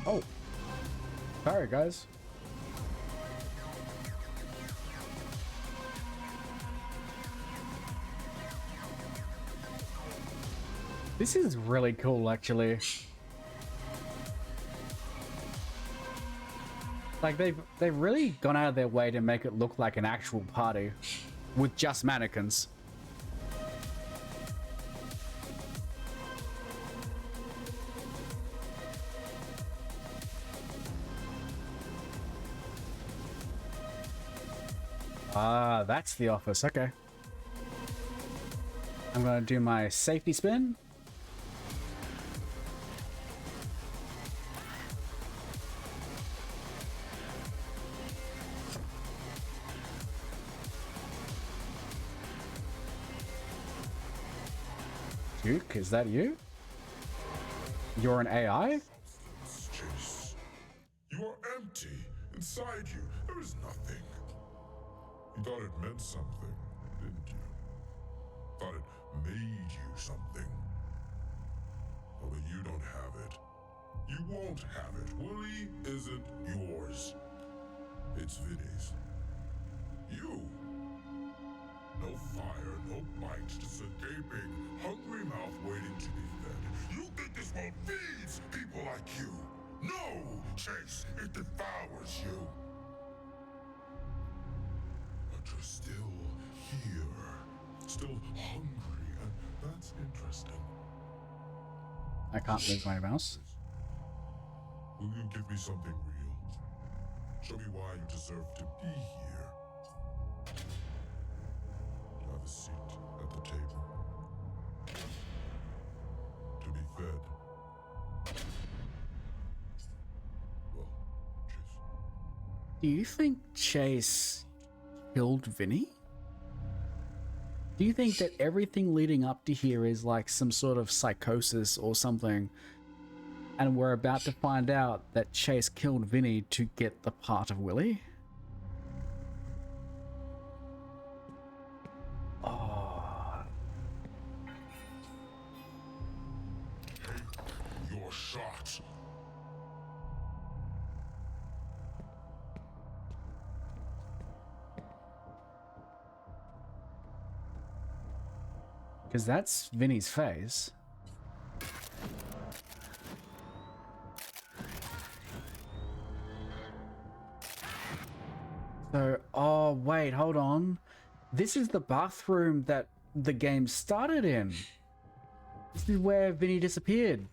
Oh. Sorry, guys. This is really cool, actually. Like, they've really gone out of their way to make it look like an actual party with just mannequins. Ah, that's the office. Okay. I'm gonna do my safety spin. Duke, is that you? You're an AI? Chase. You are empty. Inside you, there is nothing. You thought it meant something, didn't you? Thought it made you something. Well, but you don't have it. You won't have it. Willie isn't yours. It's Vinny's. You. No fire, no bite, just a gaping, hungry mouth waiting to be fed. You think this world feeds people like you? No, Chase, it devours you. But you're still here, still hungry, and that's interesting. I can't move my mouse. Will you give me something real? Show me why you deserve to be here. Have a seat at the table. To be fed. Well, Chase. Do you think Chase killed Vinny? Do you think that everything leading up to here is like some sort of psychosis or something, and we're about to find out that Chase killed Vinny to get the part of Willie? Oh. Take your shot. Because that's Vinny's face. So, oh wait, hold on. This is the bathroom that the game started in. This is where Vinny disappeared.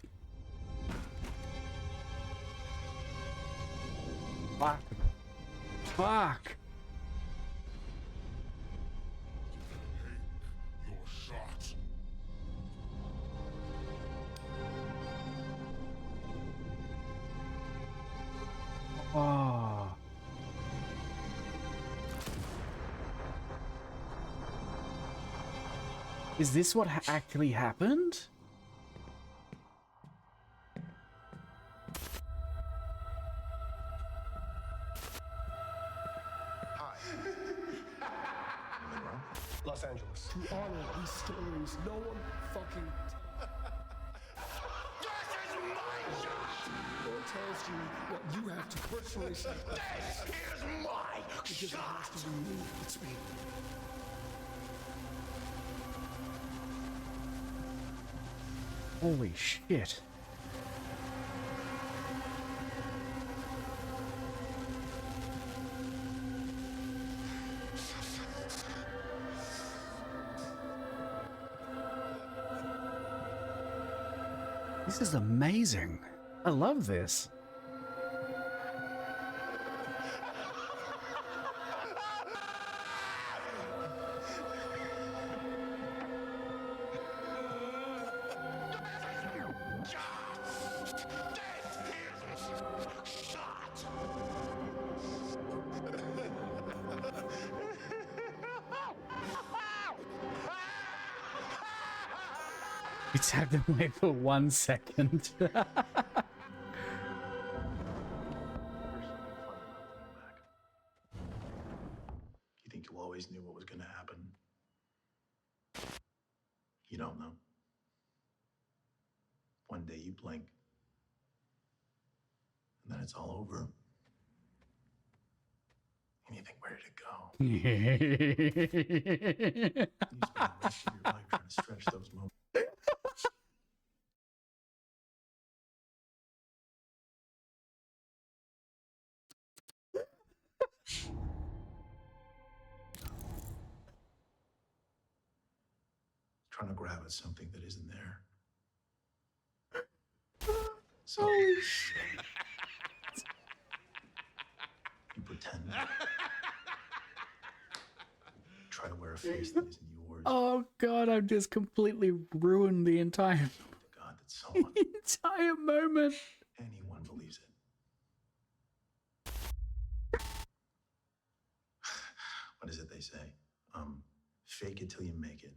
Fuck. Fuck. Take your shot. Oh. Is this what actually happened? Los Angeles. To honor these stories, no one fucking... This is my shot! No one tells you what you have to personally sacrifice. This is my Because it shot! has to be me. It's me. Holy shit. This is amazing. I love this. You tapped away for 1 second. There's something fun about looking back. You think you always knew what was going to happen? You don't know. One day you blink, and then it's all over. And you think, where did it go? You spend the rest of your life trying to stretch those moments. Trying to grab at something that isn't there. So Holy shit. you pretend. Try to wear a face that isn't yours. Oh god, I've just completely ruined the entire God, that someone, entire moment. anyone believes it. What is it they say? Fake it till you make it.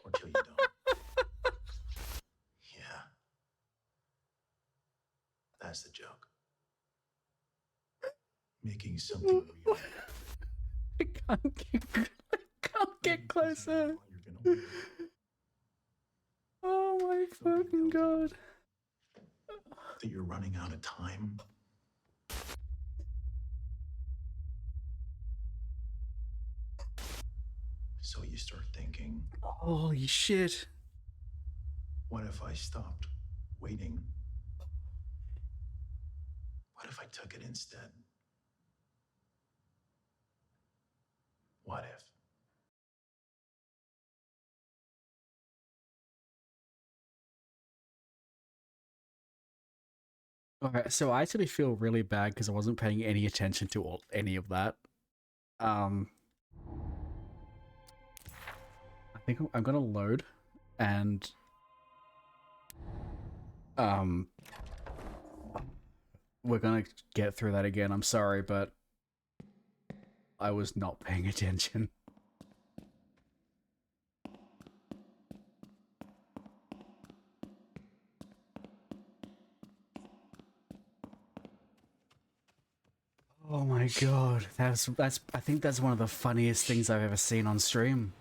Or till you don't. Yeah. That's the joke. Making something real. I can't get closer. Oh my fucking god. That you're running out of time. So you start thinking, Holy shit. what if I stopped waiting? What if I took it instead? What if? Okay, so I actually feel really bad because I wasn't paying any attention to any of that. I think I'm gonna load, and we're gonna get through that again. I'm sorry, but I was not paying attention. Oh my god, that's I think that's one of the funniest things I've ever seen on stream.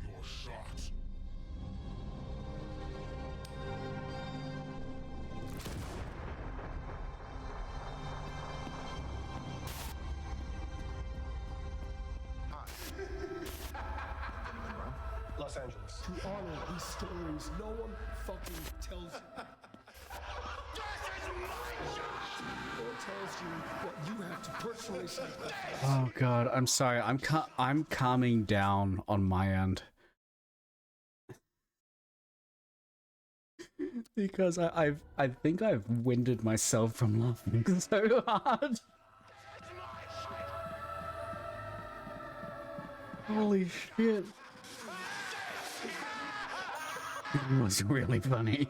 Your shot. Los Angeles. To honor these stories, no one fucking tells you. This is my shot. No one tells you what you have to personally sacrifice. Oh god, I'm sorry. I'm calming down on my end. Because I think I've winded myself from laughing so hard. Holy shit. It was really funny.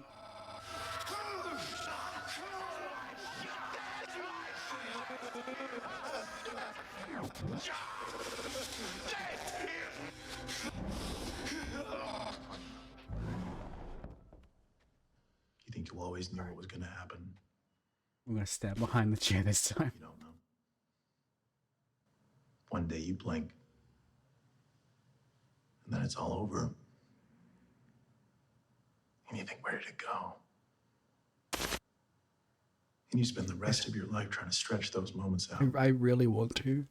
You think you always knew what was going to happen? I'm gonna stand behind the chair this time. You don't know. One day you blink, and then it's all over. And you think, where did it go? And you spend the rest of your life trying to stretch those moments out. I really want to.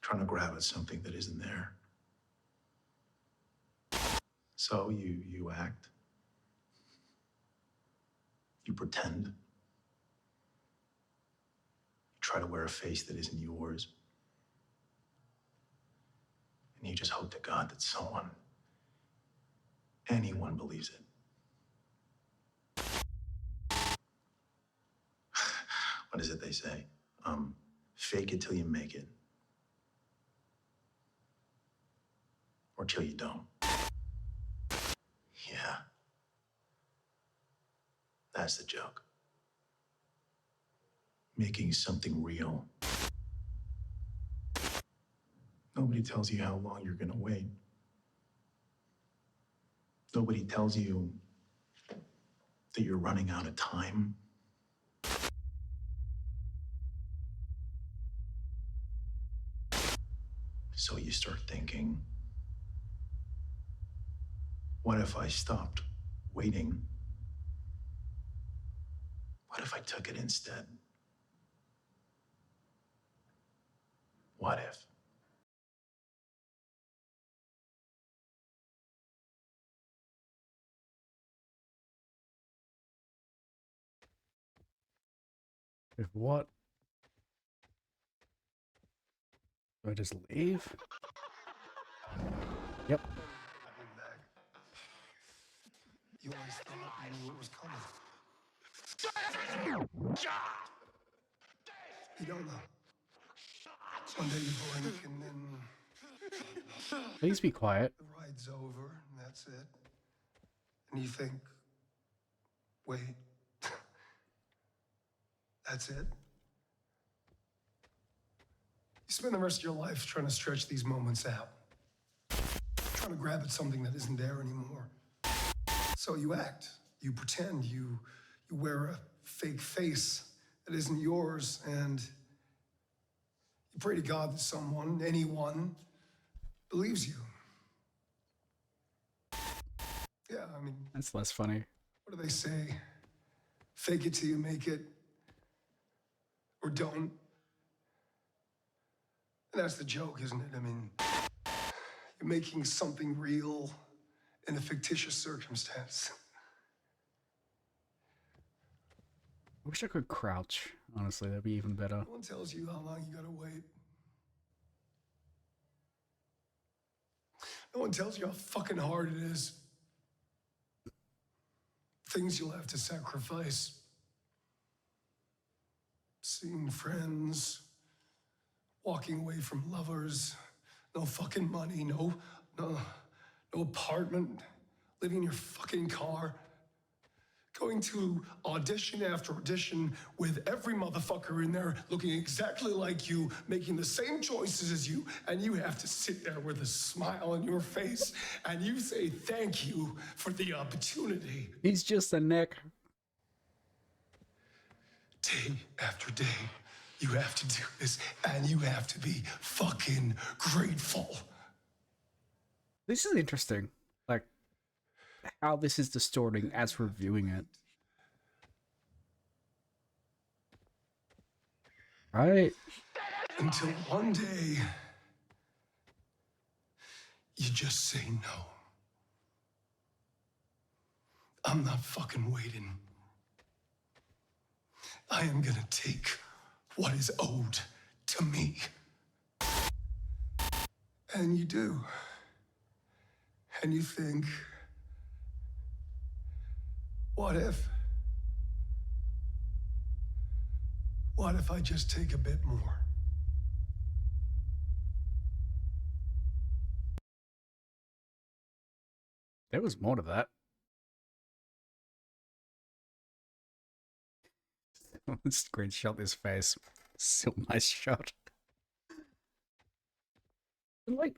Trying to grab at something that isn't there. So you act. You pretend. You try to wear a face that isn't yours. And you just hope to God that someone, anyone believes it. What is it they say? Fake it till you make it. or till you don't. Yeah. That's the joke. Making something real. Nobody tells you how long you're gonna wait. Nobody tells you that you're running out of time. So you start thinking, what if I stopped waiting? What if I took it instead? What if? If what? Do I just leave? Yep. You always thought you knew what was coming. You don't know. One day you blink and then Please be quiet. the ride's over and that's it. And you think, wait, that's it? You spend the rest of your life trying to stretch these moments out, trying to grab at something that isn't there anymore. So you act, you pretend, you wear a fake face that isn't yours, and you pray to God that someone, anyone, believes you. Yeah, I mean, That's less funny. what do they say? Fake it till you make it, or don't. And that's the joke, isn't it? I mean, you're making something real in a fictitious circumstance. I wish I could crouch. Honestly, that'd be even better. No one tells you how long you gotta wait. No one tells you how fucking hard it is. Things you'll have to sacrifice. Seeing friends, walking away from lovers, no fucking money, no apartment, living in your fucking car, going to audition after audition with every motherfucker in there looking exactly like you, making the same choices as you, and you have to sit there with a smile on your face and you say thank you for the opportunity. He's just a neck. Day after day, you have to do this, and you have to be fucking grateful. This is interesting. Like, how this is distorting as we're viewing it. Right? Until one day, you just say no. I'm not fucking waiting. I am gonna take what is owed to me. And you do. And you think, what if? What if I just take a bit more? There was more to that. Screenshot this face. Still nice shot. Like,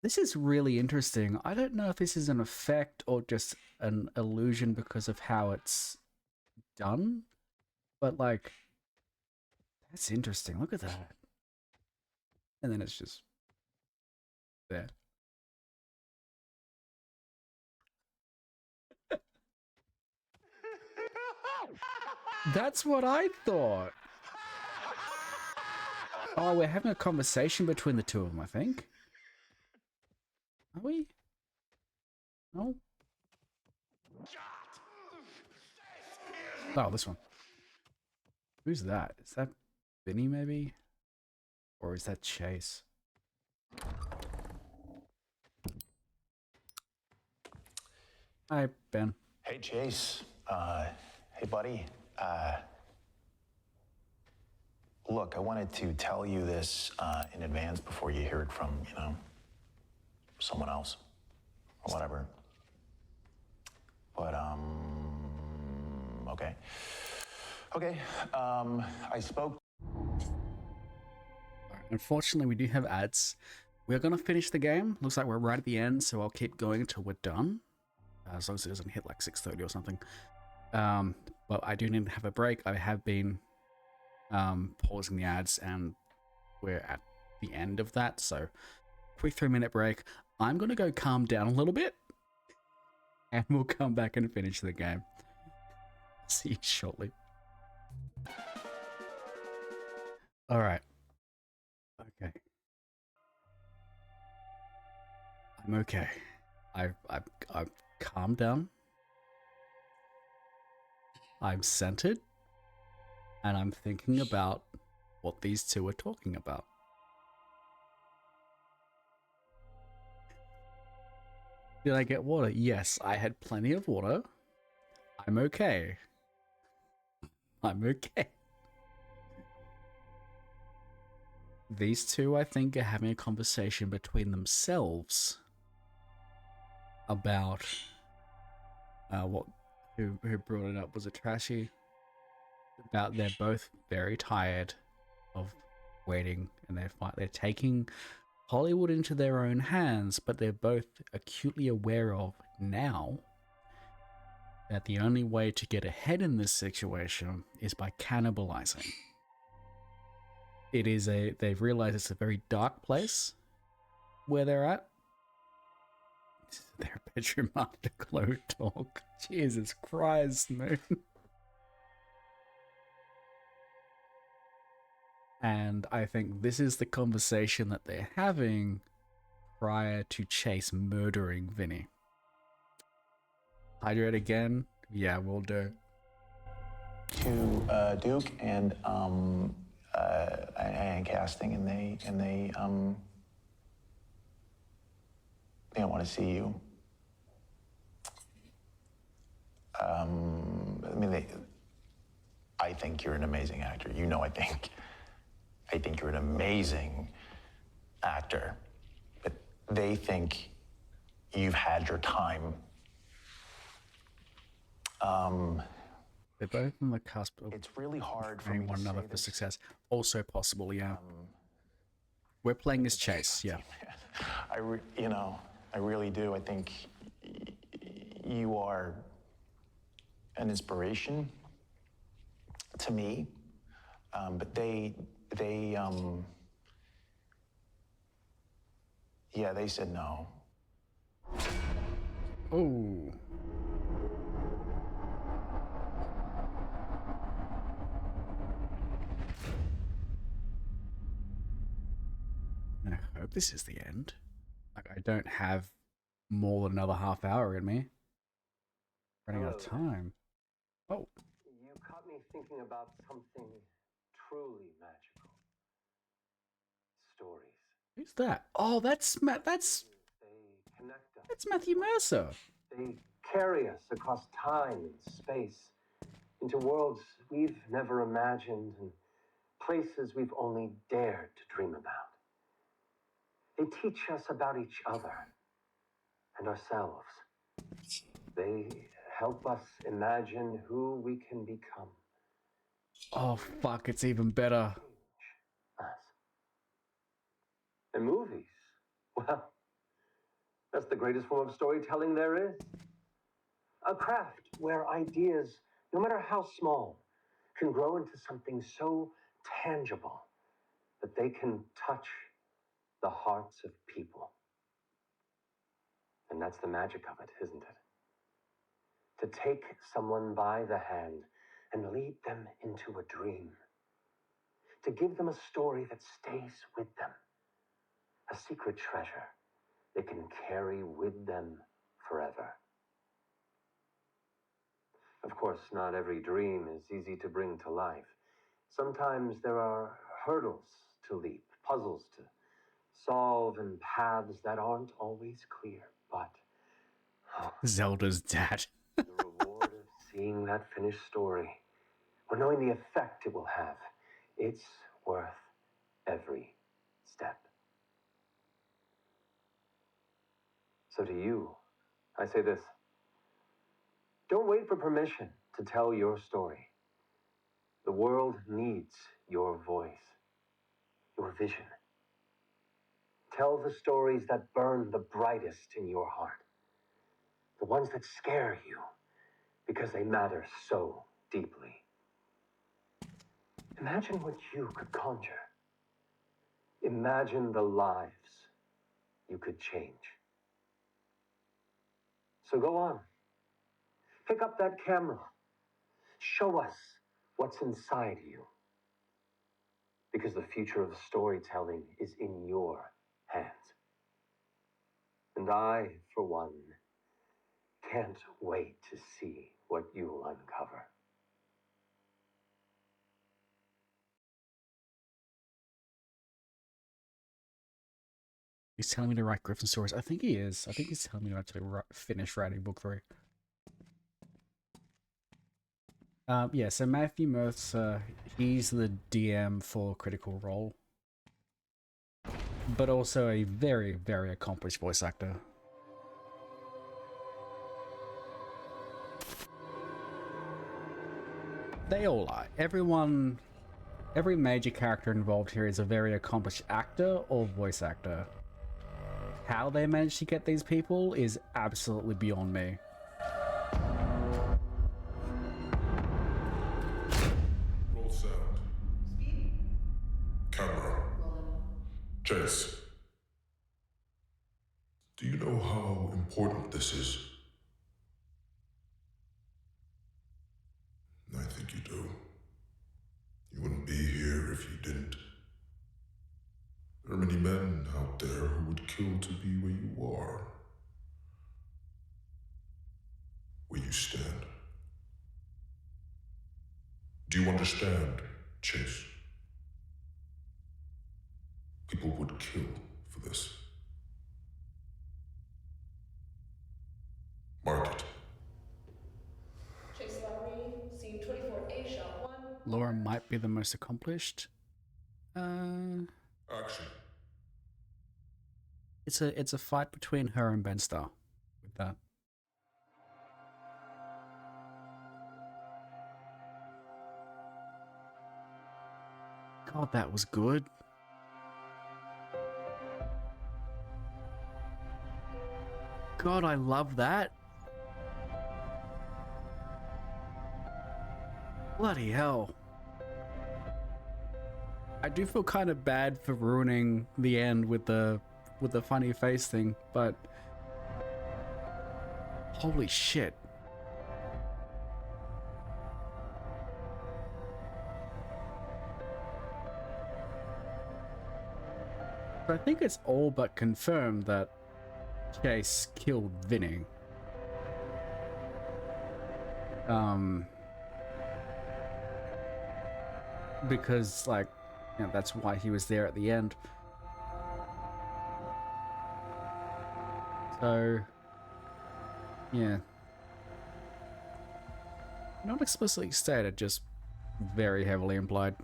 this is really interesting. I don't know if this is an effect or just an illusion because of how it's done. But, like, that's interesting. Look at that. And then it's just there. That's what I thought. Oh, we're having a conversation between the two of them, I think. Are we? No? Oh, this one. Who's that? Is that Vinny, maybe? Or is that Chase? Hi, Ben. Hey, Chase. Hey, buddy. Look, I wanted to tell you this in advance before you hear it from, someone else or whatever. But, okay. Okay, I spoke. Unfortunately, we do have ads. We're going to finish the game. Looks like we're right at the end, so I'll keep going until we're done. As long as it doesn't hit like 6:30 or something. But I do need to have a break. I have been pausing the ads, and we're at the end of that, so quick 3-minute break. I'm going to go calm down a little bit, and we'll come back and finish the game. See you shortly. All right. Okay. I'm okay. I've calmed down. I'm centered, and I'm thinking about what these two are talking about. Did I get water? Yes, I had plenty of water. I'm okay. I'm okay. These two, I think, are having a conversation between themselves about who brought it up. Was it Trashy? About they're both very tired of waiting, and they're taking Hollywood into their own hands, but they're both acutely aware of now that the only way to get ahead in this situation is by cannibalizing. They've realized it's a very dark place where they're at. This is their bedroom afterglow talk. Jesus Christ, man. And I think this is the conversation that they're having prior to Chase murdering Vinny. Hydrate again? Yeah, we'll do. To Duke and casting, and they don't want to see you. I mean, I think you're an amazing actor. You know, I think you're an amazing actor, but they think you've had your time. They're both on the cusp of it's really hard for me one to another say for this. success. Also possible, yeah. We're playing as Chase, yeah. I really do. I think you are an inspiration to me, but they said no. Oh. I hope this is the end. Like, I don't have more than another half hour in me. Running out of time. Oh. You caught me thinking about something truly magical. Stories. Who's that? Oh, that's They connect us. That's Matthew Mercer. They carry us across time and space into worlds we've never imagined and places we've only dared to dream about. They teach us about each other and ourselves. They help us imagine who we can become. Oh, fuck, it's even better. Us. And movies, well, that's the greatest form of storytelling there is. A craft where ideas, no matter how small, can grow into something so tangible that they can touch the hearts of people. And that's the magic of it, isn't it? To take someone by the hand and lead them into a dream. To give them a story that stays with them. A secret treasure they can carry with them forever. Of course, not every dream is easy to bring to life. Sometimes there are hurdles to leap, puzzles to solve, and paths that aren't always clear. But Zelda's dad. the reward of seeing that finished story, or knowing the effect it will have, it's worth every step. So to you, I say this. Don't wait for permission to tell your story. The world needs your voice, your vision. Tell the stories that burn the brightest in your heart. The ones that scare you because they matter so deeply. Imagine what you could conjure. Imagine the lives you could change. So go on. Pick up that camera. Show us what's inside you. Because the future of storytelling is in your hands. And I, for one, can't wait to see what you'll uncover. He's telling me to write Griffin stories. I think he is. I think he's telling me to actually finish writing book 3. Yeah, so Matthew Mercer, he's the DM for Critical Role. But also a very, very accomplished voice actor. They all are. Every major character involved here is a very accomplished actor or voice actor. How they managed to get these people is absolutely beyond me. Roll sound. Speed. Camera. Rolling. Chase. Do you know how important this is? I think you do. You wouldn't be here if you didn't. There are many men out there who would kill to be where you are. Where you stand. Do you understand, Chase? People would kill for this. Mark it. Chase Lowry, scene 24A, shot 1. Laura might be the most accomplished. Action. It's a fight between her and Ben Starr with that. God, that was good. God, I love that. Bloody hell. I do feel kind of bad for ruining the end with the funny face thing, but holy shit. I think it's all but confirmed that Chase killed Vinny. Because, like, you know, that's why he was there at the end. So, yeah. Not explicitly stated, just very heavily implied.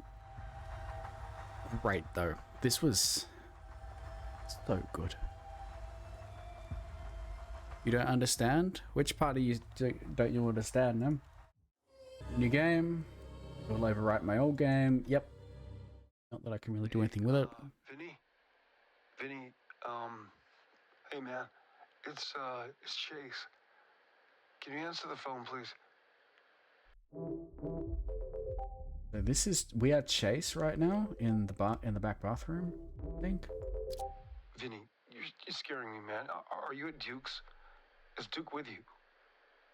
Great, though. This was so good. You don't understand? Which part of you don't you understand, no? New game. Will overwrite my old game. Yep. Not that I can really do anything with it. Vinny? Vinny, hey man, it's Chase. Can you answer the phone, please? So this is, we are Chase right now in the back bathroom, I think. Vinny, you're scaring me, man. Are you at Duke's? Is Duke with you?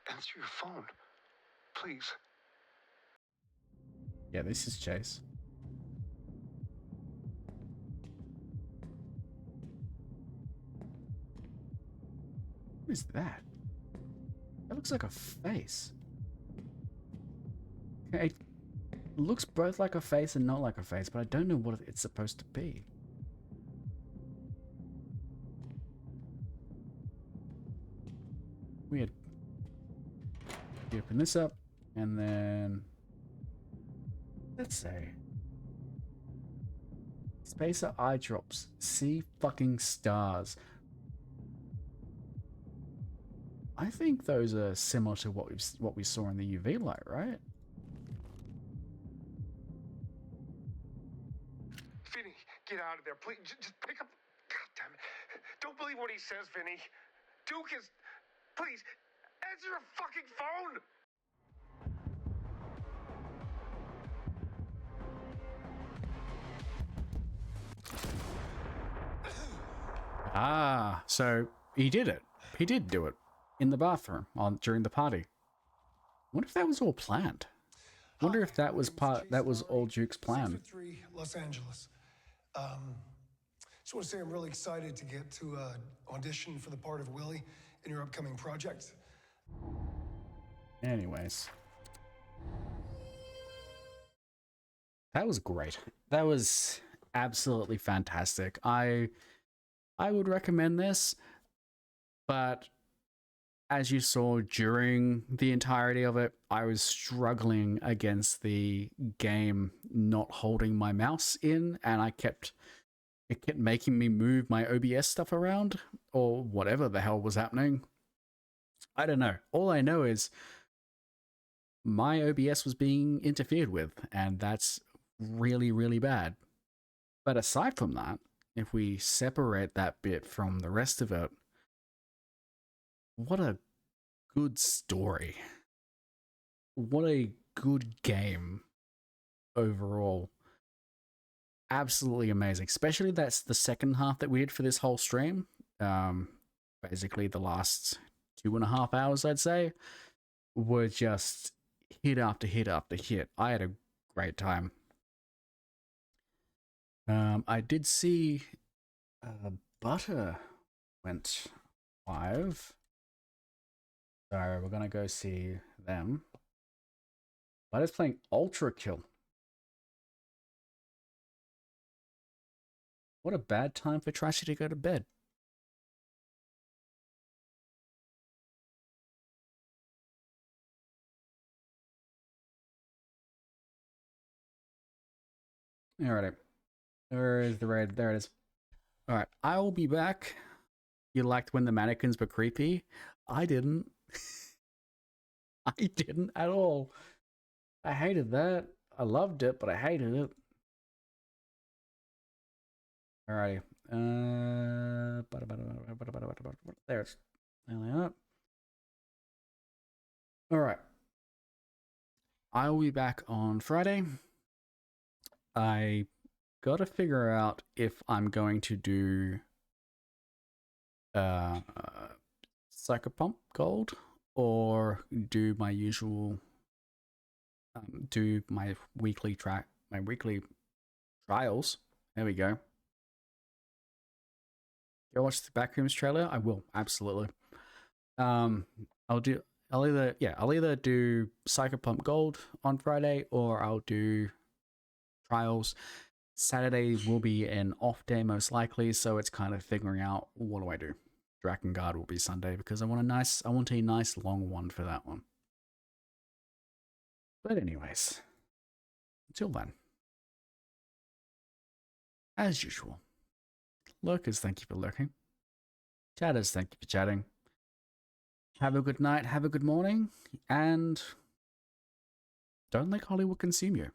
Answer your phone, please. Yeah, this is Chase. What is that? That looks like a face. Okay, it looks both like a face and not like a face, but I don't know what it's supposed to be. Weird. You open this up, and then let's say Spacer eye drops. See fucking stars. I think those are similar to what we saw in the UV light, right? Vinny, get out of there, please. Just pick up. God damn it. Don't believe what he says, Vinny. Duke is. Please, answer your fucking phone! Ah, so he did it. He did do it in the bathroom during the party. Wonder if that was all planned. Wonder if that was all Duke's plan. 3, Los Angeles. Just want to say I'm really excited to get to audition for the part of Willie in your upcoming project. Anyways. That was great. That was absolutely fantastic. I would recommend this, but as you saw during the entirety of it, I was struggling against the game not holding my mouse in, and it kept making me move my OBS stuff around, or whatever the hell was happening. I don't know. All I know is my OBS was being interfered with, and that's really, really bad. But aside from that, if we separate that bit from the rest of it, what a good story. What a good game overall. Absolutely amazing. Especially that's the second half that we did for this whole stream. Basically the last 2.5 hours, I'd say, were just hit after hit after hit. I had a great time. I did see Butter went live. So we're going to go see them. Butter's playing Ultra Kill. What a bad time for Trashy to go to bed. Alrighty. Where is the raid? There it is. Alright, I will be back. You liked when the mannequins were creepy? I didn't. I didn't at all. I hated that. I loved it, but I hated it. Alrighty. There it's. Alright. I will be back on Friday. I gotta figure out if I'm going to do Psychopomp Gold or do my usual do my weekly trials. There we go. Go watch the Backrooms trailer. I will, absolutely. I'll either do Psychopomp Gold on Friday or I'll do trials. Saturday will be an off day most likely, so it's kind of figuring out what do I do. Drakengard will be Sunday because I want a nice long one for that one. But anyways, until then, as usual, lurkers, thank you for lurking. Chatters, thank you for chatting. Have a good night, have a good morning, and don't let Hollywood consume you.